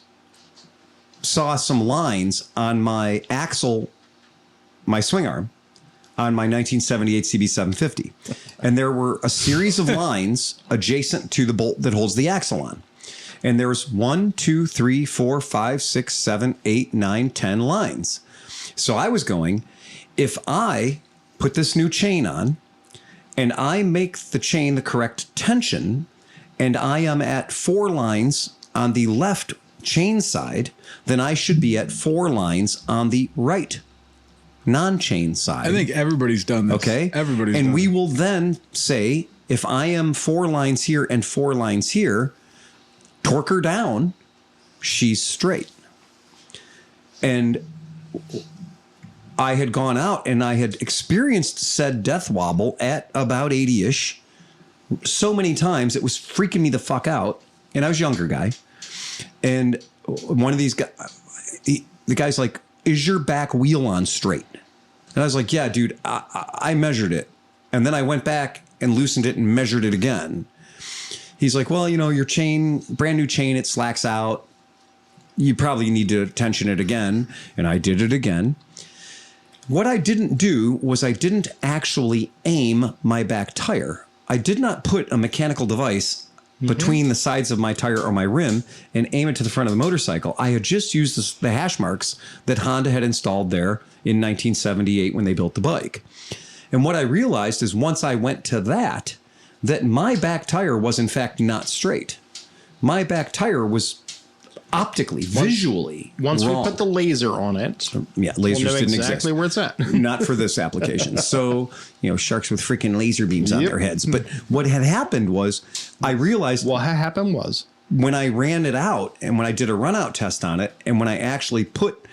saw some lines on my axle, my swing arm, on my 1978 CB750. And there were a series of lines adjacent to the bolt that holds the axle on. And there was 1, 2, 3, 4, 5, 6, 7, 8, 9, 10 lines. So I was going, if I put this new chain on and I make the chain the correct tension, and I am at 4 lines on the left chain side, then I should be at 4 lines on the right non-chain side. I think everybody's done this. Okay. Everybody's and done we it. will then say, if I am 4 lines here and 4 lines here, torque her down, she's straight. And I had gone out and I had experienced said death wobble at about 80-ish so many times, it was freaking me the fuck out. And I was a younger guy. And one of these guys, the guy's like, is your back wheel on straight? And I was like, yeah, dude, I measured it. And then I went back and loosened it and measured it again. He's like, well, your chain, brand new chain, it slacks out. You probably need to tension it again. And I did it again. What I didn't do was I didn't actually aim my back tire. I did not put a mechanical device between the sides of my tire or my rim and aim it to the front of the motorcycle. I had just used the hash marks that Honda had installed there in 1978 when they built the bike. And what I realized is once I went to that, that my back tire was in fact not straight. My back tire was optically, visually Once wrong. we put the laser on it, Yeah, lasers we'll know didn't exactly exist. where it's at. Not for this application. So, sharks with freaking laser beams on their heads. But what had happened was I realized What happened was when I ran it out and when I did a run out test on it and when I actually put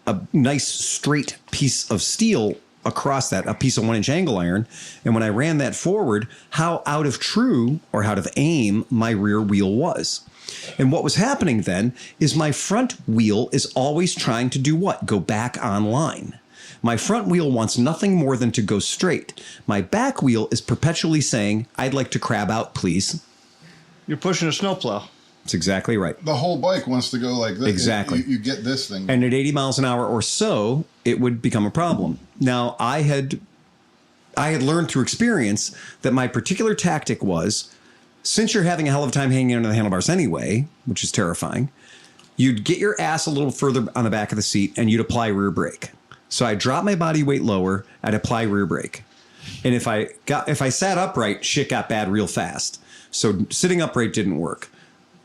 a nice straight piece of steel across that, a piece of 1-inch angle iron, and when I ran that forward, how out of true or out of aim my rear wheel was. And what was happening then is my front wheel is always trying to do what? Go back online. My front wheel wants nothing more than to go straight. My back wheel is perpetually saying, I'd like to crab out, please. You're pushing a snowplow. That's exactly right. The whole bike wants to go like this. Exactly. You get this thing. And at 80 miles an hour or so, it would become a problem. Now, I had learned through experience that my particular tactic was, since you're having a hell of a time hanging onto the handlebars anyway, which is terrifying, you'd get your ass a little further on the back of the seat and you'd apply rear brake. So I drop my body weight lower, I'd apply rear brake. And if I sat upright, shit got bad real fast. So sitting upright didn't work.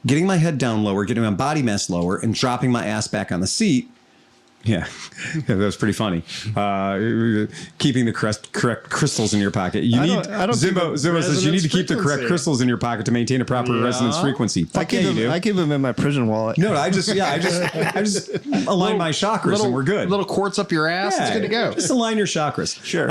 Getting my head down lower, getting my body mass lower, and dropping my ass back on the seat. Yeah, that was pretty funny. Keeping the correct crystals in your pocket. You need. Zimbo says you need to keep the correct crystals in your pocket to maintain a proper resonance frequency. I keep them in my prison wallet. No, I just align my chakras and we're good. Little quartz up your ass. Yeah, It's good to go. Just align your chakras. Sure.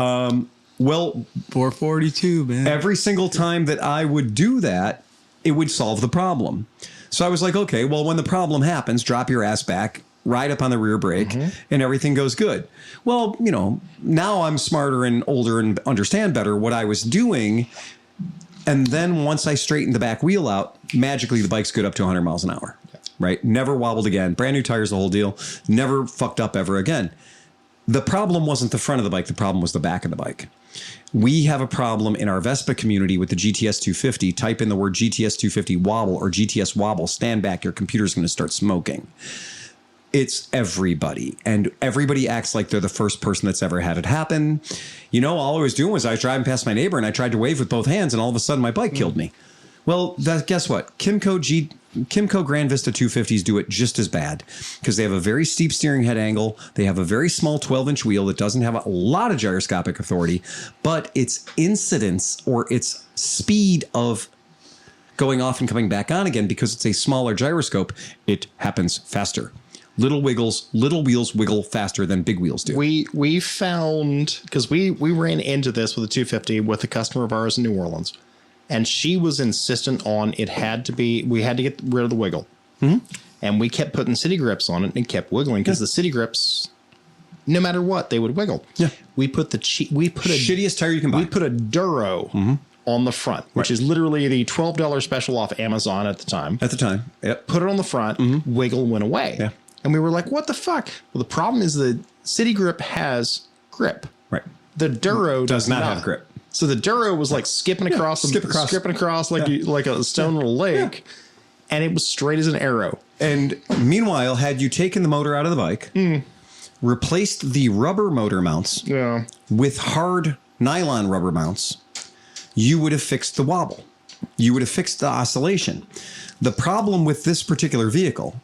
Well, 442, man. every single time that I would do that, it would solve the problem. So I was like, okay, well, when the problem happens, drop your ass back, ride up on the rear brake, and everything goes good. Well, now I'm smarter and older and understand better what I was doing. And then once I straightened the back wheel out, magically the bike's good up to 100 miles an hour, right? Never wobbled again. Brand new tires, the whole deal. Never fucked up ever again. The problem wasn't the front of the bike. The problem was the back of the bike. We have a problem in our Vespa community with the GTS 250. Type in the word GTS 250 wobble or GTS wobble. Stand back. Your computer's going to start smoking. It's everybody. And everybody acts like they're the first person that's ever had it happen. All I was doing was I was driving past my neighbor and I tried to wave with both hands and all of a sudden my bike killed me. Well, guess what? Kimco Grand Vista 250s do it just as bad because they have a very steep steering head angle. They have a very small 12-inch wheel that doesn't have a lot of gyroscopic authority, but its incidence or its speed of going off and coming back on again, because it's a smaller gyroscope, it happens faster. Little wheels wiggle faster than big wheels do. We found, because we ran into this with a 250 with a customer of ours in New Orleans. And she was insistent on we had to get rid of the wiggle. Mm-hmm. And we kept putting city grips on it and it kept wiggling because the city grips, no matter what, they would wiggle. Yeah. We put shittiest tire you can buy. We put a Duro on the front, which is literally the $12 special off Amazon at the time. Yep. Put it on the front, wiggle went away. Yeah. And we were like, what the fuck? Well, the problem is the city grip has grip. Right. The Duro does not have grip. So the Duro was like skipping across like a stone in a lake, and it was straight as an arrow. And meanwhile, had you taken the motor out of the bike, replaced the rubber motor mounts with hard nylon rubber mounts, you would have fixed the wobble. You would have fixed the oscillation. The problem with this particular vehicle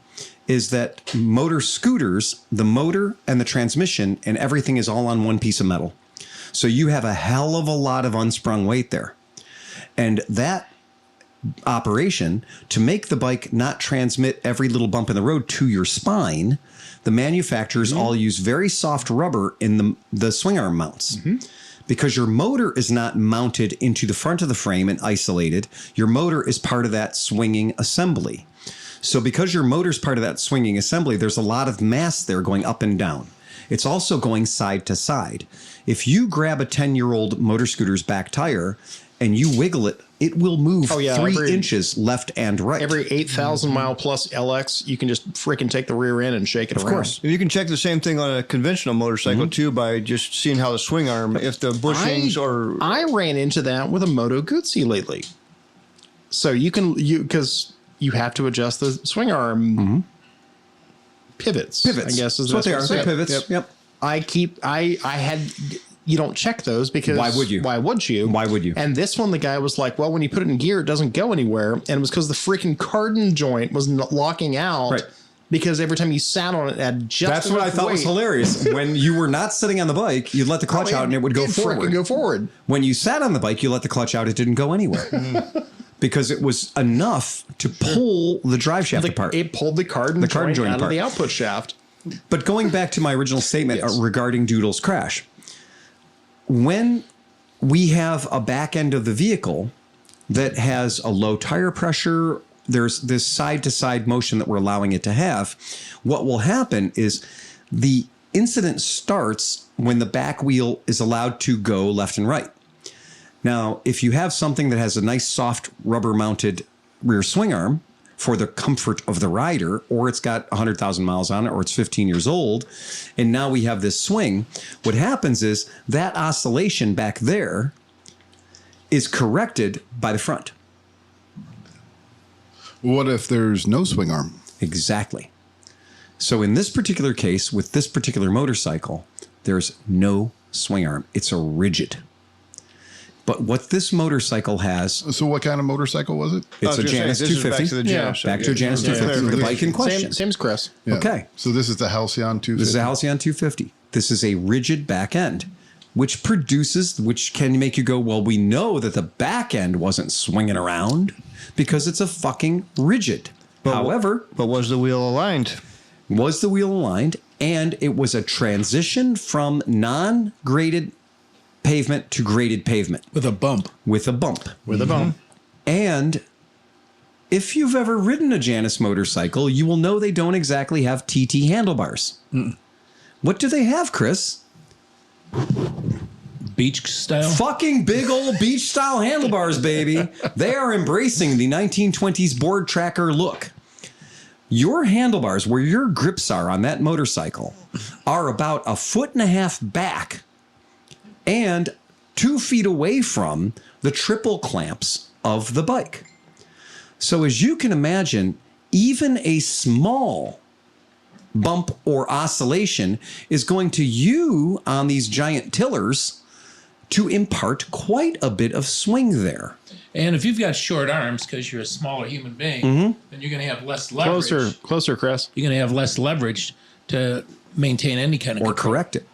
is that motor scooters, the motor and the transmission and everything is all on one piece of metal. So you have a hell of a lot of unsprung weight there. And that operation, to make the bike not transmit every little bump in the road to your spine, the manufacturers all use very soft rubber in the swing arm mounts. Because your motor is not mounted into the front of the frame and isolated. Your motor is part of that swinging assembly. So because your motor's part of that swinging assembly, there's a lot of mass there going up and down. It's also going side to side. If you grab a 10-year-old motor scooter's back tire and you wiggle it, it will move 3 inches left and right. Every 8,000 mile plus LX, you can just freaking take the rear end and shake it around. Of course. You can check the same thing on a conventional motorcycle too by just seeing how the swing arm, if the bushings I ran into that with a Moto Guzzi lately. So because you have to adjust the swing arm pivots. I guess is what they are. Pivots. Yep. I had you don't check those because Why would you? Why would you? Why would you? And this one, the guy was like, well, when you put it in gear, it doesn't go anywhere. And it was because the freaking cardan joint was locking out. Right. Because every time you sat on it, it had just That's what I thought was hilarious. When you were not sitting on the bike, you'd let the clutch out and it would go forward. Go forward. When you sat on the bike, you let the clutch out, it didn't go anywhere. Because it was enough to pull the drive shaft apart. It pulled the cardan joint out of the output shaft. But going back to my original statement regarding Doodle's crash, when we have a back end of the vehicle that has a low tire pressure, there's this side-to-side motion that we're allowing it to have, what will happen is the incident starts when the back wheel is allowed to go left and right. Now, if you have something that has a nice soft rubber-mounted rear swing arm, for the comfort of the rider, or it's got 100,000 miles on it, or it's 15 years old, and now we have this swing, what happens is that oscillation back there is corrected by the front. What if there's no swing arm? Exactly. So in this particular case, with this particular motorcycle, there's no swing arm. It's a rigid. But what this motorcycle has... So what kind of motorcycle was it? It's a Janus 250. Back to the Janus. Back to a Janus 250, the bike in question. Same as Chris. Yeah. Okay. So this is the Halcyon 250? This is a Halcyon 250. This is a rigid back end, which can make you go, well, we know that the back end wasn't swinging around because it's a fucking rigid. However... But was the wheel aligned? Was the wheel aligned? And it was a transition from non-graded pavement to graded pavement. With a bump. With a bump. With a bump. And if you've ever ridden a Janus motorcycle, you will know they don't exactly have TT handlebars. What do they have, Chris? Beach style? Fucking big old beach style handlebars, baby. They are embracing the 1920s board tracker look. Your handlebars, where your grips are on that motorcycle, are about 1.5 feet back and 2 feet away from the triple clamps of the bike. So as you can imagine, even a small bump or oscillation is going to you on these giant tillers to impart quite a bit of swing there. And if you've got short arms because you're a smaller human being, then you're going to have less leverage. Closer, Chris. You're going to have less leverage to maintain any kind of or control. correct it.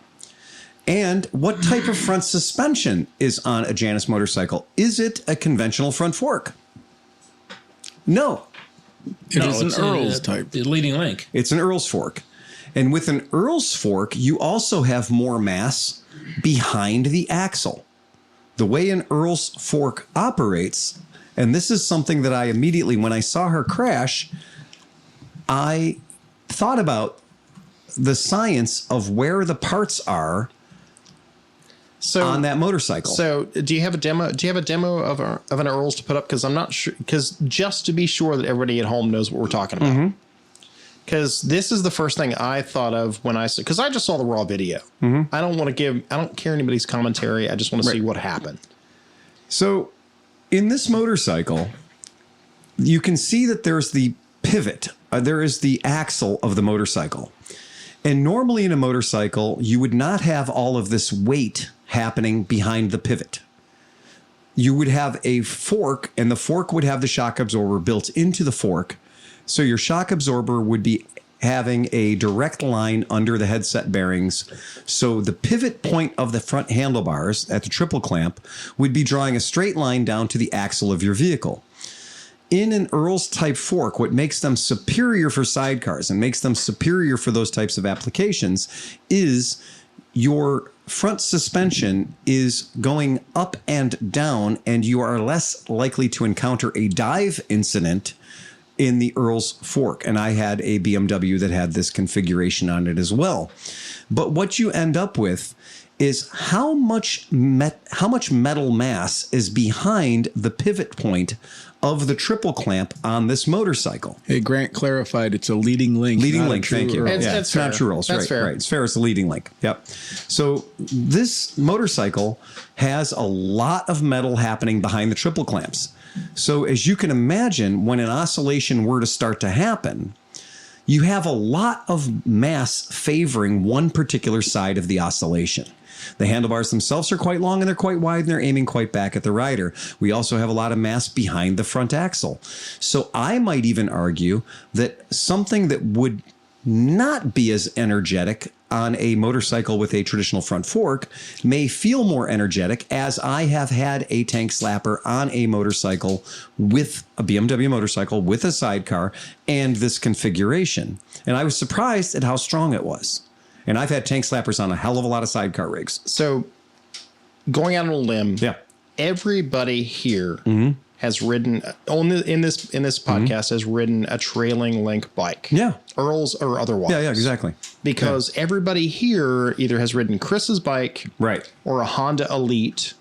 And what type of front suspension is on a Janus motorcycle? Is it a conventional front fork? No. It is an Earl's type. The leading link. It's an Earl's fork. And with an Earl's fork, you also have more mass behind the axle. The way an Earl's fork operates, and this is something that I immediately, when I saw her crash, I thought about the science of where the parts are on that motorcycle. So, do you have a demo? Do you have a demo of an Earl's to put up? Because I'm not sure. Because just to be sure that everybody at home knows what we're talking about. Because this is the first thing I thought of when because I just saw the raw video. I don't care anybody's commentary. I just want to see what happened. So, in this motorcycle, you can see that there's the pivot. There is the axle of the motorcycle. And normally in a motorcycle, you would not have all of this weight happening behind the pivot. You would have a fork, and the fork would have the shock absorber built into the fork. So your shock absorber would be having a direct line under the headset bearings. So the pivot point of the front handlebars at the triple clamp would be drawing a straight line down to the axle of your vehicle. In an Earl's type fork, what makes them superior for sidecars and makes them superior for those types of applications is your front suspension is going up and down, and you are less likely to encounter a dive incident in the Earl's fork. And I had a BMW that had this configuration on it as well. But what you end up with is how much metal mass is behind the pivot point of the triple clamp on this motorcycle. Hey, Grant clarified it's a leading link. Leading link, thank you. It's not true Earls. That's Right, fair. right. It's fair as the leading link. Yep. So this motorcycle has a lot of metal happening behind the triple clamps. So as you can imagine, when an oscillation were to start to happen, you have a lot of mass favoring one particular side of the oscillation. The handlebars themselves are quite long and they're quite wide and they're aiming quite back at the rider. We also have a lot of mass behind the front axle. So I might even argue that something that would not be as energetic on a motorcycle with a traditional front fork may feel more energetic, as I have had a tank slapper on a motorcycle with a BMW motorcycle with a sidecar and this configuration. And I was surprised at how strong it was. And I've had tank slappers on a hell of a lot of sidecar rigs. So going out on a limb, Yeah. everybody here has ridden in this podcast has ridden a trailing link bike. Yeah. Earl's or otherwise. Yeah, exactly. Because everybody here either has ridden Chris's bike, Right. or a Honda Elite,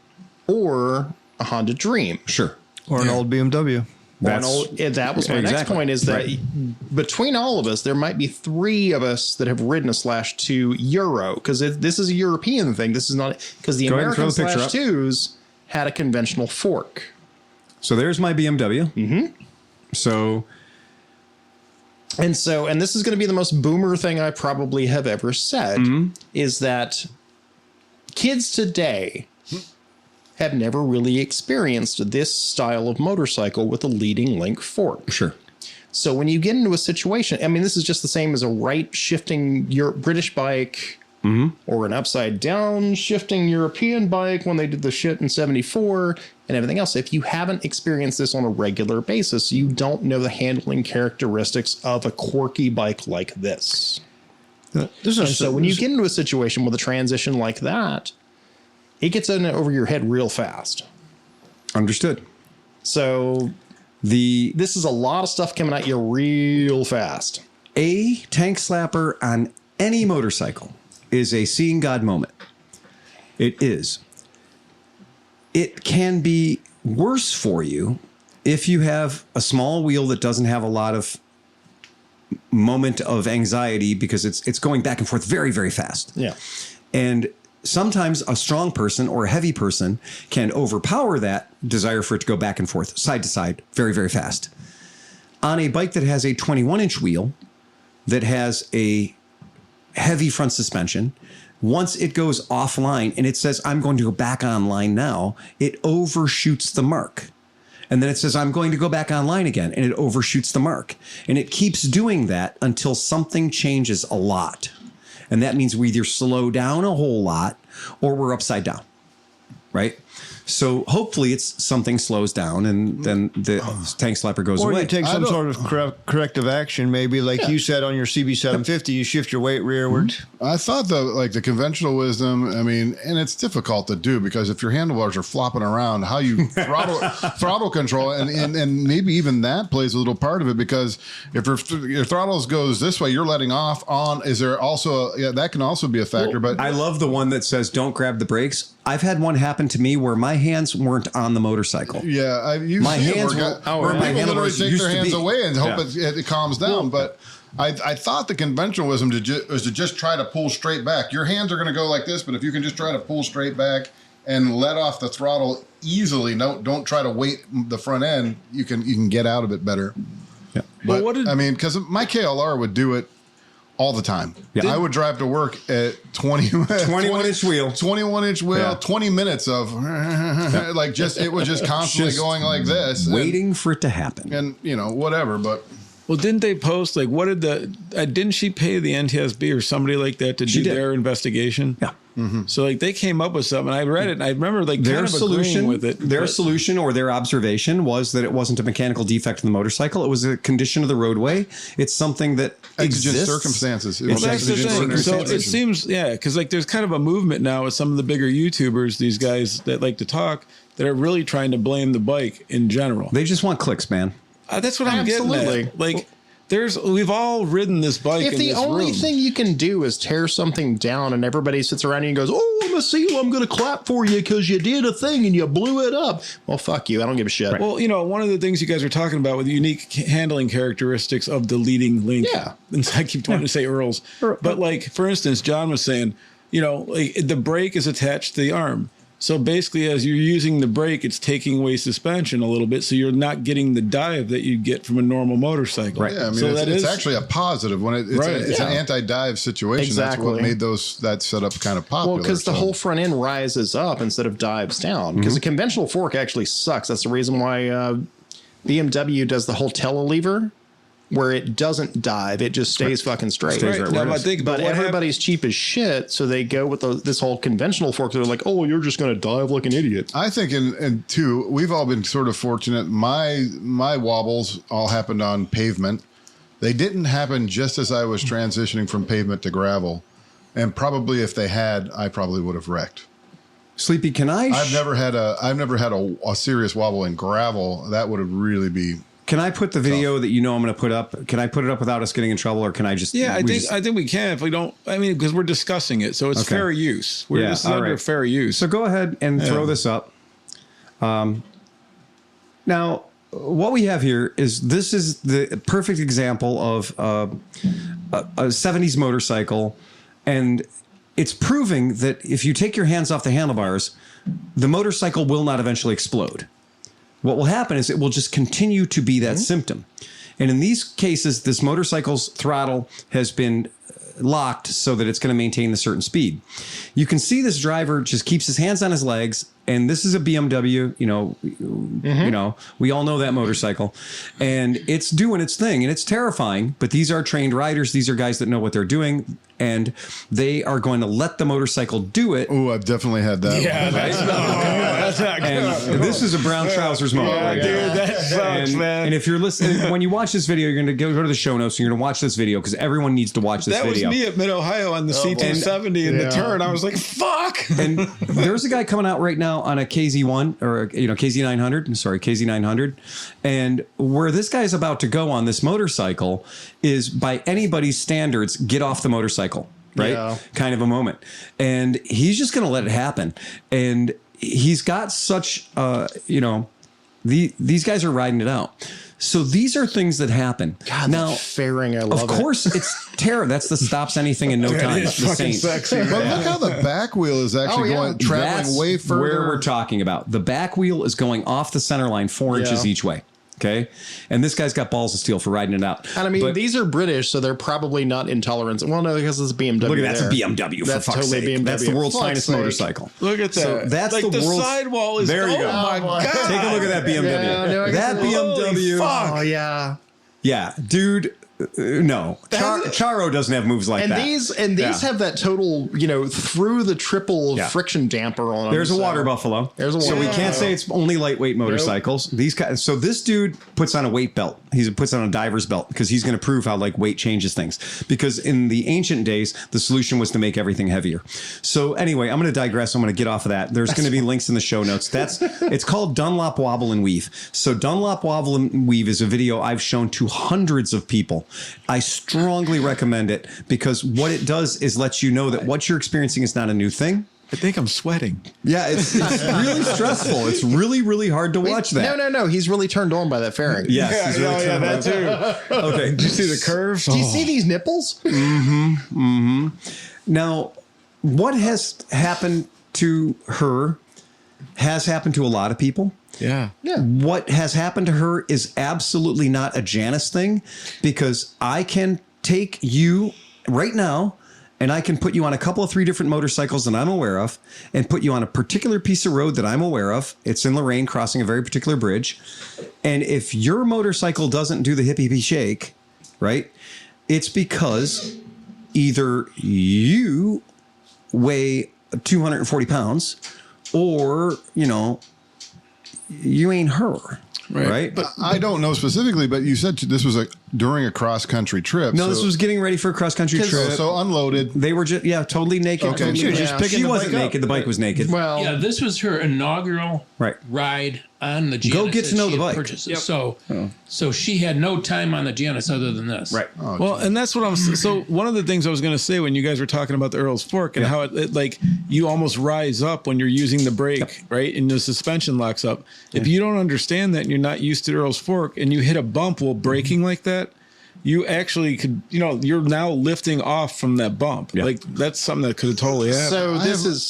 or a Honda Dream. Sure. Or an old BMW. That was my next Exactly. point, is that between all of us, there might be 3 of us that have ridden a /2 Euro, because this is a European thing. This is not, because the Go ahead and American throw the picture up. /2s had a conventional fork. So there's my BMW. So And this is going to be the most boomer thing I probably have ever said, is that kids today have never really experienced this style of motorcycle with a leading link fork. sure. So when you get into a situation, I mean, this is just the same as a right shifting your British bike or an upside down shifting European bike when they did the shit in 74 and everything else. If you haven't experienced this on a regular basis, you don't know the handling characteristics of a quirky bike like this. So when you get into a situation with a transition like that, it gets in over your head real fast. Understood. So this is a lot of stuff coming at you real fast. A tank slapper on any motorcycle is a seeing God moment. It is. It can be worse for you if you have a small wheel that doesn't have a lot of moment of anxiety, because it's going back and forth very, very fast. Yeah. And sometimes a strong person or a heavy person can overpower that desire for it to go back and forth, side to side, very, very fast. On a bike that has a 21-inch wheel, that has a heavy front suspension, once it goes offline and it says, I'm going to go back online now, it overshoots the mark. And then it says, I'm going to go back online again, and it overshoots the mark. And it keeps doing that until something changes a lot. And that means we either slow down a whole lot or we're upside down, right? So hopefully it's something slows down and then the tank slapper goes Or away. you take some sort of corrective action, maybe like you said on your CB750, you shift your weight rearward. I thought the conventional wisdom, I mean, and it's difficult to do because if your handlebars are flopping around, how you throttle control, and maybe even that plays a little part of it, because if your throttles goes this way, you're letting off on. Is there also that can also be a factor? But I love the one that says don't grab the brakes. I've had one happen to me where my hands weren't on the motorcycle. yeah, My hands where were my people literally handlebars take used their to hands be. away and hope Yeah. it calms down. But I thought the conventional wisdom was to just try to pull straight back. Your hands are going to go like this, but if you can just try to pull straight back and let off the throttle easily, don't try to weight the front end. You can get out of it better. Yeah. But what did- I mean, because my KLR would do it all the time. Yeah. I would drive to work at 21-inch wheel. 21-inch wheel, Yeah. 20 minutes of like it was just constantly Just going like this, Waiting for it to happen. and whatever. But Well, didn't they post, like, what did didn't she pay the NTSB or somebody like that to do did. their investigation? Yeah. So, like, they came up with something. I read it, and I remember, like, Their kind of solution agreeing with it. Their but- solution or their observation was that it wasn't a mechanical defect in the motorcycle. It was a condition of the roadway. It's something that exigent exists. circumstances. It Well, was That's the exigent thing. So circumstances. it seems, because like there's kind of a movement now with some of the bigger YouTubers, these guys that like to talk, that are really trying to blame the bike in general. They just want clicks, man. That's what I'm getting Absolutely. at. Like, we've all ridden this bike. If in the this only room. thing you can do is tear something down and everybody sits around you and goes, oh, I'm a seal, I'm going to clap for you because you did a thing and you blew it up. Well, fuck you. I don't give a shit. Well, one of the things you guys are talking about with the unique handling characteristics of the leading link. Yeah. And I keep wanting to say Earl's. But like, for instance, John was saying, like the brake is attached to the arm. So basically, as you're using the brake, it's taking away suspension a little bit, so you're not getting the dive that you get from a normal motorcycle. Right. Yeah, I mean, so it's actually a positive when it's an anti-dive situation. Exactly. That's what made that setup kind of popular. Well, because the whole front end rises up instead of dives down. Because the conventional fork actually sucks. That's the reason why BMW does the whole telelever, where it doesn't dive. It just stays fucking straight. Right. Now, But everybody's cheap as shit, so they go with this whole conventional fork. They're like, oh, you're just going to dive like an idiot. I think, and two, we've all been sort of fortunate. My wobbles all happened on pavement. They didn't happen just as I was transitioning from pavement to gravel. And probably if they had, I probably would have wrecked. Sleepy, can I? I've never had a serious wobble in gravel. That would have really be. Can I put the video that I'm going to put up? Can I put it up without us getting in trouble, or can I just? Yeah, I think we can if we don't. I mean, because we're discussing it, so it's fair use. This is under fair use. So go ahead and throw this up. Now, what we have here is the perfect example of a 70s motorcycle, and it's proving that if you take your hands off the handlebars, the motorcycle will not eventually explode. What will happen is it will just continue to be that symptom. And in these cases, this motorcycle's throttle has been locked so that it's going to maintain a certain speed. You can see this driver just keeps his hands on his legs, and this is a BMW, we all know that motorcycle, and it's doing its thing, and it's terrifying, but these are trained riders. These are guys that know what they're doing, and they are going to let the motorcycle do it. Oh, I've definitely had that. Yeah, one. that's not good. And this is a brown trousers moment. Yeah, right dude, now. that sucks, man. And if you're listening, when you watch this video, you're going to go to the show notes and you're going to watch this video because everyone needs to watch this video. That was me at Mid-Ohio on the C270 in the turn. I was like, fuck. And there's a guy coming out right now on a KZ1 or KZ900, and where this guy's about to go on this motorcycle is, by anybody's standards, get off the motorcycle, right? Yeah. Kind of a moment. And he's just going to let it happen. And he's got such, these guys are riding it out. So these are things that happen. God, now, fairing, I love it. Of course, it's terror. That's the stops anything in no time. It's The fucking Saint. sexy. But look how the back wheel is actually traveling That's way further. where we're talking about. The back wheel is going off the center line 4 inches each way. Okay. And this guy's got balls of steel for riding it out. And I mean, these are British, so they're probably not intolerant. Well, no, because it's a BMW. Look at that's a BMW. That's for fuck's totally sake. BMW. That's the world's Fuck's finest sake. motorcycle. Look at that. So that's like the world's sidewall is. There you go. Oh my god! Take a look at that BMW. Yeah, that BMW. Fuck. Oh yeah. Yeah, dude. No, Charo doesn't have moves like And that. these have that total, through the triple friction damper on them. There's a water buffalo. There's a So we water can't buffalo. say it's only lightweight motorcycles. These guys. So this dude puts on a weight belt. He puts on a diver's belt because he's going to prove how weight changes things. Because in the ancient days, the solution was to make everything heavier. So anyway, I'm going to digress. I'm going to get off of that. There's going to be links in the show notes. It's called Dunlop Wobble and Weave. So Dunlop Wobble and Weave is a video I've shown to hundreds of people. I strongly recommend it because what it does is lets you know that what you're experiencing is not a new thing. I think I'm sweating. Yeah, it's really stressful. It's really, really hard to watch that. No. He's really turned on by that fairing. Yes, he's really turned on. that too. Okay. Did you see the curves? Do you see these nipples? Now, what has happened to her has happened to a lot of people. Yeah. What has happened to her is absolutely not a Janus thing, because I can take you right now and I can put you on a couple of 3 different motorcycles that I'm aware of and put you on a particular piece of road that I'm aware of. It's in Lorraine, crossing a very particular bridge. And if your motorcycle doesn't do the hippie shake, right, it's because either you weigh 240 pounds or, you ain't her. Right. But I don't know specifically, but you said this was during a cross country trip. No, this was getting ready for a cross country trip. So unloaded. They were just, totally naked. Okay, Totally she was just naked. picking She the wasn't bike up. naked. The bike was naked. Well, Yeah, this was her inaugural ride on the Janus. Go get to that know she the had bike. purchased. So she had no time on the Janus other than this. Right. Well, and that's what so one of the things I was going to say when you guys were talking about the Earl's Fork and how it like you almost rise up when you're using the brake, right? And the suspension locks up. If you don't understand that and you're not used to Earl's Fork and you hit a bump while braking like that, you actually could, you're now lifting off from that bump. Yeah. Like that's something that could have totally happened. so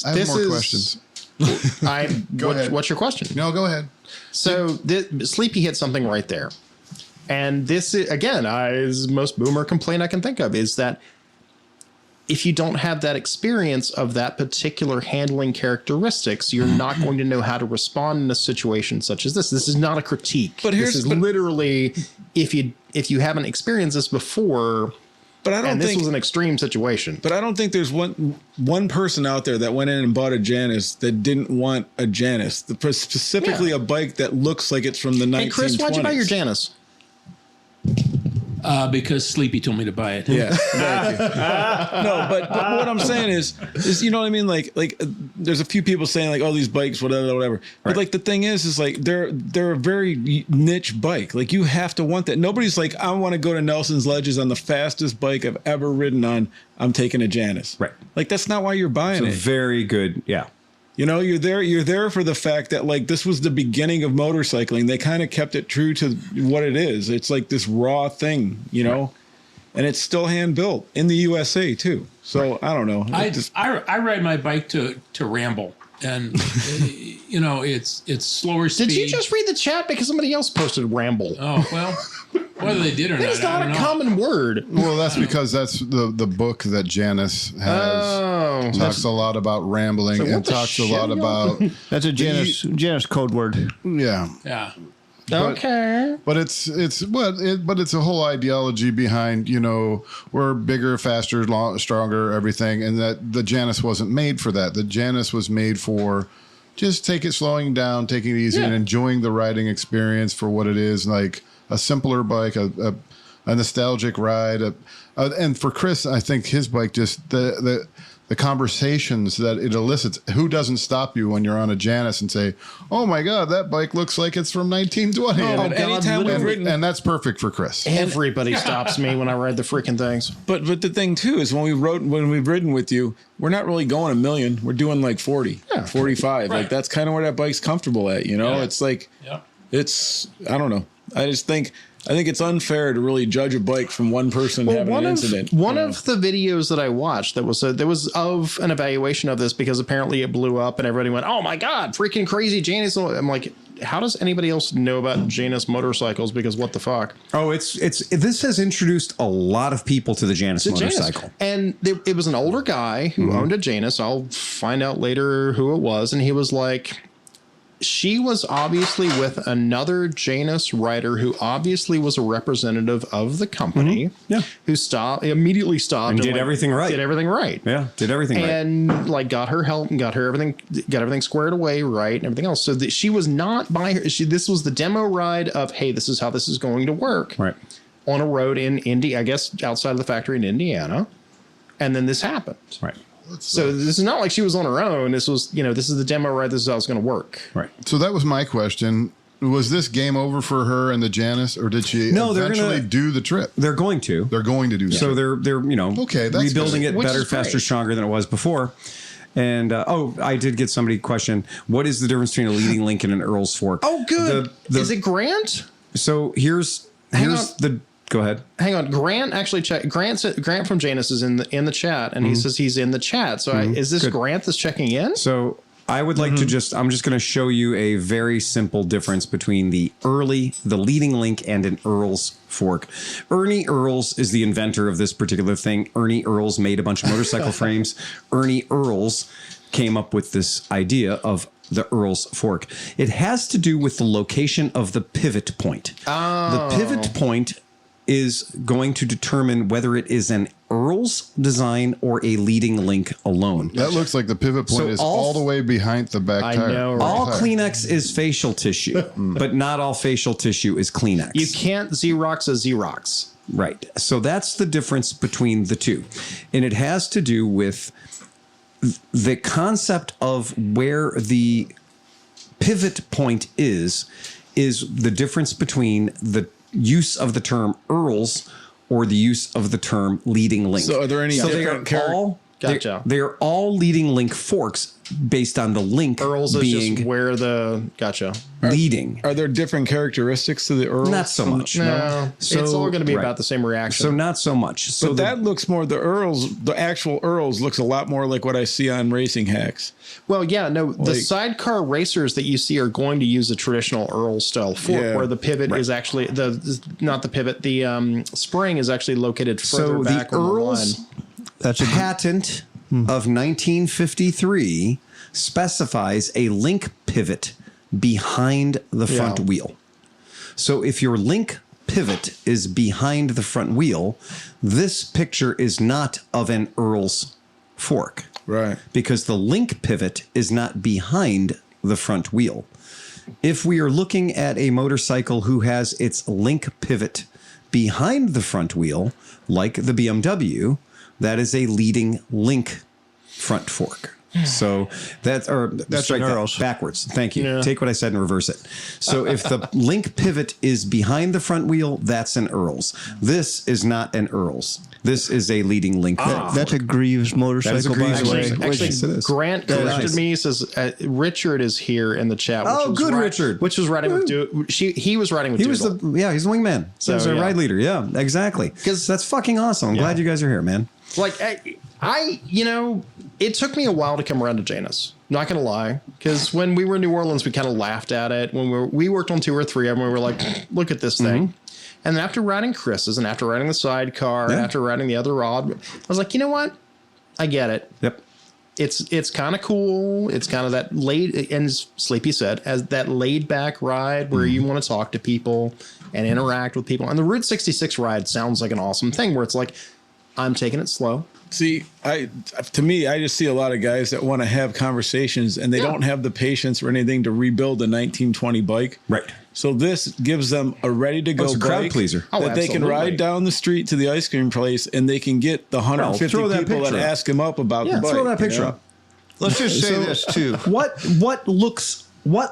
I have more questions. ahead. What's your question? No, go ahead. So Sleepy hit something right there. And this, again, is the most boomer complaint I can think of, is that if you don't have that experience of that particular handling characteristics, you're not going to know how to respond in a situation such as this. This is not a critique. But this is literally, if you haven't experienced this before, but I don't and this think was an extreme situation. But I don't think there's one person out there that went in and bought a Janus that didn't want a Janus, specifically a bike that looks like it's from the 1920s. Hey, Chris, why'd you buy your Janus? Because Sleepy told me to buy it. Yeah. No, but what I'm saying is you know what I mean? Like there's a few people saying like, oh, these bikes, whatever. But like the thing is like they're a very niche bike. Like you have to want that. Nobody's like, I want to go to Nelson's Ledges on the fastest bike I've ever ridden on. I'm taking a Janus. Right. Like that's not why you're buying it. Very good. Yeah. You know, you're there for the fact that like this was the beginning of motorcycling. They kind of kept it true to what it is. It's like this raw thing, you know, and it's still hand built in the USA too. So I don't know. I ride my bike to ramble, and you know it's slower speed. Did you just read the chat because somebody else posted ramble? Oh well, whether they did or not, it's not I don't a know. common word. Well, that's because that's the book that Janus has. Talks a lot about rambling and talks a lot about. That's a Janus code word. Yeah. Yeah. Okay. But it's a whole ideology behind, you know, we're bigger, faster, stronger, everything, and that the Janus wasn't made for that. The Janus was made for just slowing down, taking it easy, and enjoying the riding experience for what it is, like a simpler bike, a nostalgic ride. And for Chris, I think his bike just the conversations that it elicits. Who doesn't stop you when you're on a Janus and say, "Oh my God, that bike looks like it's from 1920." And that's perfect for Chris. Everybody stops me when I ride the freaking things. But the thing too is when we've ridden with you, we're not really going a million. We're doing like 40, 45. Like that's kind of where that bike's comfortable at. You know, it's like, it's I don't know. I think it's unfair to really judge a bike from one person having an incident. One of the videos that I watched there was of an evaluation of this because apparently it blew up and everybody went, "Oh my God, freaking crazy Janus!" I'm like, how does anybody else know about Janus motorcycles? Because what the fuck? Oh, this has introduced a lot of people to the Janus motorcycle. And it was an older guy who owned a Janus. I'll find out later who it was, and he was like, she was obviously with another Janus rider who obviously was a representative of the company. Yeah. Who immediately stopped and did everything right. Did everything right. Yeah. Did everything right. And like got her help and got everything squared away right and everything else. So that she was not by her. This was the demo ride of, hey, this is how this is going to work. Right. On a road in Indy, I guess outside of the factory in Indiana. And then this happened. Right. So this is not like she was on her own. This was, this is the demo ride. This is how it's going to work. Right. So that was my question. Was this game over for her and the Janus, or did she eventually do the trip? They're going to. They're going to do that. So they're rebuilding it better, faster, stronger than it was before. And I did get somebody question, what is the difference between a leading link and an Earl's Fork? Oh, good. Is it Grant? So here's the. Go ahead. Hang on. Grant actually checked. Grant from Janus is in the chat, and he says he's in the chat. So is this good. Grant that's checking in? So I would like to I'm just going to show you a very simple difference between the leading link and an Earl's Fork. Ernie Earls is the inventor of this particular thing. Ernie Earls made a bunch of motorcycle frames. Ernie Earls came up with this idea of the Earl's Fork. It has to do with the location of the pivot point. Oh. The pivot point is going to determine whether it is an Earl's design or a leading link alone. That looks like the pivot point is all the way behind the back tire. I know. All Kleenex is facial tissue, but not all facial tissue is Kleenex. You can't Xerox a Xerox. Right. So that's the difference between the two. And it has to do with the concept of where the pivot point is the difference between the use of the term Earl's or the use of the term leading link. So are there any they are all Gotcha. They're all leading link forks based on the link Earls is being just where the gotcha. leading. Are there different characteristics to the Earls? Not so much. No, So- it's all going to be right. about the same reaction. So not so much. So But that looks more, the actual Earls looks a lot more like what I see on racing hacks. well, yeah, no, the sidecar racers that you see are going to use a traditional Earl style fork, Yeah. where the pivot is actually not the pivot, the spring is actually located further so back the on the Earls line. That's a patent of 1953 specifies a link pivot behind the front Yeah. wheel. So if your link pivot is behind the front wheel, this picture is not of an Earl's fork. Right. Because the link pivot is not behind the front wheel. If we are looking at a motorcycle who has its link pivot behind the front wheel, like the BMW, that is a leading link front fork. So that's strike an that Earls. backwards. Thank you. Yeah. Take what I said and reverse it. So if the link pivot is behind the front wheel, that's an Earls. This is not an Earls. This is a leading link pivot. That's a Greaves motorcycle, by Greaves the way. motorcycle. Actually, Yes, it is. Grant Very corrected nice. me. He says Richard is here in the chat. Which Oh, was good, Richard. Which was riding with he was riding with He was Doodle. he's the wingman. So he's a yeah. ride leader. Yeah, exactly. Because that's fucking awesome. I'm glad you guys are here, man. Like it took me a while to come around to Janus. Not gonna lie, because when we were in New Orleans, we kind of laughed at it. When we worked on 2 or 3 of them, we were like, "Look at this thing." And then after riding Chris's, and after riding the sidecar, and Yeah. after riding the other rod, I was like, you know what? I get it. Yep. It's kind of cool. It's kind of that laid, and as Sleepy said, as that laid back ride where you want to talk to people and interact with people. And the Route 66 ride sounds like an awesome thing where it's like, I'm taking it slow. See, to me, I just see a lot of guys that want to have conversations and they don't have the patience or anything to rebuild a 1920 bike. Right. So this gives them a ready to go it's a crowd bike pleaser. Oh, that they can absolutely. ride down the street to the ice cream place and they can get the 150 throw that people that picture up. ask them up about the bike. Throw that you picture know? up. Let's just say this, too. What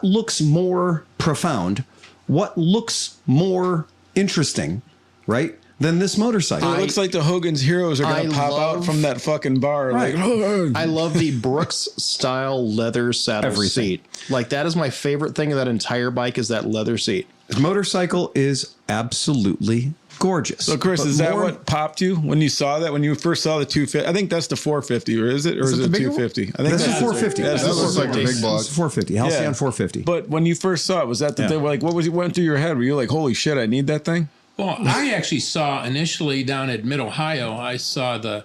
looks more profound? What looks more interesting? Right? Than this motorcycle. It looks like the Hogan's Heroes are going to pop out from that fucking bar. Right. Like, I love the Brooks style leather saddle Everything. seat. Like that is my favorite thing of that entire bike is that leather seat. This motorcycle is absolutely gorgeous. So, Chris, But is that more- what popped you when you saw that? When you first saw the 250? I think that's the 450, or is it? Or is it it the bigger one? 250? I think That's the 450. That's That the looks like the 450. big block. It's 450. Halcyon 450. But when you first saw it, was that Yeah. they were like, what went through your head? Were you like, holy shit, I need that thing? Well, I actually saw initially down at Mid Ohio. I saw the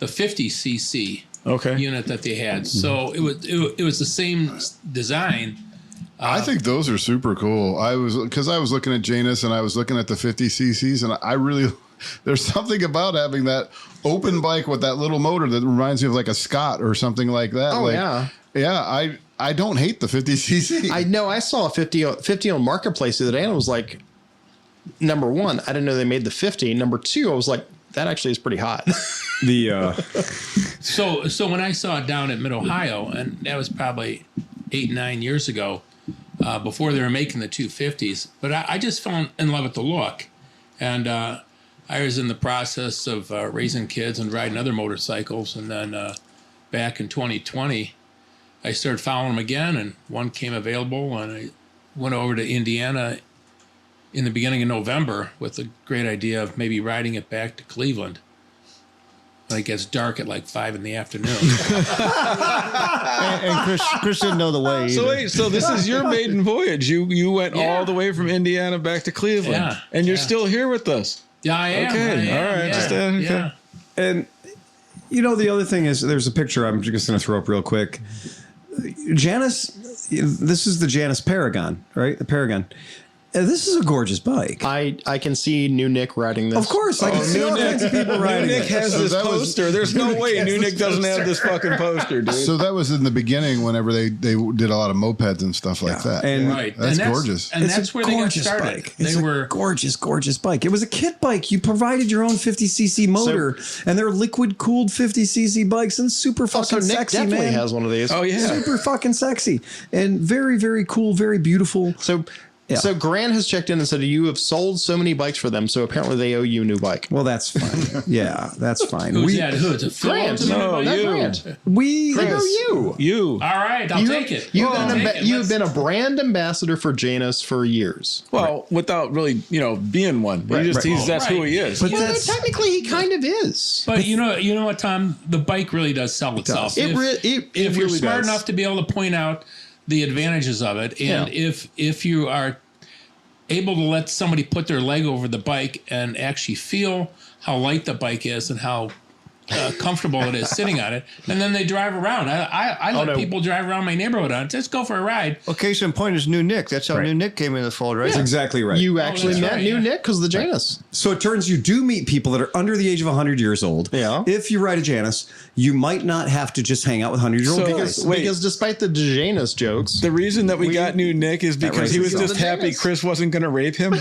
50cc Okay. unit that they had. So it was the same design. I think those are super cool. I was looking at Janus and I was looking at the 50cc's and I really there's something about having that open bike with that little motor that reminds me of like a Scott or something like that. Oh, like, yeah. I don't hate the 50cc. I know I saw a 50 on Marketplace the other day and I was like, number one, I didn't know they made the 50. Number two, I was like, that actually is pretty hot. So when I saw it down at Mid Ohio, and that was probably 8-9 years ago, before they were making the 250s, but I just fell in love with the look, and I was in the process of raising kids and riding other motorcycles, and then back in 2020, I started following them again, and one came available, and I went over to Indiana in the beginning of November with a great idea of maybe riding it back to Cleveland. When it gets dark at like 5 p.m. And Chris didn't know the way. So either. wait, so this is your maiden voyage. You went all the way from Indiana back to Cleveland, Yeah, and you're yeah. still here with us. Yeah, I am. Okay, I am, all right, Yeah, just, okay. yeah. And the other thing is there's a picture I'm just going to throw up real quick. Janus, this is the Janus Paragon, right? The Paragon. This is a gorgeous bike. I can see New Nick riding this. Of course, I can see all kinds of people riding Nick it. has So this that was- poster. There's no way New Nick doesn't have this fucking poster, dude. So that was in the beginning whenever they did a lot of mopeds and stuff like that. And Right. That's And gorgeous. And it's that's a where they got gorgeous started. bike. It's They a were gorgeous bike. It was a kit bike. You provided your own 50cc motor, and they're liquid cooled 50cc bikes and super fucking Also, Nick sexy, definitely man. has one of these. Oh yeah. Super fucking sexy and very, very cool, very beautiful. So Yeah. So Grant has checked in and said you have sold so many bikes for them, so apparently they owe you a new bike. Well, that's fine. Yeah, that's fine. Who's that? Who? It's a Phil Grant. owes me No, a bike? you. Grant. They owe you. You. All right, I'll take it. You've Let's- been a brand ambassador for Janus for years. Well, without really, being one. That's who he is. But Well, that's technically he kind of is. But you know what, Tom? The bike really does sell itself. It If you're really smart does. enough to be able to point out the advantages of it, and if you are able to let somebody put their leg over the bike and actually feel how light the bike is and how comfortable it is sitting on it, and then they drive around. I let people drive around my neighborhood on it. Just go for a ride. Well, case in point is New Nick. That's how New Nick came in the fold, right? That's exactly right. You actually that's met right, New yeah. Nick because of the Janus. So it turns you do meet people that are under the age of 100 years old. Yeah. If you ride a Janus, you might not have to just hang out with 100-year-old So- guys. Wait. Because despite the Janus jokes, The reason that we got new Nick is because he was raises just the happy Janus. Chris wasn't going to rape him.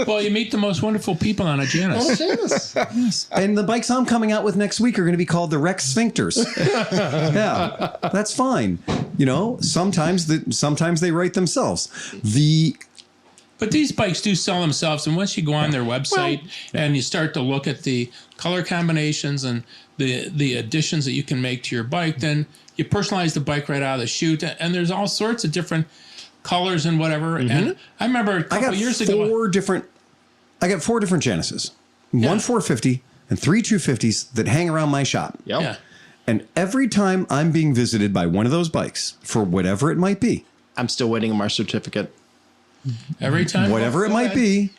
Well, you meet the most wonderful people on a Janus. Janus. And the bikes I'm coming out with next week are going to be called the Rex Sphincters. Yeah, that's fine. Sometimes they write themselves. But these bikes do sell themselves, and once you go on their website and you start to look at the color combinations and the additions that you can make to your bike, then you personalize the bike right out of the chute, and there's all sorts of different colors and whatever. And I remember a couple years ago, I got 4 different Januses, one 450 and 3 250s that hang around my shop. Yep. yeah, And every time I'm being visited by one of those bikes, for whatever it might be, I'm still waiting on my certificate. every time, whatever it might be,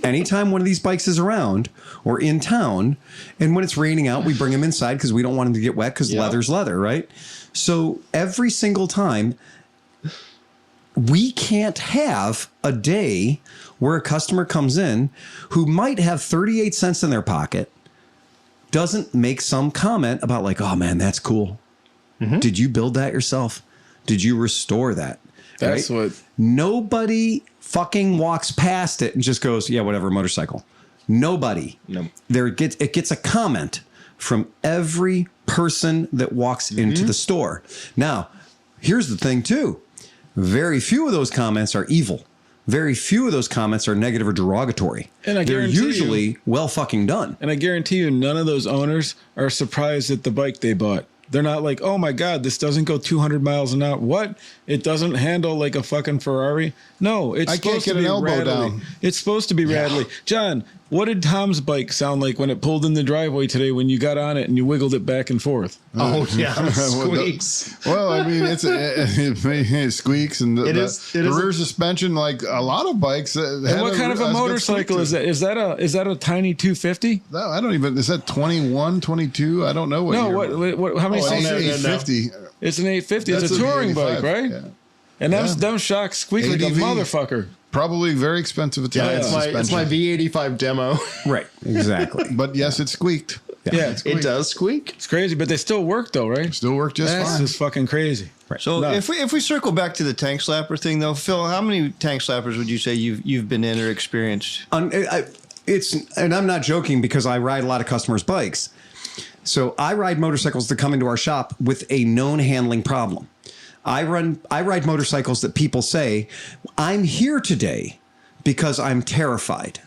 anytime one of these bikes is around or in town, and when it's raining out, we bring them inside because we don't want them to get wet because leather's leather, right? So every single time, we can't have a day where a customer comes in who might have 38 cents in their pocket, doesn't make some comment about like, oh man, that's cool. Did you build that yourself? Did you restore that? That's what. Nobody fucking walks past it and just goes, yeah, whatever, motorcycle. Nobody. No. It gets a comment from every person that walks into the store. Now, here's the thing too. Very few of those comments are evil. Very few of those comments are negative or derogatory. And I they're guarantee usually well fucking done. And I guarantee you, none of those owners are surprised at the bike they bought. They're not like, oh my God, this doesn't go 200 miles an hour. What? It doesn't handle like a fucking Ferrari? No, it's I can't supposed to get be an elbow rattly. down. It's supposed to be rattly. John, what did Tom's bike sound like when it pulled in the driveway today when you got on it and you wiggled it back and forth? Oh yeah, squeaks. Well, I mean, it squeaks and the rear suspension, like a lot of bikes. And what kind of a motorcycle is that? Is that a tiny 250? No, I don't even. Is that 21, 22? I don't know what. No, year. what? How many? Oh, it's cc? 850. It's an 850. It's That's a touring bike, 85, right? Yeah. And them shocks squeak like a ADV. motherfucker. Probably very expensive Italian It's suspension. my V85 demo. Right. Exactly. But yes, it squeaked. Yeah, It does squeak. it's crazy, but they still work though, right? Still worked just That's fine. just fucking crazy. So No. if we circle back to the tank slapper thing though, Phil, how many tank slappers would you say you've been in or experienced? And I'm not joking because I ride a lot of customers' bikes. So I ride motorcycles that come into our shop with a known handling problem. I ride motorcycles that people say, I'm here today because I'm terrified.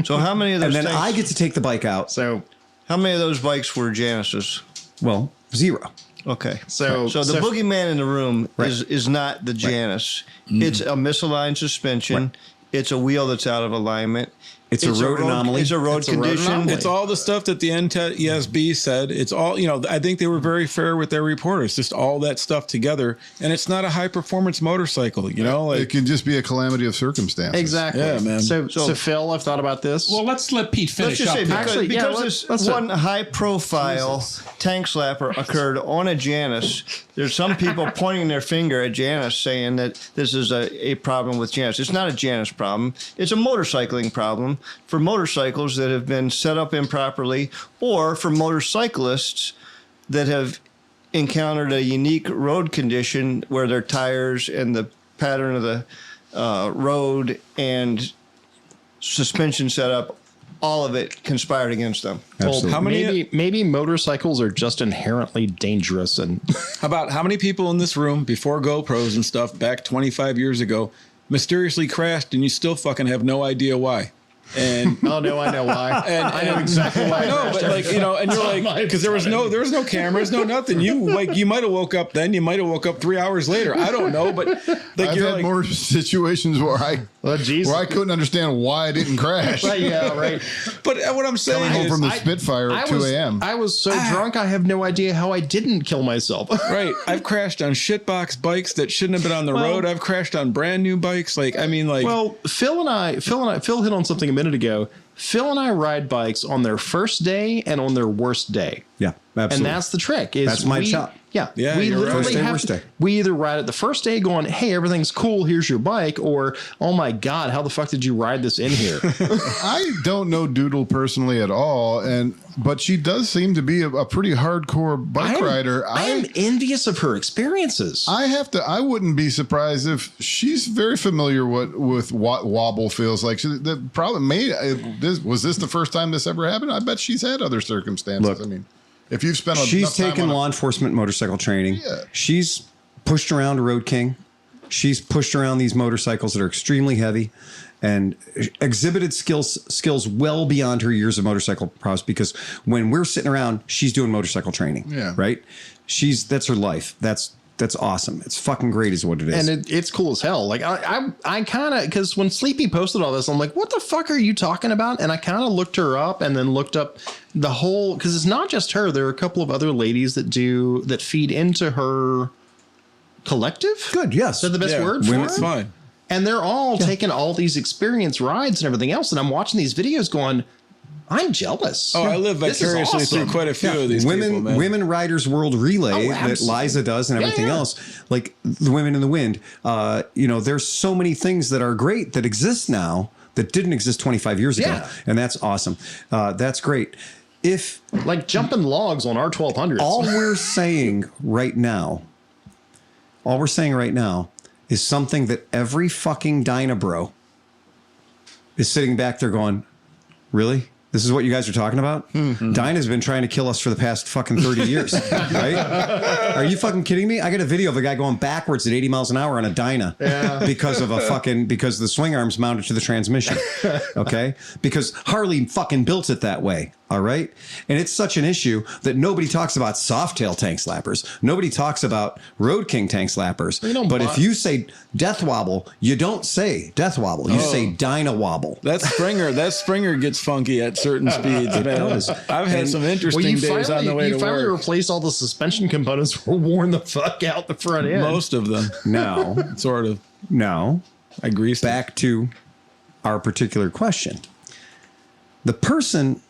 So how many of those? And then tanks, I get to take the bike out. So how many of those bikes were Januses? Well, 0. Okay, So- the so- boogeyman in the room Right. is not the Janus. It's a misaligned suspension. It's a wheel that's out of alignment. It's a road anomaly. It's a road It's a road condition. anomaly. It's all the stuff that the NTESB said. It's all, I think they were very fair with their reporters, just all that stuff together. And it's not a high performance motorcycle, It like, can just be a calamity of circumstances. exactly. Yeah, man. So Phil, I've thought about this. Well, let's let Pete Let's finish just up. say because, Actually, because let's this do it. one high profile tank slapper occurred on a Janus. There's some people pointing their finger at Janus saying that this is a problem with Janus. It's not a Janus problem. It's a motorcycling problem for motorcycles that have been set up improperly, or for motorcyclists that have encountered a unique road condition where their tires and the pattern of the road and suspension setup all of it conspired against them. Absolutely. How many? Maybe motorcycles are just inherently dangerous, and How many people in this room before GoPros and stuff back 25 years ago mysteriously crashed and you still fucking have no idea why? And oh no, I know why. And, I know exactly why. No, but like, you know, and you're like, because there was no cameras, no nothing. You might have woke up then. You might have woke up 3 hours later. I don't know, but like I've had more situations where I couldn't understand why I didn't crash. Yeah, right. But what I'm saying Coming home is, from the Spitfire at 2 a.m. I was so drunk, I have no idea how I didn't kill myself. right. I've crashed on shitbox bikes that shouldn't have been on the road. I've crashed on brand new bikes. Like, I mean, like, well, Phil hit on something a minute ago. Phil and I ride bikes on their first day and on their worst day. Yeah, absolutely. And that's the trick. That's my shop. Yeah, Yeah, we you're right. literally First day, have worst day. we either ride it the first day going, hey, everything's cool, here's your bike, or oh my God, how the fuck did you ride this in here? I don't know Doodle personally at all, but she does seem to be a pretty hardcore bike rider. I am envious of her experiences. I wouldn't be surprised if she's very familiar with what Wobble feels like. Was this the first time this ever happened? I bet she's had other circumstances. Look, I mean, if you've spent she's taken law enforcement motorcycle training. Yeah. She's pushed around a Road King. She's pushed around these motorcycles that are extremely heavy and exhibited skills well beyond her years of motorcycle prowess, because when we're sitting around, she's doing motorcycle training. Yeah. Right? That's her life. That's awesome. It's fucking great is what it is. And it's cool as hell. Like I kind of, because when Sleepy posted all this, I'm like, what the fuck are you talking about? And I kind of looked her up and then looked up the whole, because it's not just her. There are a couple of other ladies that feed into her collective. Good, yes. Is that the best word for women's it? fine. And they're all taking all these experience rides and everything else. And I'm watching these videos going, I'm jealous. Oh, I live This is vicariously awesome. through quite a few of these people, man. Women Riders World Relay that absolutely. Liza does and everything else, like the Women in the Wind. There's so many things that are great that exist now that didn't exist 25 years ago. Yeah. And that's awesome. That's great. If Like jumping logs on R1200s. all we're saying right now is something that every fucking Dynabro is sitting back there going, really? This is what you guys are talking about? Mm-hmm. Dyna's been trying to kill us for the past fucking 30 years, right? Are you fucking kidding me? I got a video of a guy going backwards at 80 miles an hour on a Dyna because the swing arm's mounted to the transmission, okay? Because Harley fucking built it that way, all right? And it's such an issue that nobody talks about Softail tank slappers. Nobody talks about Road King tank slappers. But if you say Death Wobble, you don't say Death Wobble. You say Dyna Wobble. That Springer gets funky at certain speeds. I've had some interesting days on the way to You finally work. replaced all the suspension components were worn the fuck out the front end. Most of them. Now, Sort of. I greased back to our particular question. The person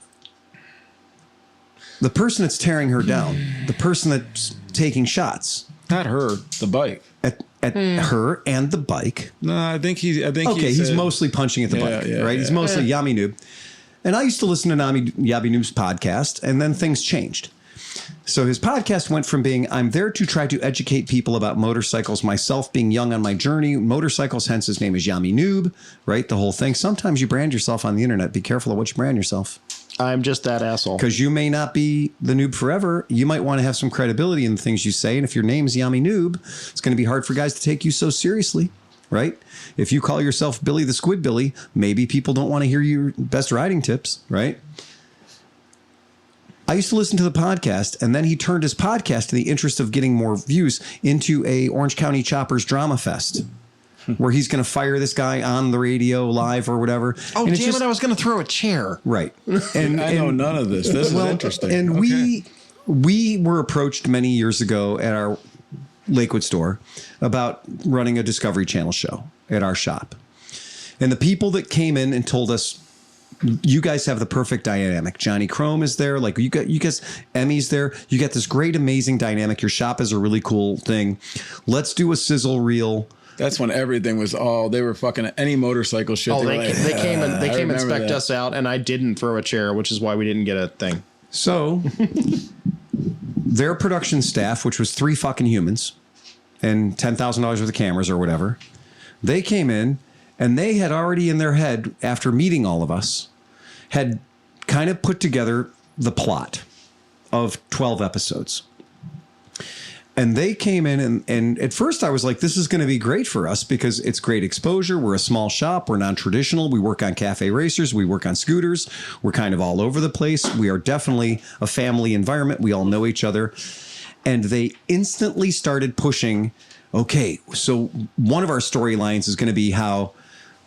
that's tearing her down, the person that's taking shots Not her, the bike. at her and the bike. No, I think He's mostly punching at the bike, right? He's mostly Yammie Noob. And I used to listen to Yammie Noob's podcast, and then things changed. So his podcast went from being, I'm there to try to educate people about motorcycles, myself being young on my journey, motorcycles, hence his name is Yammie Noob, right? The whole thing. Sometimes you brand yourself on the internet. Be careful of what you brand yourself. I'm just that asshole. Because you may not be the noob forever. You might want to have some credibility in the things you say. And if your name's Yammie Noob, it's going to be hard for guys to take you so seriously, right? If you call yourself Billy the Squid Billy, maybe people don't want to hear your best riding tips, right? I used to listen to the podcast, and then he turned his podcast in the interest of getting more views into a Orange County Choppers Drama Fest, where he's going to fire this guy on the radio live or whatever. Oh, and damn it, I was going to throw a chair. Right. And I know none of this. This is interesting. And we were approached many years ago at our Lakewood store about running a Discovery Channel show at our shop. And the people that came in and told us, you guys have the perfect dynamic. Johnny Chrome is there. Like you guys, Emmy's there. You got this great, amazing dynamic. Your shop is a really cool thing. Let's do a sizzle reel. That's when everything was they were fucking any motorcycle shit. Oh, they came and spec'd that. us out, and I didn't throw a chair, which is why we didn't get a thing. So their production staff, which was 3 fucking humans and $10,000 worth of cameras or whatever, they came in and they had already in their head, after meeting all of us, had kind of put together the plot of 12 episodes. And they came in and at first I was like, this is going to be great for us because it's great exposure. We're a small shop. We're non-traditional. We work on cafe racers. We work on scooters. We're kind of all over the place. We are definitely a family environment. We all know each other. And they instantly started pushing, okay, so one of our storylines is going to be how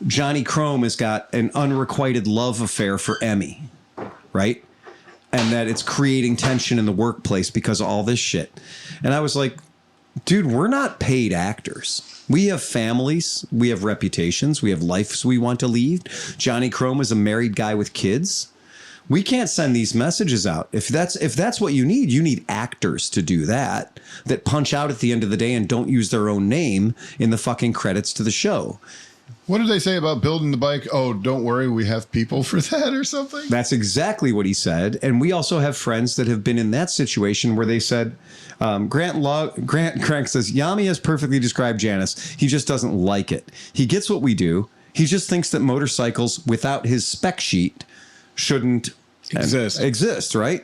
Johnny Chrome has got an unrequited love affair for Emmy, right? And that it's creating tension in the workplace because of all this shit. And I was like, dude, we're not paid actors. We have families. We have reputations. We have lives we want to lead. Johnny Chrome is a married guy with kids. We can't send these messages out. If that's what you need actors to do that punch out at the end of the day and don't use their own name in the fucking credits to the show. What did they say about building the bike? Oh, don't worry, we have people for that or something? That's exactly what he said. And we also have friends that have been in that situation where they said, Grant Crank says, Yammie has perfectly described Janus. He just doesn't like it. He gets what we do. He just thinks that motorcycles without his spec sheet shouldn't exist, right?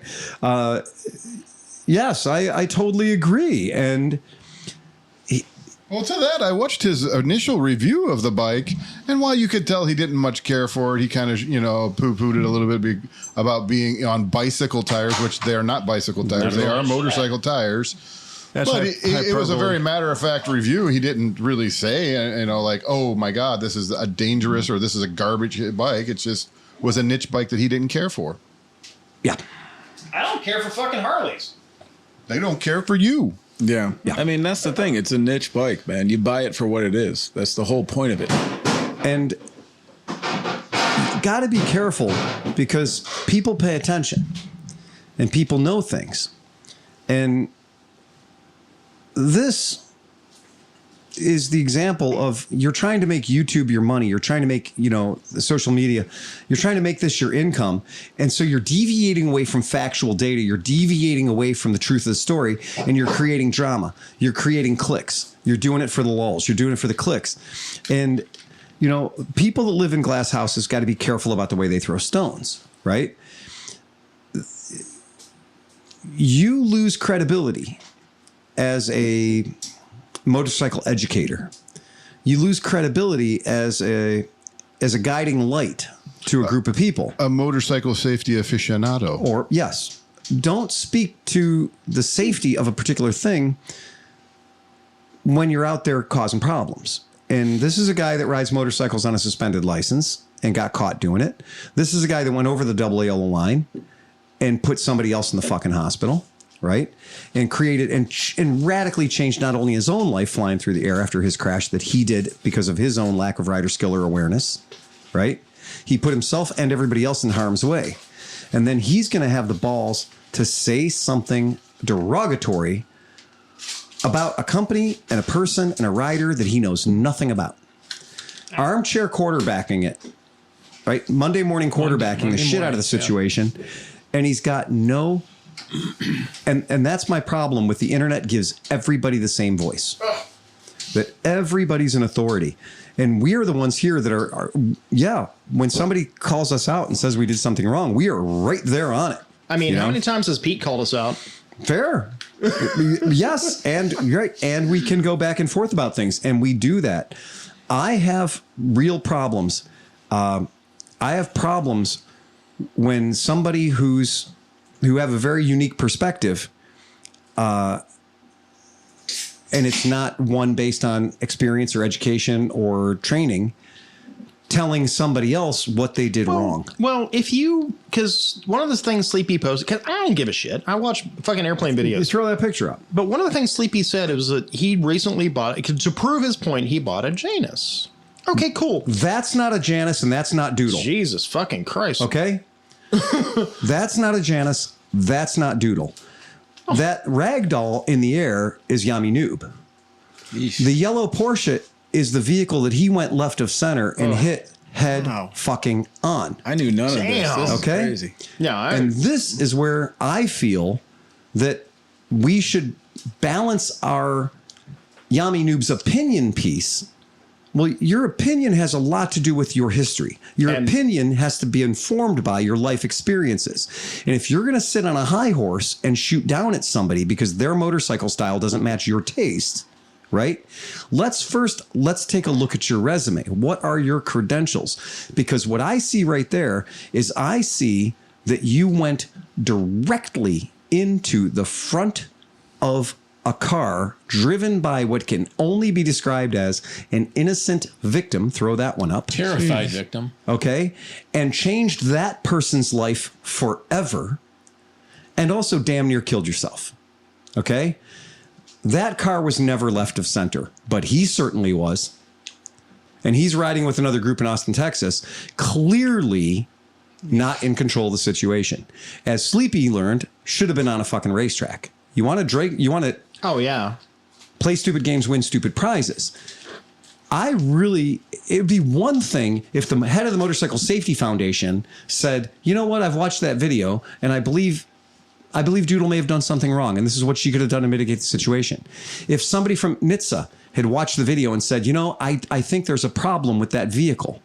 Yes, I totally agree. And well, to that, I watched his initial review of the bike, and while you could tell he didn't much care for it, he kind of, poo-pooed it a little bit about being on bicycle tires, which they are not bicycle tires. They are motorcycle tires. But it was a very matter-of-fact review. He didn't really say, like, oh, my God, this is a dangerous or this is a garbage bike. It just was a niche bike that he didn't care for. Yeah. I don't care for fucking Harleys. They don't care for you. Yeah. I mean, that's the thing. It's a niche bike, man. You buy it for what it is. That's the whole point of it. And you got to be careful because people pay attention and people know things. And this is the example of you're trying to make YouTube your money. You're trying to make, social media. You're trying to make this your income. And so you're deviating away from factual data. You're deviating away from the truth of the story and you're creating drama. You're creating clicks. You're doing it for the lulz. You're doing it for the clicks. And, people that live in glass houses got to be careful about the way they throw stones, right? You lose credibility as a motorcycle educator. You lose credibility as a guiding light to a group of people. A motorcycle safety aficionado. Or, yes, don't speak to the safety of a particular thing when you're out there causing problems. And this is a guy that rides motorcycles on a suspended license and got caught doing it. This is a guy that went over the double yellow line and put somebody else in the fucking hospital. Right. And created and radically changed not only his own life flying through the air after his crash that he did because of his own lack of rider skill or awareness. Right. He put himself and everybody else in harm's way. And then he's going to have the balls to say something derogatory about a company and a person and a rider that he knows nothing about. Armchair quarterbacking it. Right. Monday morning quarterbacking the shit out of the situation. Yeah. And he's got no. And that's my problem with the internet. Gives everybody the same voice. That everybody's an authority. And we are the ones here that are when somebody calls us out and says we did something wrong, we are right there on it. I mean, how many times has Pete called us out? Fair. Yes. And right. And we can go back and forth about things. And we do that. I have real problems. I have problems when somebody who have a very unique perspective, and it's not one based on experience or education or training, telling somebody else what they did wrong. Well, because one of the things Sleepy posted, because I don't give a shit. I watch fucking airplane videos. You throw that picture up. But one of the things Sleepy said was that he recently bought, to prove his point, he bought a Janus. Okay, cool. That's not a Janus and that's not Doodle. Jesus fucking Christ. Okay? That's not a Janus. That's not Doodle. Oh. That ragdoll in the air is Yammie Noob. Yeesh. The yellow Porsche is the vehicle that he went left of center and hit head fucking on. I knew none of this. This is crazy. Yeah. And this is where I feel that we should balance our Yammie Noob's opinion piece Well, your opinion has a lot to do with your history. Your opinion has to be informed by your life experiences. And if you're going to sit on a high horse and shoot down at somebody because their motorcycle style doesn't match your taste, right? Let's take a look at your resume. What are your credentials? Because what I see right there is I see that you went directly into the front of a car driven by what can only be described as an innocent victim. Throw that one up. Terrified victim. Okay. And changed that person's life forever. And also damn near killed yourself. Okay. That car was never left of center, but he certainly was. And he's riding with another group in Austin, Texas, clearly not in control of the situation. As Sleepy learned, should have been on a fucking racetrack. You want to Oh, yeah. play stupid games, win stupid prizes. It would be one thing if the head of the Motorcycle Safety Foundation said, you know what, I've watched that video and I believe Doodle may have done something wrong and this is what she could have done to mitigate the situation. If somebody from NHTSA had watched the video and said, you know, I think there's a problem with that vehicle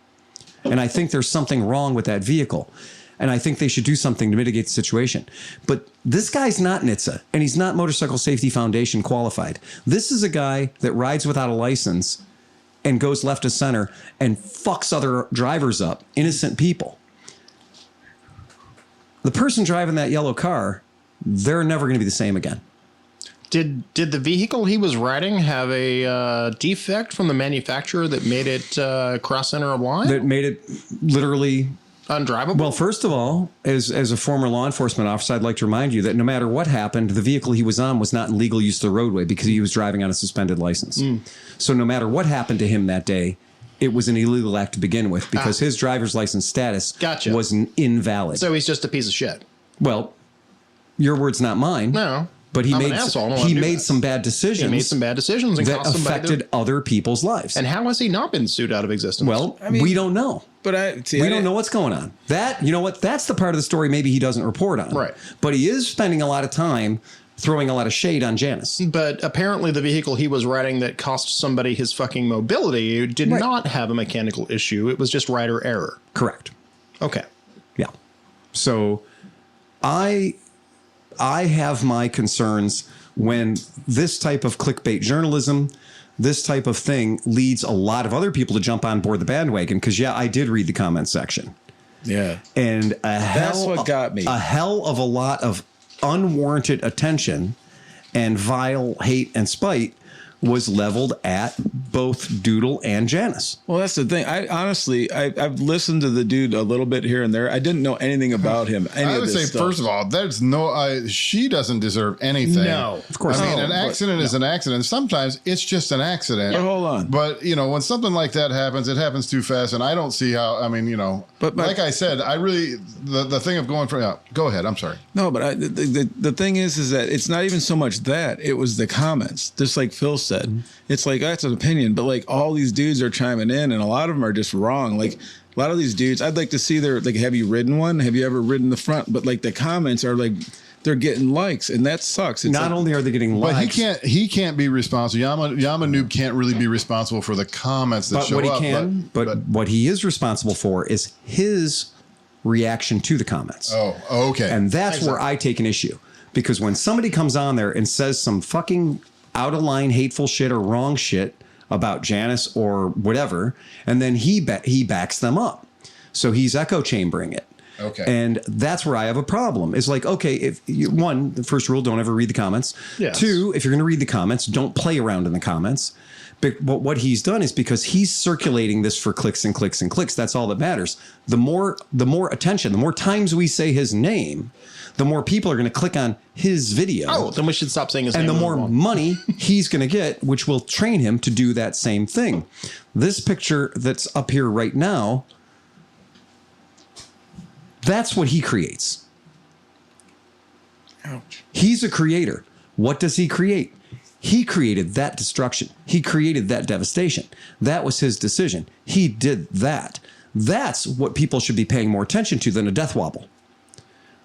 and I think there's something wrong with that vehicle. And I think they should do something to mitigate the situation. But this guy's not NHTSA, and he's not Motorcycle Safety Foundation qualified. This is a guy that rides without a license and goes left of center and fucks other drivers up, innocent people. The person driving that yellow car, they're never going to be the same again. Did the vehicle he was riding have a defect from the manufacturer that made it cross center of line? That made it literally undrivable? Well, first of all, as a former law enforcement officer, I'd like to remind you that no matter what happened, the vehicle he was on was not in legal use of the roadway because he was driving on a suspended license. So no matter what happened to him that day, it was an illegal act to begin with because his driver's license status was invalid. So he's just a piece of shit. Well, your words, not mine. No. But he made some bad decisions. He made some bad decisions and that affected other people's lives. And how has he not been sued out of existence? Well, we don't know. But we don't know what's going on. You know what? That's the part of the story maybe he doesn't report on. Right. But he is spending a lot of time throwing a lot of shade on Janus. But apparently the vehicle he was riding that cost somebody his fucking mobility did not have a mechanical issue. It was just rider error. Correct. Okay. Yeah. So I have my concerns when this type of clickbait journalism, this type of thing leads a lot of other people to jump on board the bandwagon. Because, I did read the comment section. Yeah. And that's what got me. A hell of a lot of unwarranted attention and vile hate and spite was leveled at both Doodle and Janus. Well, that's the thing. I've listened to the dude a little bit here and there. I didn't know anything about him. I would say, first of all, she doesn't deserve anything. No, of course. I mean, an accident is an accident. Sometimes it's just an accident. But hold on. But, when something like that happens, it happens too fast. And I don't see how, but like I said, the thing of going from, go ahead. I'm sorry. No, but the thing is that it's not even so much that. It was the comments, just like Phil said. It's like, that's an opinion, but like all these dudes are chiming in and a lot of them are just wrong. Like a lot of these dudes, I'd like to see have you ridden one? Have you ever ridden the front? But like the comments are like, they're getting likes and that sucks. It's not only are they getting likes, but he can't be responsible. Yammie Noob can't really be responsible for the comments that show up. But what he is responsible for is his reaction to the comments. Oh, okay. And that's where I take an issue, because when somebody comes on there and says some fucking out of line, hateful shit or wrong shit about Janus or whatever, and then he backs them up. So he's echo chambering it. Okay. And that's where I have a problem. It's like, okay, one, the first rule, don't ever read the comments. Yes. Two, if you're going to read the comments, don't play around in the comments. But what he's done is because he's circulating this for clicks and clicks and clicks. That's all that matters. The more attention, the more times we say his name, the more people are going to click on his video. Oh, then we should stop saying his name. And the more money he's going to get, which will train him to do that same thing. This picture that's up here right now, that's what he creates. Ouch. He's a creator. What does he create? He created that destruction. He created that devastation. That was his decision. He did that. That's what people should be paying more attention to than a death wobble.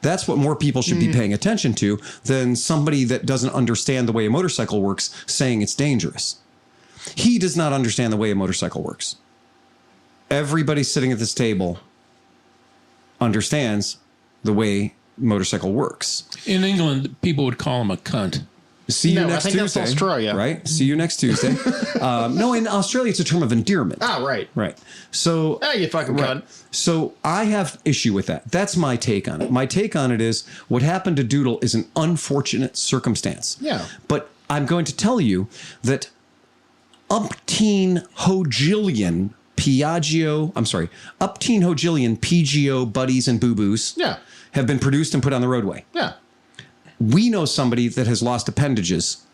That's what more people should be paying attention to than somebody that doesn't understand the way a motorcycle works saying it's dangerous. He does not understand the way a motorcycle works. Everybody sitting at this table understands the way motorcycle works. In England, people would call him a cunt. See you No, I next think Tuesday. that's Australia. Right? See you next Tuesday. No, in Australia, it's a term of endearment. Oh, right. Right. So, Ah, you fucking cunt. so I have issue with that. That's my take on it. My take on it is what happened to Doodle is an unfortunate circumstance. Yeah. But I'm going to tell you that umpteen hojillion PGO buddies and boo-boos Yeah. have been produced and put on the roadway. Yeah. We know somebody that has lost appendages.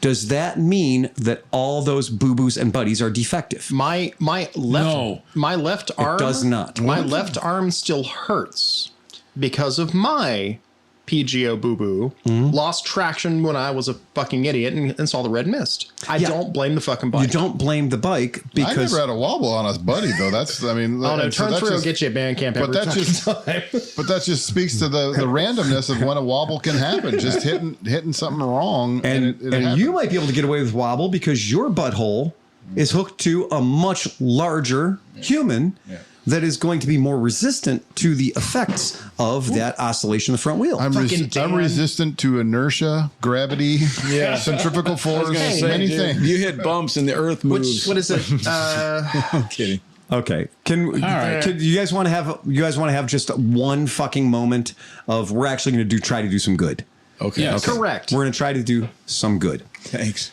Does that mean that all those boo-boos and buddies are defective? My left No. my left arm does not. My left arm still hurts because of my PGO boo boo. Lost traction when I was a fucking idiot and saw the red mist. I don't blame the fucking bike. You don't blame the bike I because never had a wobble on us, buddy. Though that's, I mean, Oh no, and so turn that through will just- get you a band camp every but that fucking just- time. But that just speaks to the randomness of when a wobble can happen. Just hitting something wrong, and it and happens. you might be able to get away with wobble because your butthole is hooked to a much larger human that is going to be more resistant to the effects of that oscillation in the front wheel. I'm Dan. resistant to inertia, gravity, centrifugal force, many dude, things. you hit bumps and the earth moves. What is it? I'm kidding. Okay. Can right. you guys want to have just one fucking moment of we're actually going to try to do some good. Okay. Yes. Okay. Correct. We're going to try to do some good. Thanks.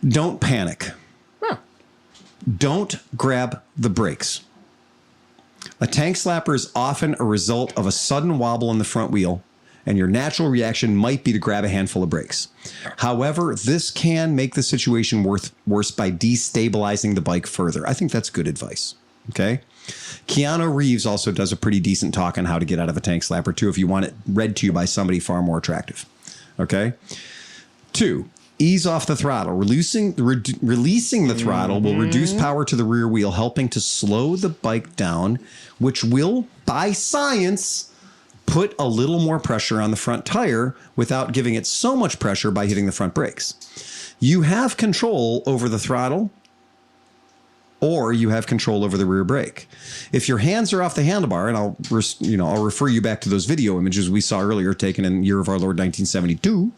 Don't panic. Yeah. Don't grab the brakes. A tank slapper is often a result of a sudden wobble in the front wheel, and your natural reaction might be to grab a handful of brakes. However, this can make the situation worse by destabilizing the bike further. I think that's good advice. Okay? Keanu Reeves also does a pretty decent talk on how to get out of a tank slapper, too, if you want it read to you by somebody far more attractive. Okay? 2. Ease off the throttle. Releasing the throttle will reduce power to the rear wheel, helping to slow the bike down, which will, by science, put a little more pressure on the front tire without giving it so much pressure by hitting the front brakes. You have control over the throttle, or you have control over the rear brake. If your hands are off the handlebar, and I'll refer you back to those video images we saw earlier taken in year of our Lord 1972,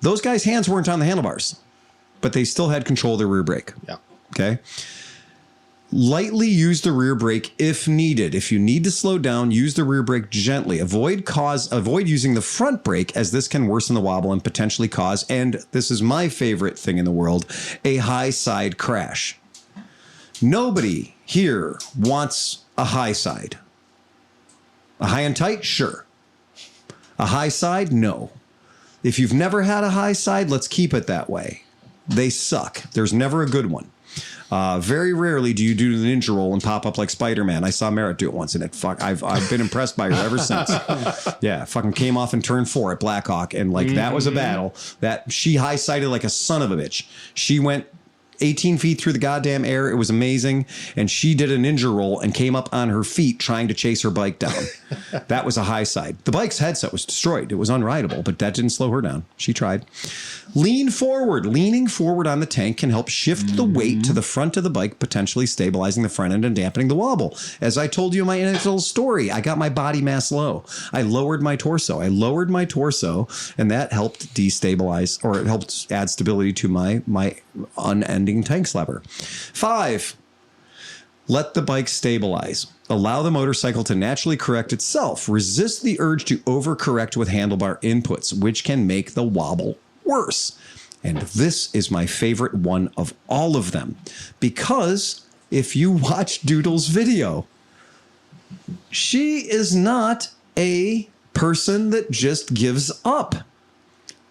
those guys' hands weren't on the handlebars, but they still had control of the rear brake. Yeah. Okay. Lightly use the rear brake if needed. If you need to slow down, use the rear brake gently. Avoid using the front brake, as this can worsen the wobble and potentially cause, and this is my favorite thing in the world, a high side crash. Nobody here wants a high side. A high and tight? Sure. A high side? No. If you've never had a high side, let's keep it that way. They suck. There's never a good one. Very rarely do you do the ninja roll and pop up like Spider-Man. I saw Merritt do it once, and I've been impressed by her ever since. Yeah, fucking came off in turn 4 at Blackhawk, and that was a battle. That she high-sided like a son of a bitch. She went 18 feet through the goddamn air. It was amazing. And she did a ninja roll and came up on her feet trying to chase her bike down. That was a high side. The bike's headset was destroyed. It was unrideable, but that didn't slow her down. She tried. Lean forward. Leaning forward on the tank can help shift the weight to the front of the bike, potentially stabilizing the front end and dampening the wobble. As I told you in my initial story, I got my body mass low. I lowered my torso, and that helped destabilize, or it helped add stability to my unending tank slapper. 5. Let the bike stabilize. Allow the motorcycle to naturally correct itself. Resist the urge to overcorrect with handlebar inputs, which can make the wobble worse. And this is my favorite one of all of them, because if you watch Doodle's video, she is not a person that just gives up.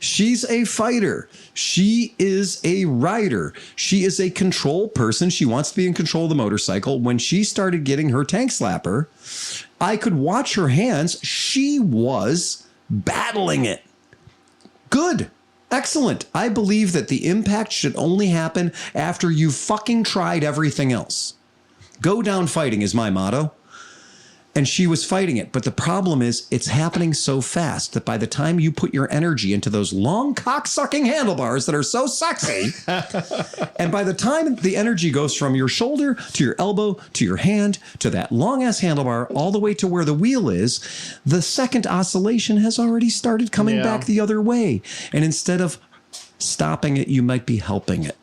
She's a fighter. She is a rider. She is a control person. She wants to be in control of the motorcycle. When she started getting her tank slapper, I could watch her hands. She was battling it. Good. Excellent. I believe that the impact should only happen after you've fucking tried everything else. Go down fighting is my motto. And she was fighting it. But the problem is it's happening so fast that by the time you put your energy into those long cock-sucking handlebars that are so sexy, and by the time the energy goes from your shoulder to your elbow to your hand to that long-ass handlebar all the way to where the wheel is, the second oscillation has already started coming back the other way. And instead of stopping it, you might be helping it.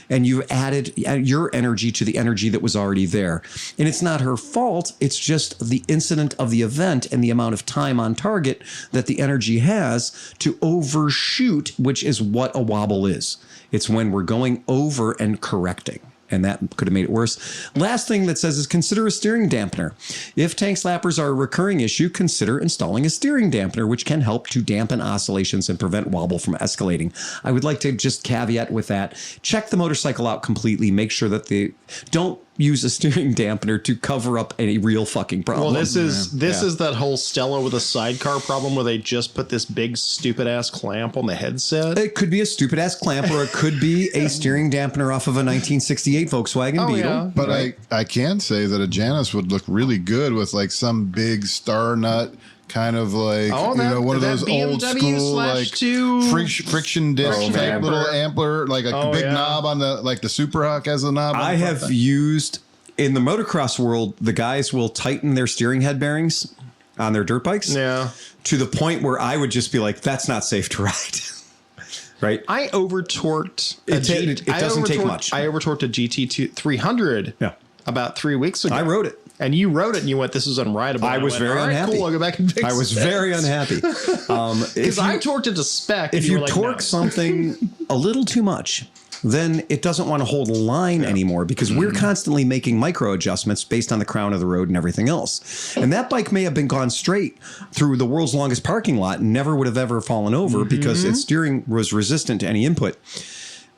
And you added your energy to the energy that was already there. And it's not her fault. It's just the incident of the event and the amount of time on target that the energy has to overshoot, which is what a wobble is. It's when we're going over and correcting. And that could have made it worse. Last thing that says is consider a steering dampener. If tank slappers are a recurring issue, consider installing a steering dampener, which can help to dampen oscillations and prevent wobble from escalating. I would like to just caveat with that. Check the motorcycle out completely. Make sure that don't use a steering dampener to cover up any real fucking problem. Well, this is that whole Stella with a sidecar problem where they just put this big stupid ass clamp on the headset. It could be a stupid ass clamp, or it could be a steering dampener off of a 1968 Volkswagen Beetle. Yeah. But I can say that a Janus would look really good with like some big star nut kind of like, one of those old school like friction disc type little ampler, like a big knob on the Super Hawk has a knob. I have used in the motocross world, the guys will tighten their steering head bearings on their dirt bikes to the point where I would just be like, that's not safe to ride. Right. I over torqued. It doesn't take much. I over torqued a GT 300 about 3 weeks ago. I rode it. And you wrote it and you went, this is unrideable. I was very unhappy. Cool, I'll go back and fix it. I was very unhappy. Because I torqued it to spec. If you torque something a little too much, then it doesn't want to hold a line anymore, because we're constantly making micro adjustments based on the crown of the road and everything else. And that bike may have been gone straight through the world's longest parking lot and never would have ever fallen over because its steering was resistant to any input.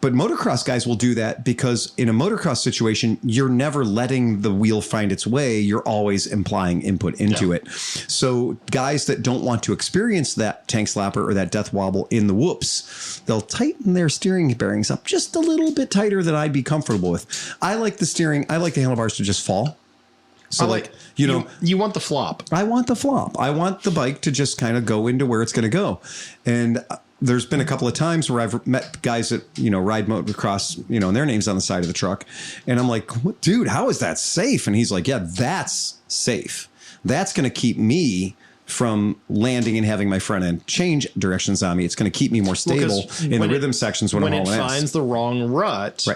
But motocross guys will do that because in a motocross situation, you're never letting the wheel find its way. You're always implying input into it. So guys that don't want to experience that tank slapper or that death wobble in the whoops, they'll tighten their steering bearings up just a little bit tighter than I'd be comfortable with. I like the handlebars to just fall. So you want the flop. I want the flop. I want the bike to just kind of go into where it's going to go. And there's been a couple of times where I've met guys that, ride motocross, and their name's on the side of the truck. And I'm like, dude, how is that safe? And he's like, yeah, that's safe. That's going to keep me from landing and having my front end change directions on me. It's going to keep me more stable in the rhythm sections when I'm hauling ass. When it finds the wrong rut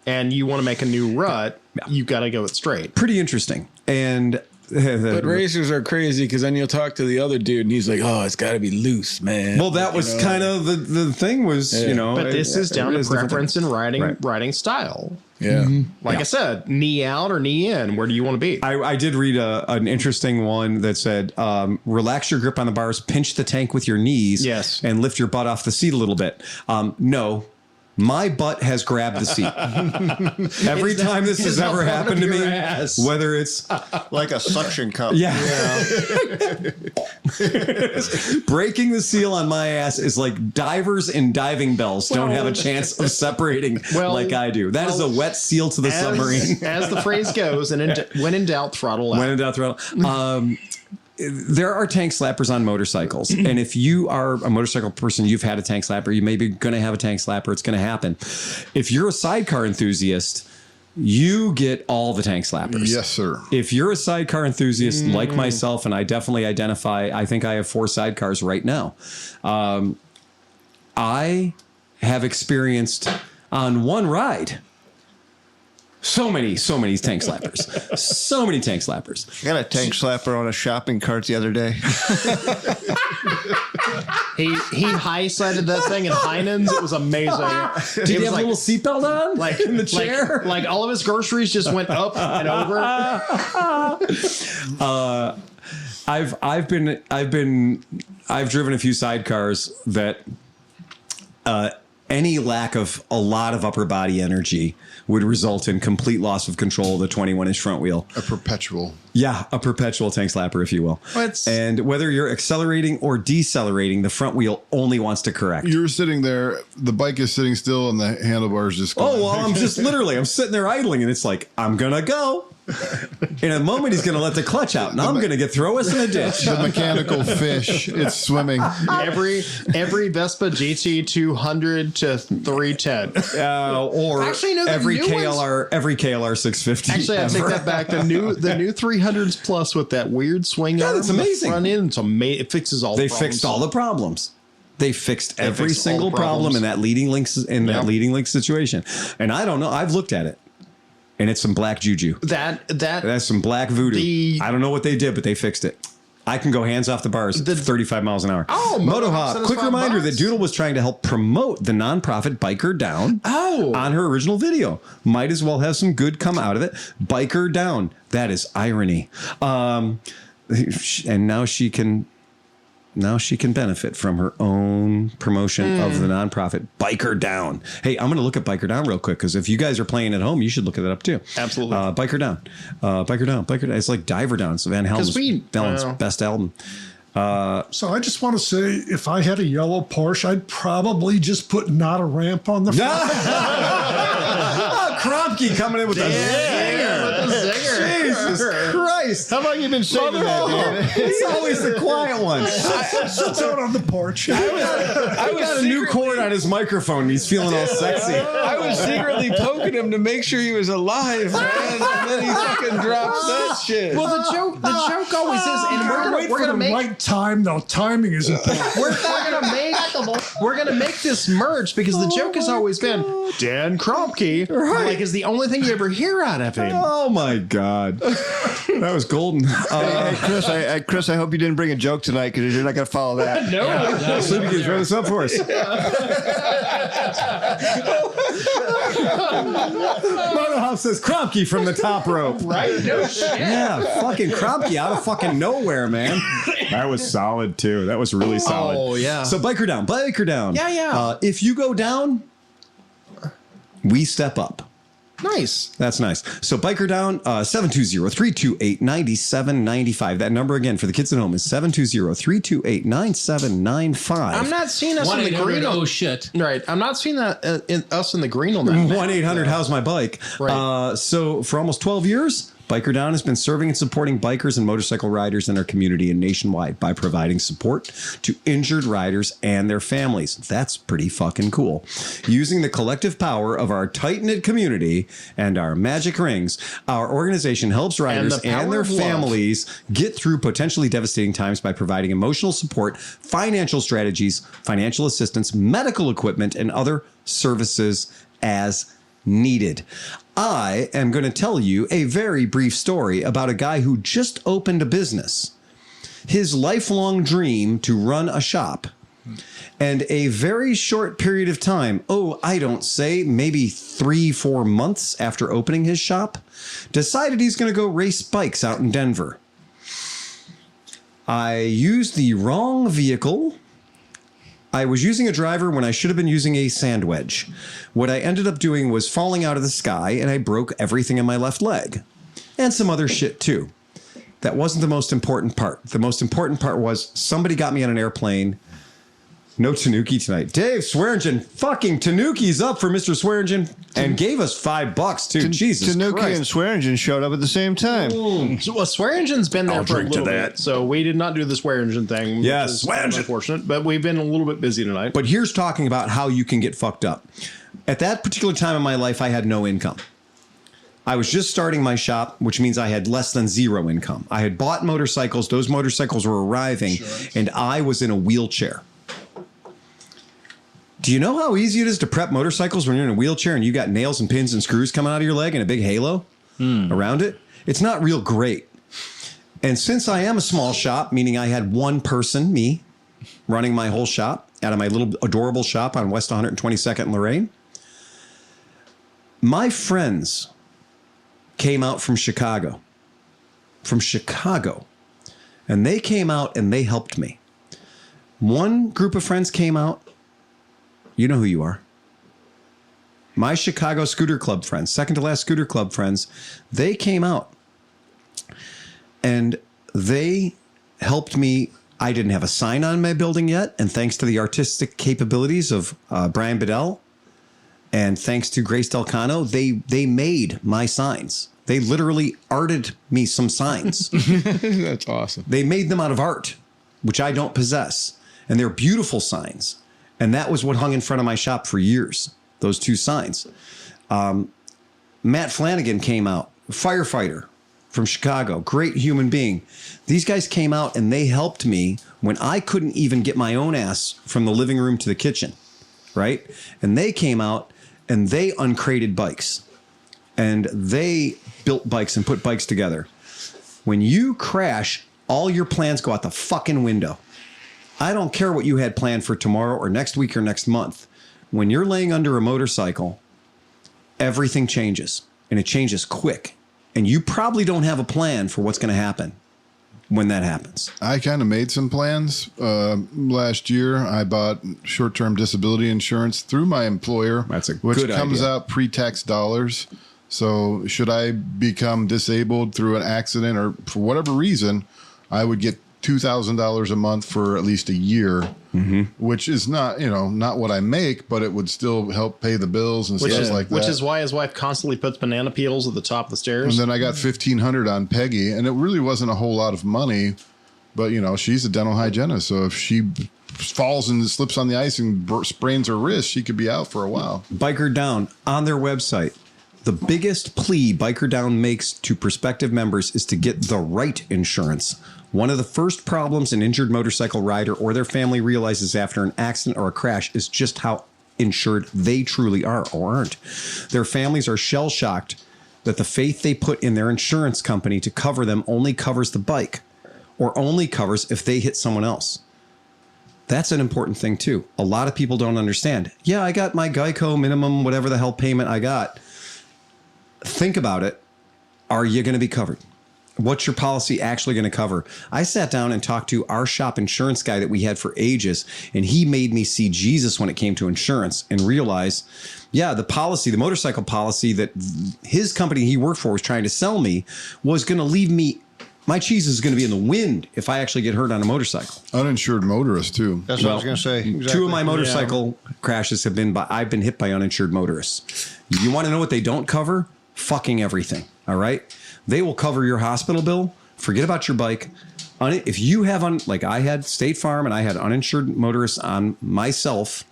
and you want to make a new rut, you got to go it straight. Pretty interesting. And but racers are crazy because then you'll talk to the other dude and he's like, "Oh, it's got to be loose, man." Well, that was kind of the thing was, But this is down to preference and riding style. Yeah. Like I said, knee out or knee in. Where do you want to be? I did read an interesting one that said, relax your grip on the bars, pinch the tank with your knees, and lift your butt off the seat a little bit. No. My butt has grabbed the seat. Every time this has ever happened to me, whether it's like a suction cup. Breaking the seal on my ass is like divers and diving bells don't have a chance of separating like I do. That is a wet seal to the submarine. As the phrase goes, and when in doubt, throttle out. When in doubt, throttle. There are tank slappers on motorcycles. And if you are a motorcycle person, you've had a tank slapper, you may be going to have a tank slapper. It's going to happen. If you're a sidecar enthusiast, you get all the tank slappers. Yes, sir. If you're a sidecar enthusiast like myself, and I definitely identify, I think I have 4 sidecars right now. I have experienced on one ride so many tank slappers. So many tank slappers. I got a tank slapper on a shopping cart the other day. He high-sided that thing in Heinen's. It was amazing. Did he have a little seatbelt on? Like in the chair? Like all of his groceries just went up and over. I've driven a few sidecars that any lack of a lot of upper body energy would result in complete loss of control of the 21-inch front wheel. A perpetual. Yeah, a perpetual tank slapper, if you will. And whether you're accelerating or decelerating, the front wheel only wants to correct. You're sitting there, the bike is sitting still, and the handlebars just going. I'm sitting there idling, and it's like, I'm going to go. In a moment, he's going to let the clutch out, and I'm going to throw us in a ditch. The mechanical fish. It's swimming. Every Vespa GT 200 to 310. Or Actually, no, the every new KLR 650. Actually, I take that back. The new 300s Plus with that weird swing arm that's on the amazing. front end. It's amazing. It fixes all. They the problems. fixed all the problems. They fixed every fixed all single the problem problems. in that leading link situation. And I don't know. I've looked at it, and it's some black juju. That's some black voodoo. I don't know what they did, but they fixed it. I can go hands off the bars at 35 miles an hour. Oh, MotoHop. Quick reminder that Doodle was trying to help promote the nonprofit Biker Down on her original video. Might as well have some good come out of it. Biker Down. That is irony. And now she can benefit from her own promotion of the nonprofit Biker Down. Hey, I'm going to look at Biker Down real quick, because if you guys are playing at home, you should look at that up too. Absolutely. Biker Down. Biker Down. It's like Diver Down. It's Van Halen's best album. So I just want to say, if I had a yellow Porsche, I'd probably just put not a ramp on the front. Kromke coming in with a zinger. Jesus Christ. How long you been saying that, David? He's always the quiet one. Sits out on the porch. I got a new cord on his microphone, and he's feeling all sexy. I was secretly poking him to make sure he was alive, man. And then he fucking drops that shit. Well, the joke always is, and we're gonna make right time though. Timing is important. we're gonna make this merge, because the joke has always been Dan Kromke, like, is the only thing you ever hear out of him. Oh my God, that was golden. Hey, Chris, I hope you didn't bring a joke tonight, because you're not going to follow that. No. Sleepy Kids, write this up for us. MotoHop says Kromke from the top rope. Right? No shit. Yeah, fucking Kromke out of fucking nowhere, man. That was solid too. That was really solid. Oh, yeah. So Biker Down. Yeah. If you go down, we step up. Nice. That's nice. So Biker Down, 720-328-9795. That number again for the kids at home is 720-328-9795. I'm not seeing us in the 1-800 green. oh shit. Right. I'm not seeing that us in the green on that. 1-800 How's My Bike? Right. So for almost 12 years, Biker Down has been serving and supporting bikers and motorcycle riders in our community and nationwide by providing support to injured riders and their families. That's pretty fucking cool. Using the collective power of our tight-knit community and our magic rings, our organization helps riders and their families get through potentially devastating times by providing emotional support, financial strategies, financial assistance, medical equipment, and other services as needed. I am going to tell you a very brief story about a guy who just opened a business. His lifelong dream to run a shop. And a very short period of time, I don't say, maybe 3-4 months after opening his shop, decided he's going to go race bikes out in Denver. I used the wrong vehicle. I was using a driver when I should have been using a sand wedge. What I ended up doing was falling out of the sky, and I broke everything in my left leg. And some other shit, too. That wasn't the most important part. The most important part was somebody got me on an airplane. No Tanuki tonight. Dave Swearingen, fucking Tanuki's up for Mr. Swearingen and gave us $5 too. Jesus Tanuki Christ. and Swearingen showed up at the same time. So, Swearingen's been there for a little bit, so we did not do the Swearingen thing. Yes, which is Swearingen. unfortunate, but we've been a little bit busy tonight. But here's talking about how you can get fucked up. At that particular time in my life, I had no income. I was just starting my shop, which means I had less than zero income. I had bought motorcycles. Those motorcycles were arriving, and I was in a wheelchair. Do you know how easy it is to prep motorcycles when you're in a wheelchair and you got nails and pins and screws coming out of your leg and a big halo around it? It's not real great. And since I am a small shop, meaning I had one person, me, running my whole shop out of my little adorable shop on West 122nd and Lorraine, my friends came out from Chicago. And they came out and they helped me. One group of friends came out. You know who you are. My Chicago Scooter Club friends, second to last Scooter Club friends, they came out and they helped me. I didn't have a sign on my building yet. And thanks to the artistic capabilities of Brian Bedell and thanks to Grace Delcano, they made my signs. They literally arted me some signs. That's awesome. They made them out of art, which I don't possess. And they're beautiful signs. And that was what hung in front of my shop for years, those 2 signs. Matt Flanagan came out, firefighter from Chicago, great human being. These guys came out and they helped me when I couldn't even get my own ass from the living room to the kitchen, right? And they came out and they uncrated bikes. And they built bikes and put bikes together. When you crash, all your plans go out the fucking window. I don't care what you had planned for tomorrow or next week or next month. When you're laying under a motorcycle, everything changes, and it changes quick. And you probably don't have a plan for what's going to happen when that happens. I kind of made some plans last year. I bought short-term disability insurance through my employer, That's a which good comes idea. out pre-tax dollars. So should I become disabled through an accident or for whatever reason, I would get $2,000 a month for at least a year, which is not, not what I make, but it would still help pay the bills and stuff like that. Which is why his wife constantly puts banana peels at the top of the stairs. And then I got $1,500 on Peggy, and it really wasn't a whole lot of money, but she's a dental hygienist, so if she falls and slips on the ice and sprains her wrist, she could be out for a while. Biker Down on their website. The biggest plea Biker Down makes to prospective members is to get the right insurance. One of the first problems an injured motorcycle rider or their family realizes after an accident or a crash is just how insured they truly are or aren't. Their families are shell-shocked that the faith they put in their insurance company to cover them only covers the bike or only covers if they hit someone else. That's an important thing, too. A lot of people don't understand. Yeah, I got my Geico minimum, whatever the hell payment I got. Think about it. Are you going to be covered? What's your policy actually going to cover? I sat down and talked to our shop insurance guy that we had for ages, and he made me see Jesus when it came to insurance and realize, yeah, the motorcycle policy that his company he worked for was trying to sell me was going to leave me, my cheese is going to be in the wind if I actually get hurt on a motorcycle. Uninsured motorists, too. That's what I was going to say. Exactly. 2 of my motorcycle crashes have been I've been hit by uninsured motorists. You want to know what they don't cover? Fucking everything. All right. They will cover your hospital bill. Forget about your bike. If you have like I had State Farm and I had uninsured motorists on myself,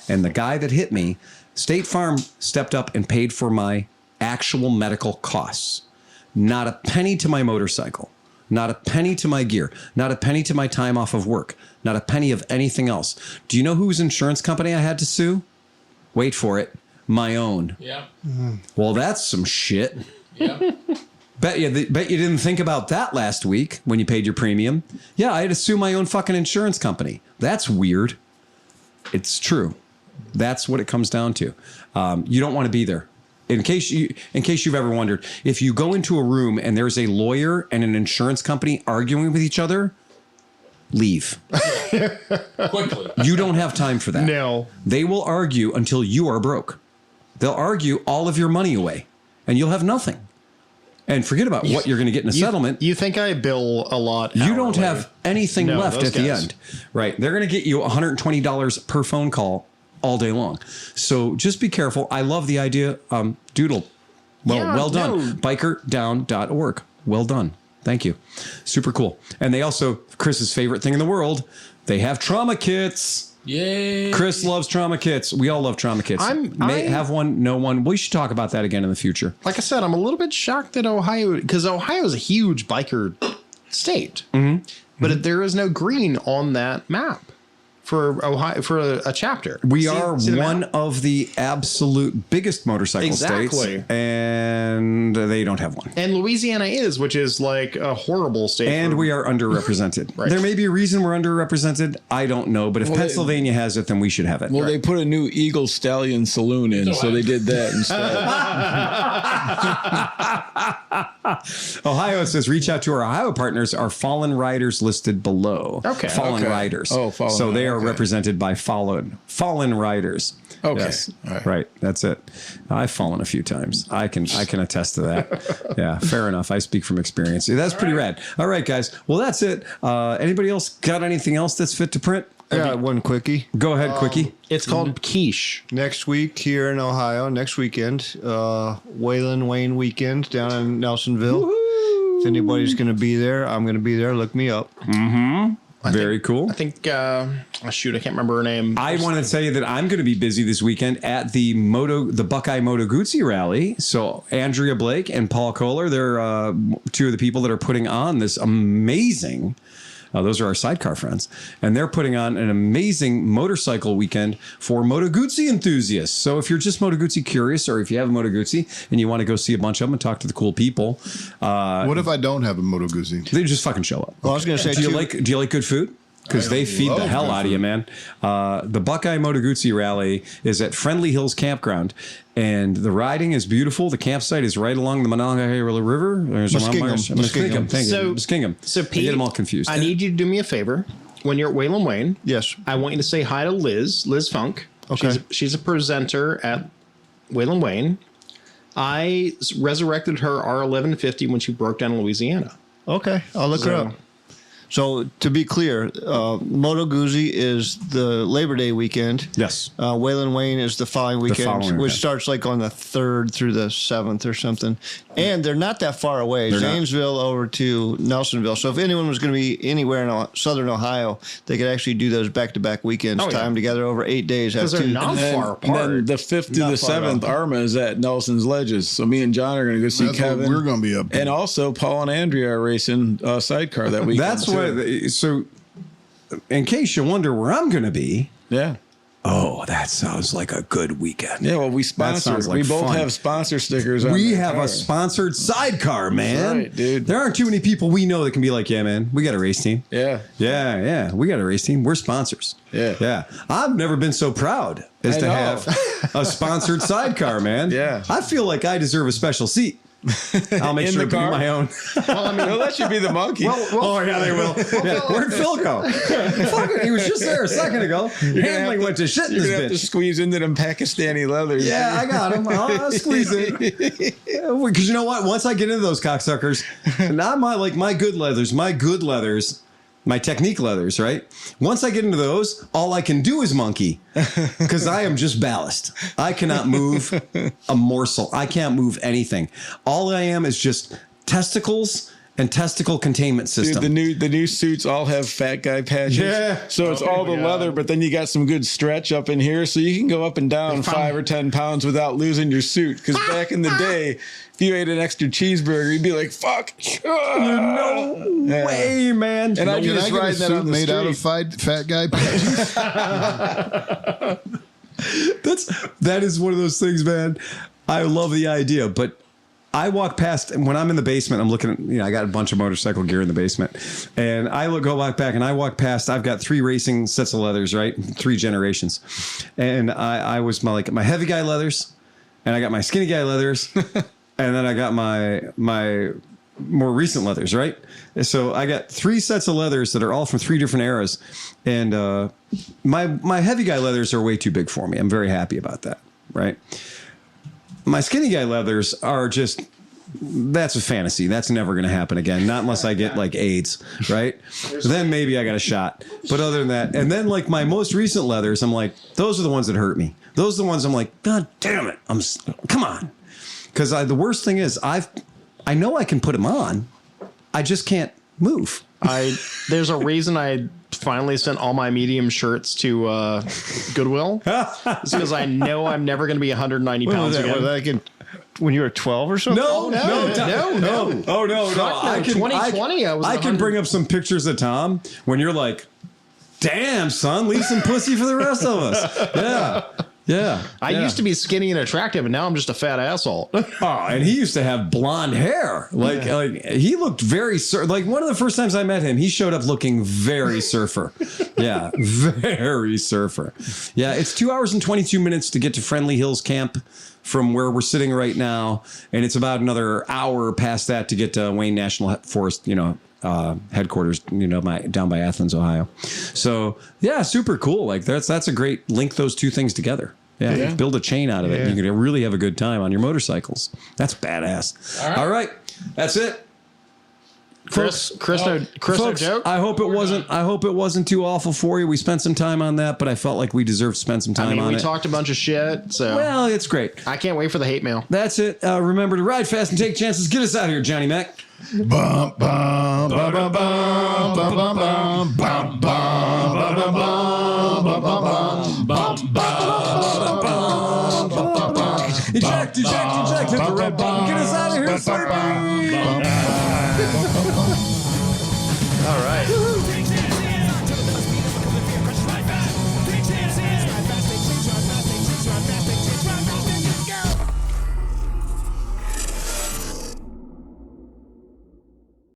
and the guy that hit me, State Farm stepped up and paid for my actual medical costs. Not a penny to my motorcycle. Not a penny to my gear. Not a penny to my time off of work. Not a penny of anything else. Do you know whose insurance company I had to sue? Wait for it. My own. Yeah. Well, that's some shit. Yeah. Bet you didn't think about that last week when you paid your premium. Yeah, I had to sue my own fucking insurance company. That's weird. It's true. That's what it comes down to. You don't want to be there. In case you've ever wondered, if you go into a room and there's a lawyer and an insurance company arguing with each other, leave. Quickly. You don't have time for that. No. They will argue until you are broke. They'll argue all of your money away, and you'll have nothing. And forget about what you're going to get in a settlement. You think I bill a lot? You don't hourly. have anything left at the end. Right. They're going to get you $120 per phone call all day long. So just be careful. I love the idea. Doodle. Well done. No. Bikerdown.org. Well done. Thank you. Super cool. And they also, Chris's favorite thing in the world, they have trauma kits. Yay. Chris loves trauma kits. We all love trauma kits. May have one, no one. We should talk about that again in the future. Like I said, I'm a little bit shocked that Ohio, because Ohio is a huge biker state, but there is no green on that map for Ohio for a chapter. We are one of the absolute biggest motorcycle states, and they don't have one. And Louisiana is, which is like a horrible state. And we are underrepresented. Right. There may be a reason we're underrepresented. I don't know. But if Pennsylvania has it, then we should have it. Well, they put a new Eagle Stallion saloon in, so they did that instead. Ohio says, reach out to our Ohio partners. Our Fallen Riders listed below. Okay. Fallen Riders. Oh, Fallen. So they are represented by Fallen Riders. Okay. Yes. All Right. That's it. I've fallen a few times. I can attest to that. Yeah. Fair enough. I speak from experience. That's pretty rad. All right, guys. Well, that's it. Anybody else got anything else that's fit to print? one quickie. Go ahead, quickie. It's called quiche. Next week here in Ohio, next weekend, Wayland Wayne weekend down in Nelsonville. Woo-hoo! If anybody's going to be there, I'm going to be there. Look me up. Very cool. I think, shoot, I can't remember her name. I want to tell you that I'm going to be busy this weekend at the Buckeye Moto Guzzi rally. So Andrea Blake and Paul Kohler, they're two of the people that are putting on this amazing. Those are our sidecar friends, and they're putting on an amazing motorcycle weekend for Moto Guzzi enthusiasts. So if you're just Moto Guzzi curious, or if you have a Moto Guzzi and you want to go see a bunch of them and talk to the cool people, what if I don't have a Moto Guzzi? they just fucking show up. Well, I was going to say, do you like good food? Because they feed the hell out of you, man. The Buckeye Moto Guzzi rally is at Friendly Hills Campground, and the riding is beautiful. The campsite is right along the Monongahela River. There's Muskingum. Thank you. Muskingum. So Pete, I get them all confused. I need you to do me a favor. When you're at Wayland Wayne, yes, I want you to say hi to Liz Funk. Okay. She's a presenter at Wayland Wayne. I resurrected her R1150 when she broke down in Louisiana. Okay, I'll look her up. So to be clear, Moto Guzzi is the Labor Day weekend. Yes. Wayland Wayne is the following weekend, which weekend. starts like on the 3rd through the 7th or something. And they're not that far away. Zanesville over to Nelsonville. So if anyone was going to be anywhere in southern Ohio, they could actually do those back-to-back weekends, time together over 8 days. Because they're not far apart. And then the 5th through the 7th, Arma is at Nelson's Ledges. So me and John are going to go see That's Kevin. what we're going to be up to. And also Paul and Andrea are racing sidecar that weekend. That's what. So, in case you wonder where I'm going to be, oh, that sounds like a good weekend. Yeah, well, we sponsor. Like we both fun. have sponsor stickers. On We the have car. a sponsored sidecar, man. Right, dude. There aren't too many people we know that can be like, yeah, man, we got a race team. Yeah. Yeah, we got a race team. We're sponsors. Yeah. I've never been so proud as to have a sponsored sidecar, man. Yeah. I feel like I deserve a special seat. I'll make In sure the to bring car? my own. Well, I mean, that should be the monkey. Oh, yeah, they will. Yeah. Where'd Phil go? Fuck it, he was just there a second ago. Handling went to shit in You're this gonna have to bitch. squeeze into them Pakistani leathers. Yeah, I got him. I'll squeeze it. Because you know what? Once I get into those cocksuckers, not my good leathers, my technique leathers, right? Once I get into those, all I can do is monkey because I am just ballast. I cannot move a morsel. I can't move anything. All I am is just testicles and testicle containment system. Dude, the new suits all have fat guy patches. Yeah. So it's all the leather, but then you got some good stretch up in here, so you can go up and down 5 or 10 pounds without losing your suit. Because back in the day, if you ate an extra cheeseburger, you'd be like, "Fuck, No way, man." And I Can just I get a ride that on suit the made out street. of fat guy patches? That is one of those things, man. I love the idea, but I walk past when I'm in the basement. I'm looking at, I got a bunch of motorcycle gear in the basement, and I go back and I walk past. I've got 3 racing sets of leathers, right? 3 generations, and I was my heavy guy leathers, and I got my skinny guy leathers, and then I got my more recent leathers, right? So I got 3 sets of leathers that are all from 3 different eras, and my heavy guy leathers are way too big for me. I'm very happy about that, right? My skinny guy leathers are that's a fantasy. That's never going to happen again. Not unless I get like AIDS, right? Then maybe I got a shot. But other than that, and then like my most recent leathers, I'm like, those are the ones that hurt me. Those are the ones I'm like, God damn it. Come on. Because the worst thing is I know I can put them on. I just can't move. There's a reason I finally sent all my medium shirts to Goodwill. It's because I know I'm never going to be 190 pounds again. Was that again when you were 12 or something? No. Oh, no. Fuck no. 2020, I can bring up some pictures of Tom when you're like, damn, son, leave some pussy for the rest of us. Yeah. I used to be skinny and attractive, and now I'm just a fat asshole. Oh, and he used to have blonde hair. Like he looked very like one of the first times I met him, he showed up looking very surfer. Yeah, very surfer. Yeah, it's 2 hours and 22 minutes to get to Friendly Hills Camp from where we're sitting right now, and it's about another hour past that to get to Wayne National Forest, headquarters, down by Athens, Ohio. So yeah, super cool. Like that's a great link those 2 things together. Yeah. Build a chain out of it. And you can really have a good time on your motorcycles. That's badass. All right. That's it. Chris, no Folks, joke. I hope it wasn't too awful for you. We spent some time on that, but I felt like we deserved to spend some time on we it. talked a bunch of shit, so Well, it's great. I can't wait for the hate mail. That's it. Remember to ride fast and take chances. Get us out of here, Johnny Mac. Bum, bum, bum, bum, bum, bum, bum, bum, bum, bum, bum, bum, bum, bum, bum. Eject, hit the red button. Get us out of here, Slurpee. All right.